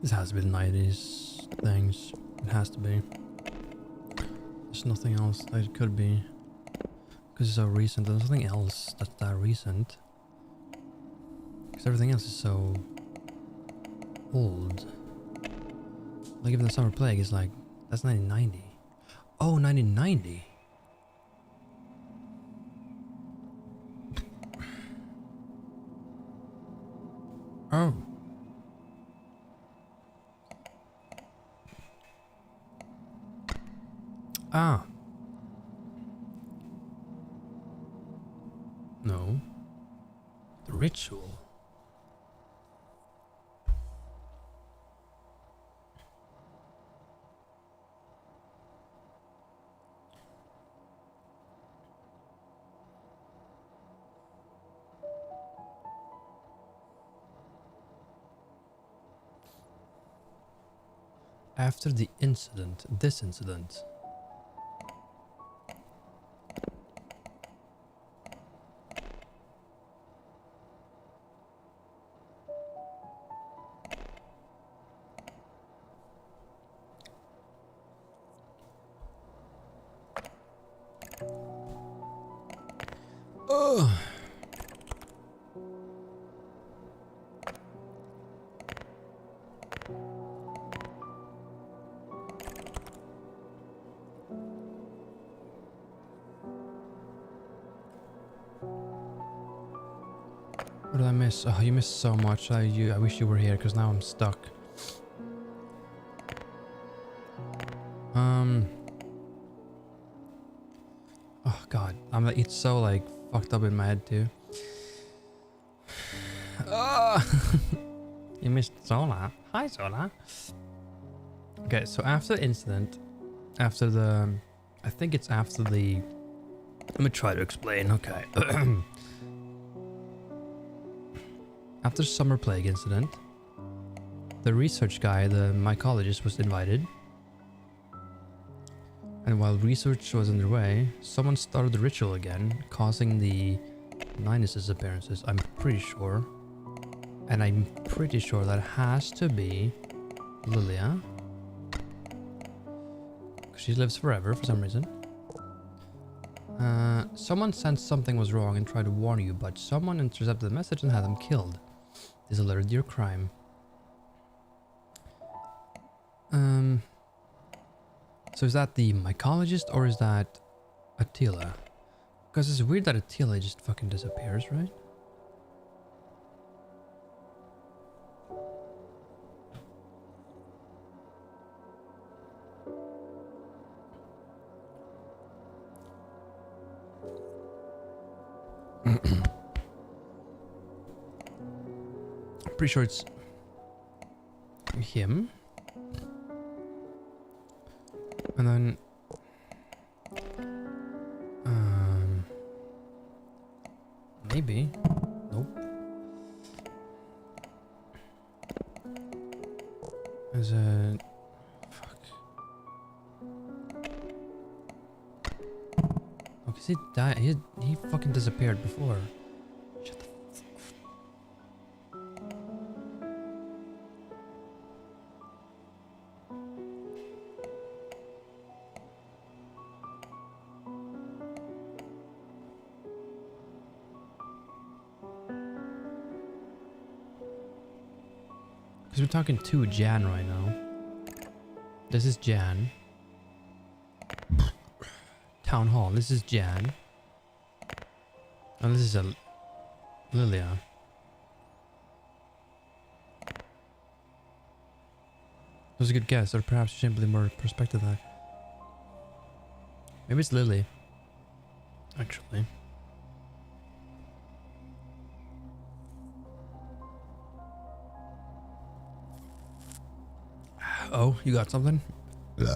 This has been 90s. those things. It has to be. There's nothing else that it could be. Because it's so recent. There's nothing else that's that recent. Because everything else is so old. Like even the summer plague is like, that's 1990. Oh, 1990. Oh. Ah. No. The ritual. After the incident, this incident. Ugh. What did I miss? Oh, you missed so much. I wish you were here because now I'm stuck. Oh god, it's so like fucked up in my head too. You missed Zola. Hi Zola. Okay, so after the incident, after the, I think it's after the, let me try to explain. Okay. After the summer plague incident, the research guy, the mycologist, was invited. And while research was underway, someone started the ritual again, causing the Linus's appearances, I'm pretty sure. And I'm pretty sure that has to be Lilia. Because she lives forever for some reason. Someone sensed something was wrong and tried to warn you, but someone intercepted the message and had them killed. This alerted your crime. So is that the mycologist or is that Attila? Because it's weird that Attila just fucking disappears, right? Pretty sure it's him. And then maybe. Nope. Is it fuck. Oh, cause he died, he fucking disappeared before. Shut the fuck. Because we're talking to Jan right now. This is Jan. Town Hall. This is Jan. And this is a Lilia. That was a good guess, or perhaps simply more perspective that. Maybe it's Lily. Actually. Oh, you got something? Yeah.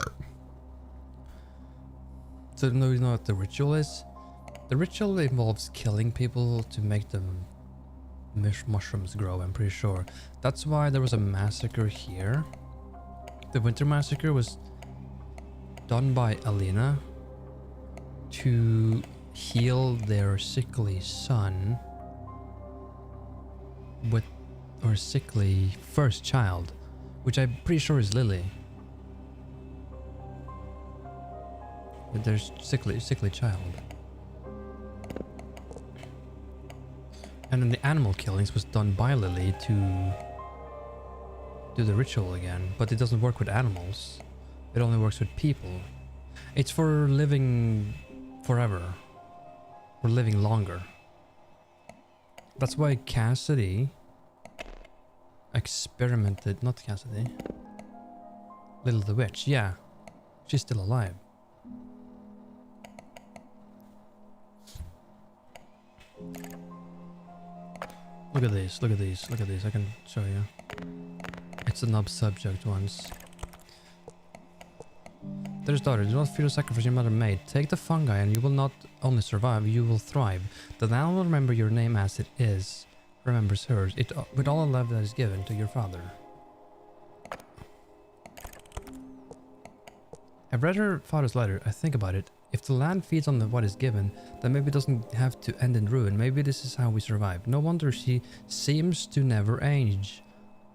So no, you know what the ritual is? The ritual involves killing people to make them mushrooms grow, I'm pretty sure. That's why there was a massacre here. The winter massacre was done by Alina to heal their sickly son with, or sickly first child, which I'm pretty sure is Lily. There's sickly child. And then the animal killings was done by Lily to do the ritual again, but it doesn't work with animals. It only works with people. It's for living forever. Or living longer. That's why Cassidy experimented, not Cassidy. Little the witch, yeah. She's still alive. Look at these, look at these, look at these. I can show you. It's the nub subject ones. There's daughter, do not fear the sacrifice your mother made. Take the fungi and you will not only survive, you will thrive. The land will remember your name as it is. Remembers hers. It with all the love that is given to your father. I've read her father's letter. I think about it. If the land feeds on what is given, then maybe it doesn't have to end in ruin. Maybe this is how we survive. No wonder she seems to never age.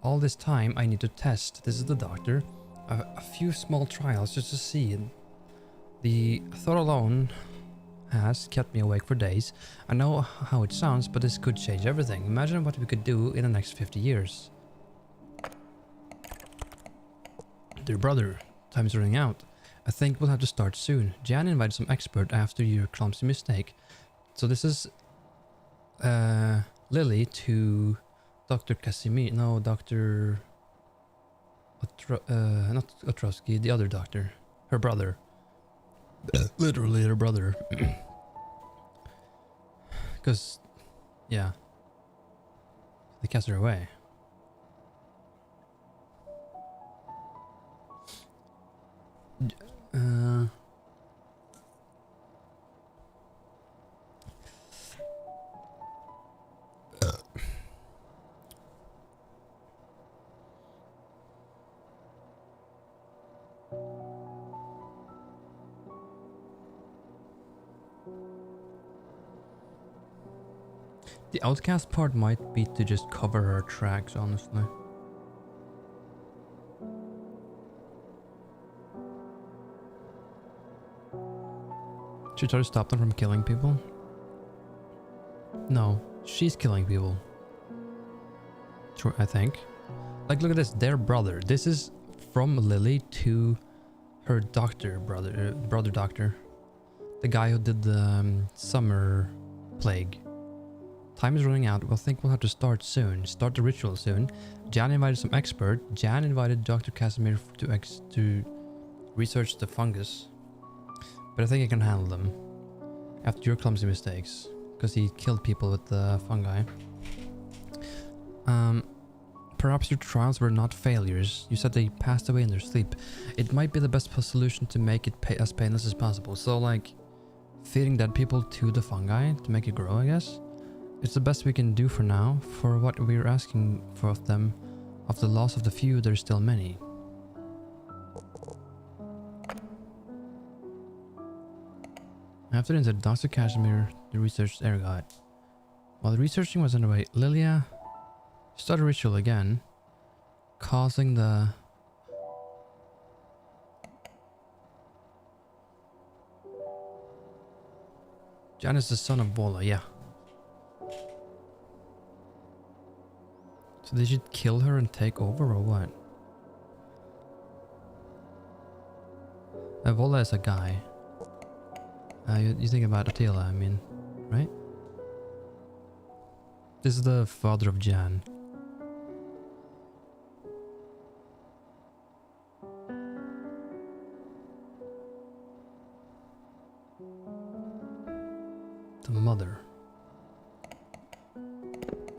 All this time I need to test. This is the doctor. A few small trials just to see. The thought alone has kept me awake for days. I know how it sounds, but this could change everything. Imagine what we could do in the next 50 years. Dear brother, time is running out. I think we'll have to start soon. Jan invited some expert after your clumsy mistake. So this is Lily to Dr. Casimir. No, Dr. Not Otrowski, the other doctor. Her brother. Literally her brother. Because, yeah. They cast her away. The outcast part might be to just cover her tracks, honestly. Should we try to stop them from killing people? No, she's killing people. True, I think. Like, look at this, their brother. This is from Lily to her doctor, brother doctor. The guy who did the summer plague. Time is running out. We'll think we'll have to start soon. Start the ritual soon. Jan invited some expert. Jan invited Dr. Casimir to research the fungus. But I think I can handle them. After your clumsy mistakes. Because he killed people with the fungi. Perhaps your trials were not failures. You said they passed away in their sleep. It might be the best solution to make it as painless as possible. So like, feeding dead people to the fungi to make it grow, I guess. It's the best we can do for now. For what we're asking for of them, of the loss of the few, there's still many. After the Dr. Casimir, the research ergot. While the researching was underway, Lilia started a ritual again, causing the Jan is the son of Vola, yeah. So they should kill her and take over or what? Vola is a guy. You think about Attila, I mean, right? This is the father of Jan. The mother.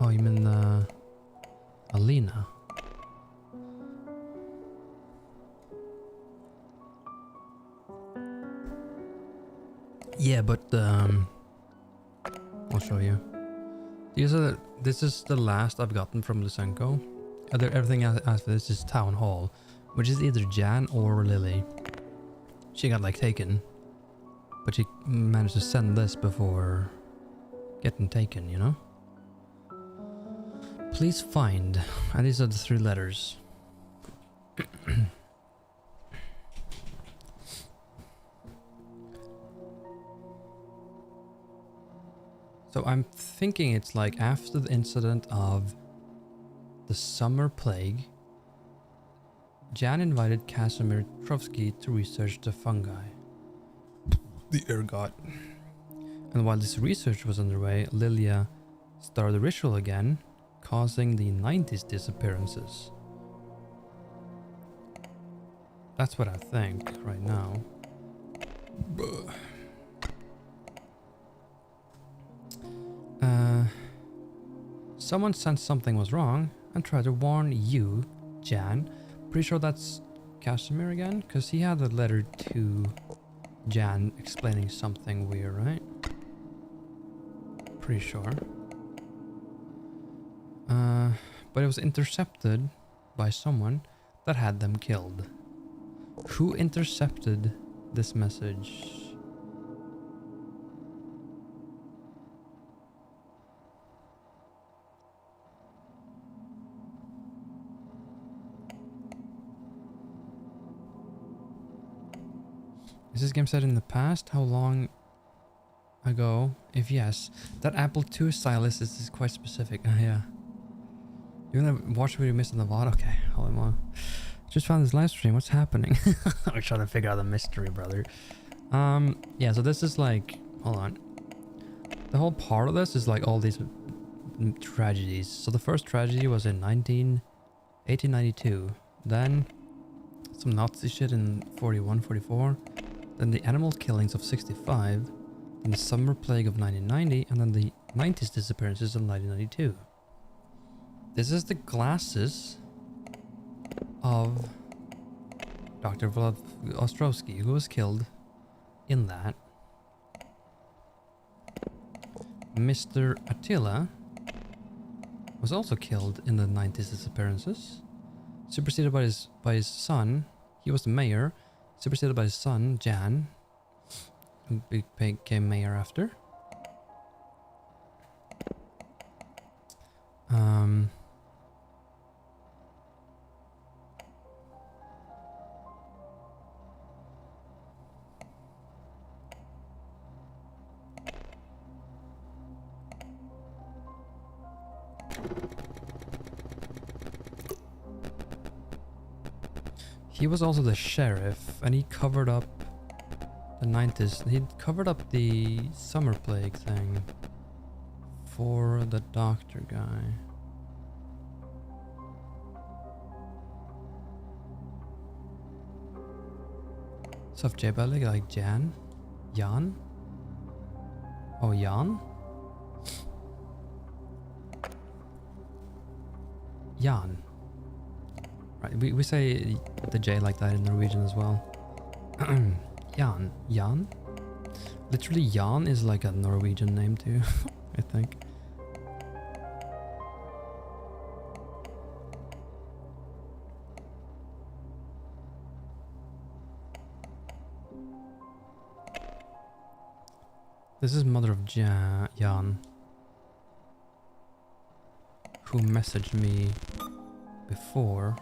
Oh, you mean Alina? Yeah, but I'll show you. This is the last I've gotten from Lysenko. Everything after this is Town Hall, which is either Jan or Lily. She got like taken, but she managed to send this before getting taken, you know? Please find, and these are the 3 letters. So I'm thinking it's like after the incident of the summer plague, Jan invited Casimir Trovsky to research the fungi, the ergot. And while this research was underway, Lilia started the ritual again, causing the 90s disappearances. That's what I think right now. Someone sensed something was wrong and tried to warn you, Jan. Pretty sure that's Casimir again, because he had a letter to Jan explaining something weird, right? Pretty sure. But it was intercepted by someone that had them killed. Who intercepted this message? Is this game set in the past? How long ago? If yes, that Apple II stylus is quite specific. Yeah. You wanna watch what you missed in the VOD? Okay, hold on. Just found this live stream. What's happening? I'm trying to figure out the mystery, brother. Yeah, so this is like, hold on. The whole part of this is like all these tragedies. So the first tragedy was in 1892. Then some Nazi shit in 41, 44. Then the animal killings of 65. Then the summer plague of 1990. And then the 90s disappearances of 1992. This is the glasses of Dr. Vlad Ostrovsky, who was killed in that. Mr. Attila was also killed in the 90s disappearances. Superseded by his son. He was the mayor. Superseded by his son, Jan, who became mayor after. He was also the sheriff, and he covered up the 90s. He covered up the summer plague thing for the doctor guy. Stuff J-Belly, like Jan? Jan? Oh, Jan? Jan. Right, we say the J like that in Norwegian as well. Jan. Jan? Literally Jan is like a Norwegian name too, I think. This is mother of Jan, who messaged me before.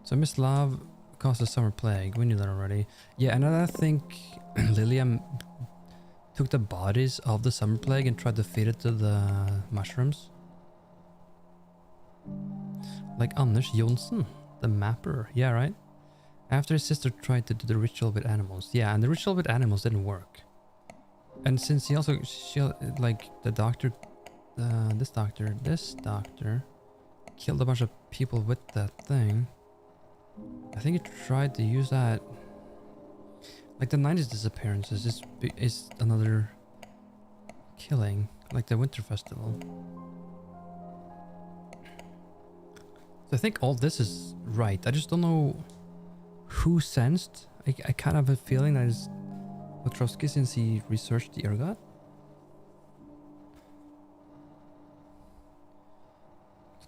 So Miss Love caused the summer plague. We knew that already. Yeah, and I think Lilium took the bodies of the summer plague and tried to feed it to the mushrooms. Like Anders Jonsson, the mapper. Yeah, right? After his sister tried to do the ritual with animals. Yeah, and the ritual with animals didn't work. And since she like the doctor, this doctor killed a bunch of people with that thing. I think he tried to use that. Like the 90s disappearances is another killing, like the Winter Festival. So I think all this is right. I just don't know who sensed. I kind of have a feeling that is Ostrovsky, since he researched the ergot.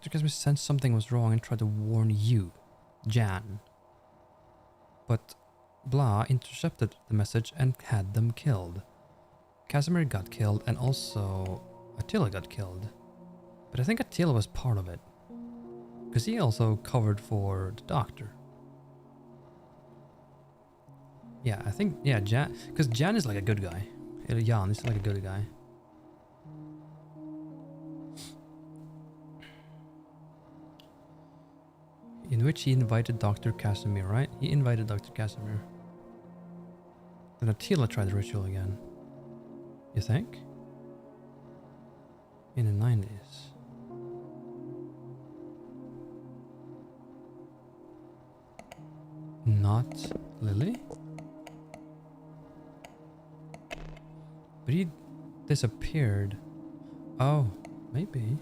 Because we sensed something was wrong and tried to warn you, Jan. But Blah intercepted the message and had them killed. Casimir got killed and also Attila got killed. But I think Attila was part of it, because he also covered for the doctor. Yeah, I think, yeah, Jan, because Jan is like a good guy. Jan is like a good guy. In which he invited Dr. Casimir, right? He invited Dr. Casimir. Then Attila tried the ritual again. You think? In the 90s. Not Lily? But he disappeared. Oh, maybe.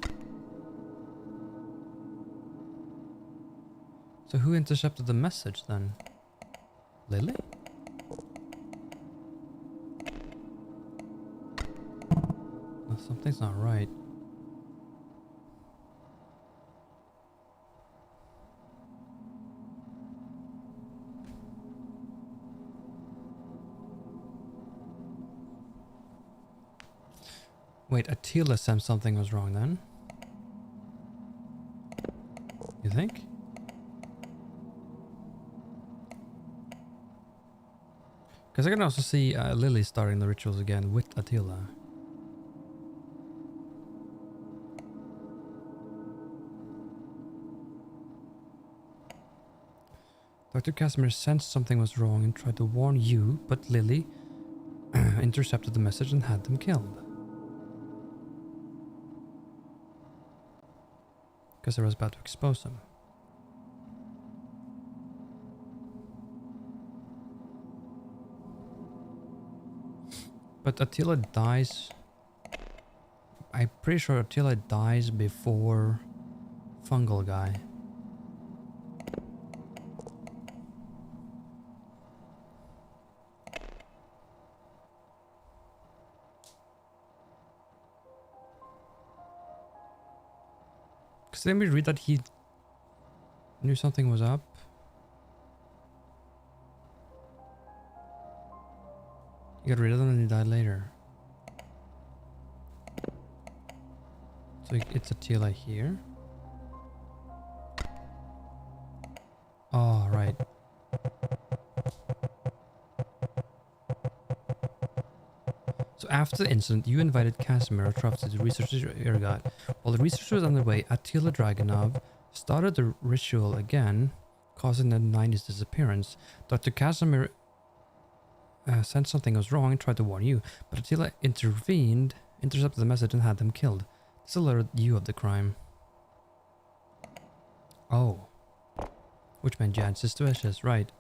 So who intercepted the message then? Lily? No, something's not right. Wait, Attila said something was wrong then? You think? Because I can also see Lily starting the rituals again with Attila. Dr. Casimir sensed something was wrong and tried to warn you, but Lily intercepted the message and had them killed. Because I was about to expose them. But Attila dies... I'm pretty sure Attila dies before Fungal Guy. Because then we read that he knew something was up. He got rid of them and he died later. So it's Attila here. Oh, right. So after the incident, you invited Casimir to the research ergot. While the research was underway, Attila Dragunov started the ritual again, causing the 90s disappearance. Dr. Casimir sensed something was wrong and tried to warn you, but Attila intervened, intercepted the message and had them killed. This alerted you of the crime. Oh. Which meant Jan's suspicious, right.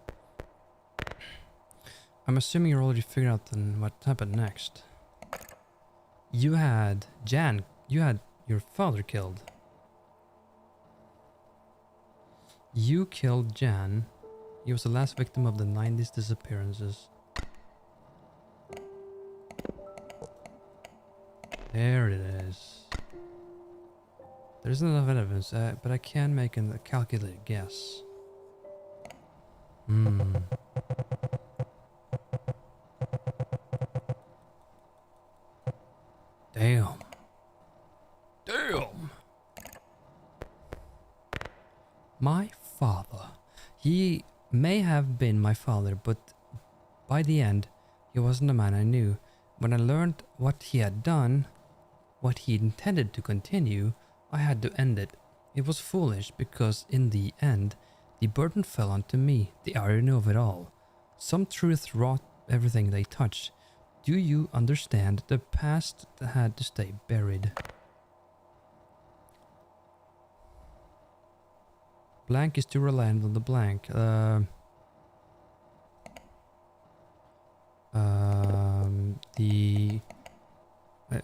I'm assuming you already figured out then what happened next. You had Jan, you had your father killed. You killed Jan. He was the last victim of the 90s disappearances. There it is. There isn't enough evidence, but I can make a calculated guess. Damn. Damn. My father. He may have been my father, but by the end, he wasn't the man I knew. When I learned what he had done, what he intended to continue, I had to end it. It was foolish because in the end, the burden fell onto me, the irony of it all. Some truth wrought everything they touched. Do you understand? The past had to stay buried. Blank is too reliant on the blank. I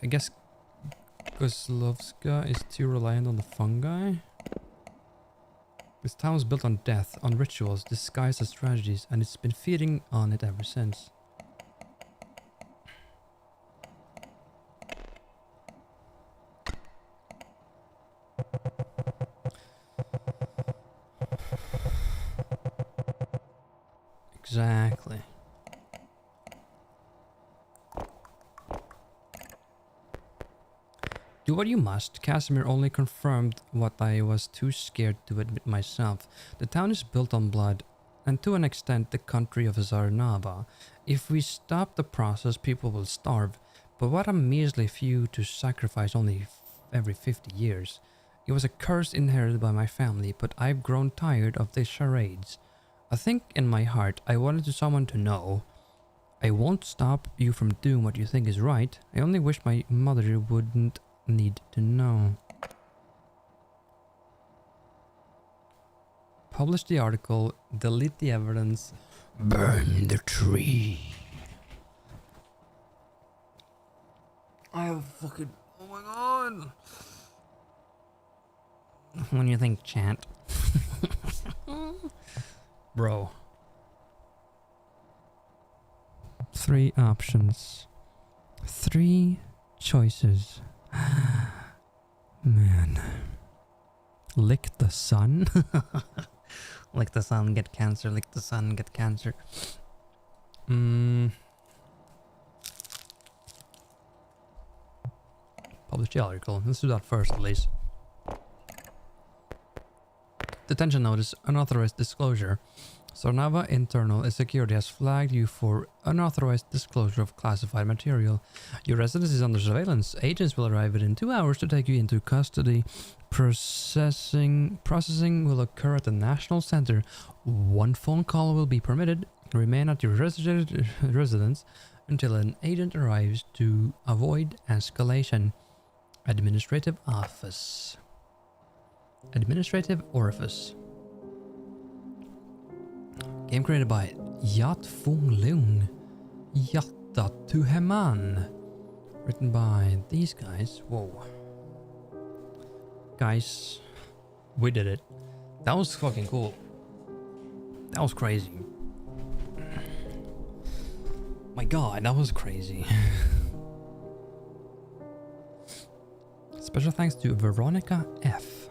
guess Kozlovka is too reliant on the fungi. This town was built on death, on rituals disguised as tragedies, and it's been feeding on it ever since. Exactly. Do what you must. Casimir only confirmed what I was too scared to admit myself. The town is built on blood. and to an extent the country of Zarnava. If we stop the process, people will starve. But what a measly few to sacrifice only every 50 years. It was a curse inherited by my family, but I've grown tired of these charades. I think in my heart I wanted someone to know. I won't stop you from doing what you think is right. I only wish my mother wouldn't need to know. Publish the article, delete the evidence, burn the tree. I have fucking... Oh my god! When you think chant. Bro. 3 options. 3 choices. Man. Lick the sun? Lick the sun, get cancer. Lick the sun, get cancer. Publish the article. Let's do that first, at least. Detention notice, unauthorized disclosure. Zarnava Internal Security has flagged you for unauthorized disclosure of classified material. Your residence is under surveillance. Agents will arrive within 2 hours to take you into custody. Processing will occur at the National Center. 1 phone call will be permitted. Remain at your residence until an agent arrives to avoid escalation. Administrative Office. Administrative Orifice. Game created by Yat Fung Lung. Yatta Tuheman. Written by these guys. Whoa. Guys, we did it. That was fucking cool. That was crazy. My god, that was crazy. Special thanks to Veronica F.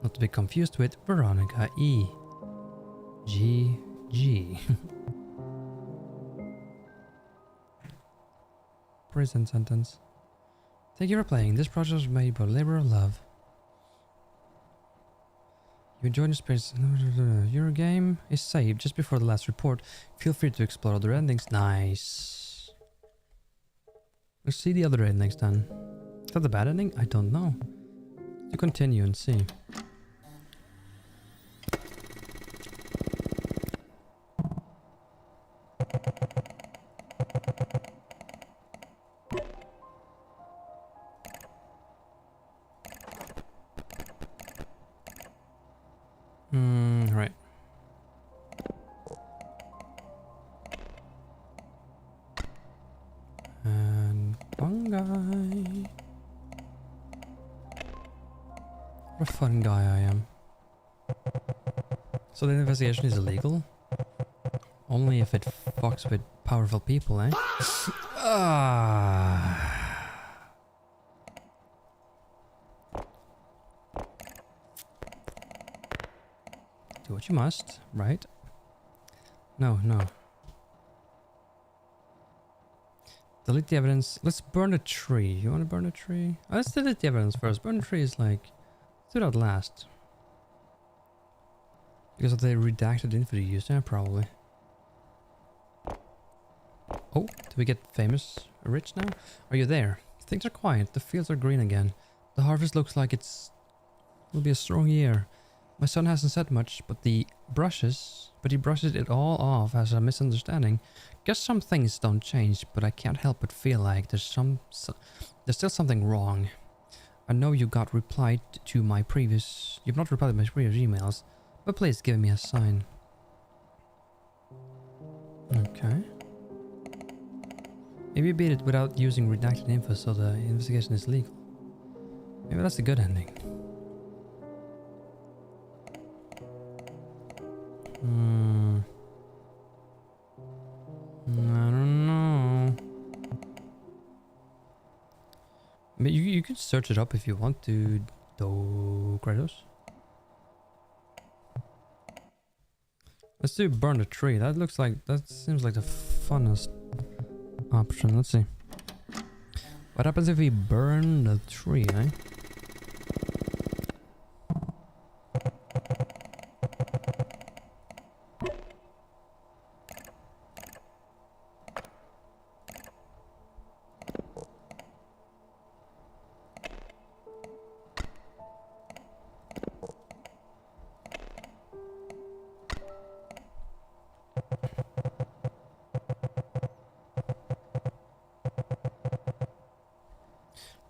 Not to be confused with Veronica E. GG. Prison sentence. Thank you for playing. This project was made by labor of love. You enjoyed the space. Your game is saved just before the last report. Feel free to explore other endings. Nice. Let's see the other endings then. Is that the bad ending? I don't know. To continue and see. Right. And Bungai. What a fun guy I am. So the investigation is illegal? Only if it fucks with powerful people, eh? Do what you must, right? No. Delete the evidence. Let's burn a tree. You want to burn a tree? Oh, let's delete the evidence first. Burn a tree is like... Let's do that last. Because of the redacted info you used, yeah, probably. Oh, do we get famous rich now? Are you there? Things are quiet. The fields are green again. The harvest looks like will be a strong year. My son hasn't said much, but he brushes it all off as a misunderstanding. Guess some things don't change, but I can't help but feel like there's still something wrong. I know you got replied to my previous... You've not replied to my previous emails, but please give me a sign. Okay. Maybe you beat it without using redacted info so the investigation is legal. Maybe that's a good ending. I don't know. But you could search it up if you want to, though, Kratos. Let's do burn the tree. That seems like the funnest option. Let's see. What happens if we burn the tree, eh?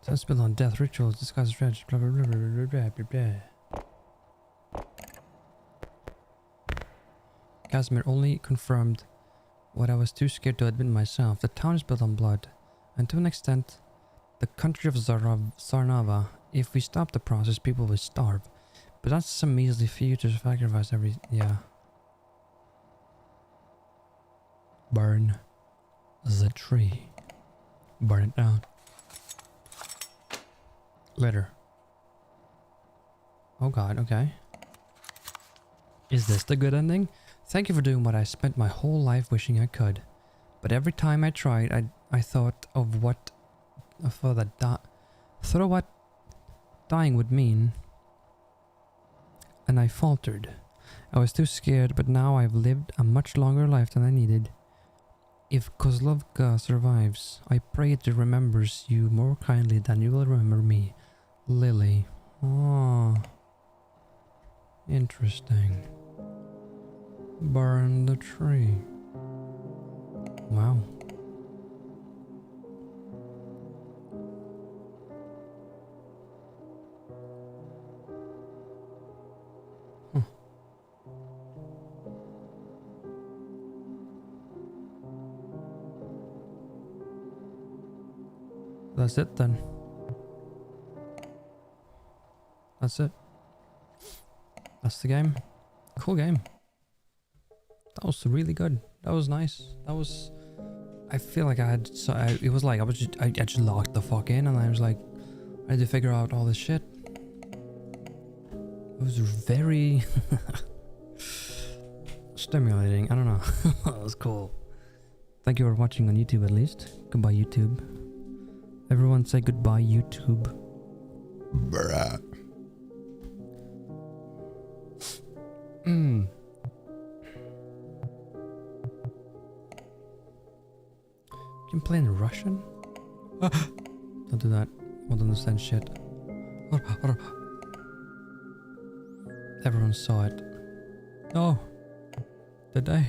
Sounds built on death rituals, disguised strategy, blah blah blah blah blah blah blah blah. Casimir only confirmed what I was too scared to admit myself. The town is built on blood, and to an extent, the country of Zarnava. If we stop the process, people will starve. But that's some measly fee to sacrifice every... yeah. Burn the tree. Burn it down. Later. Oh god, okay. Is this the good ending? Thank you for doing what I spent my whole life wishing I could. But every time I tried, I thought of what... what dying would mean. And I faltered. I was too scared, but now I've lived a much longer life than I needed. If Kozlovka survives, I pray it remembers you more kindly than you will remember me. Lily. Oh. Interesting. Burn the tree. Wow. Huh. That's it then. That's it. That's the game. Cool game. That was really good. That was nice. That was... I feel like I had... So it was like I just locked the fuck in and I was like... I had to figure out all this shit. It was very... stimulating. I don't know. That was cool. Thank you for watching on YouTube at least. Goodbye YouTube. Everyone say goodbye YouTube. Bruh. You can play in Russian? Don't do that. I won't understand shit. Everyone saw it. Oh. Did they?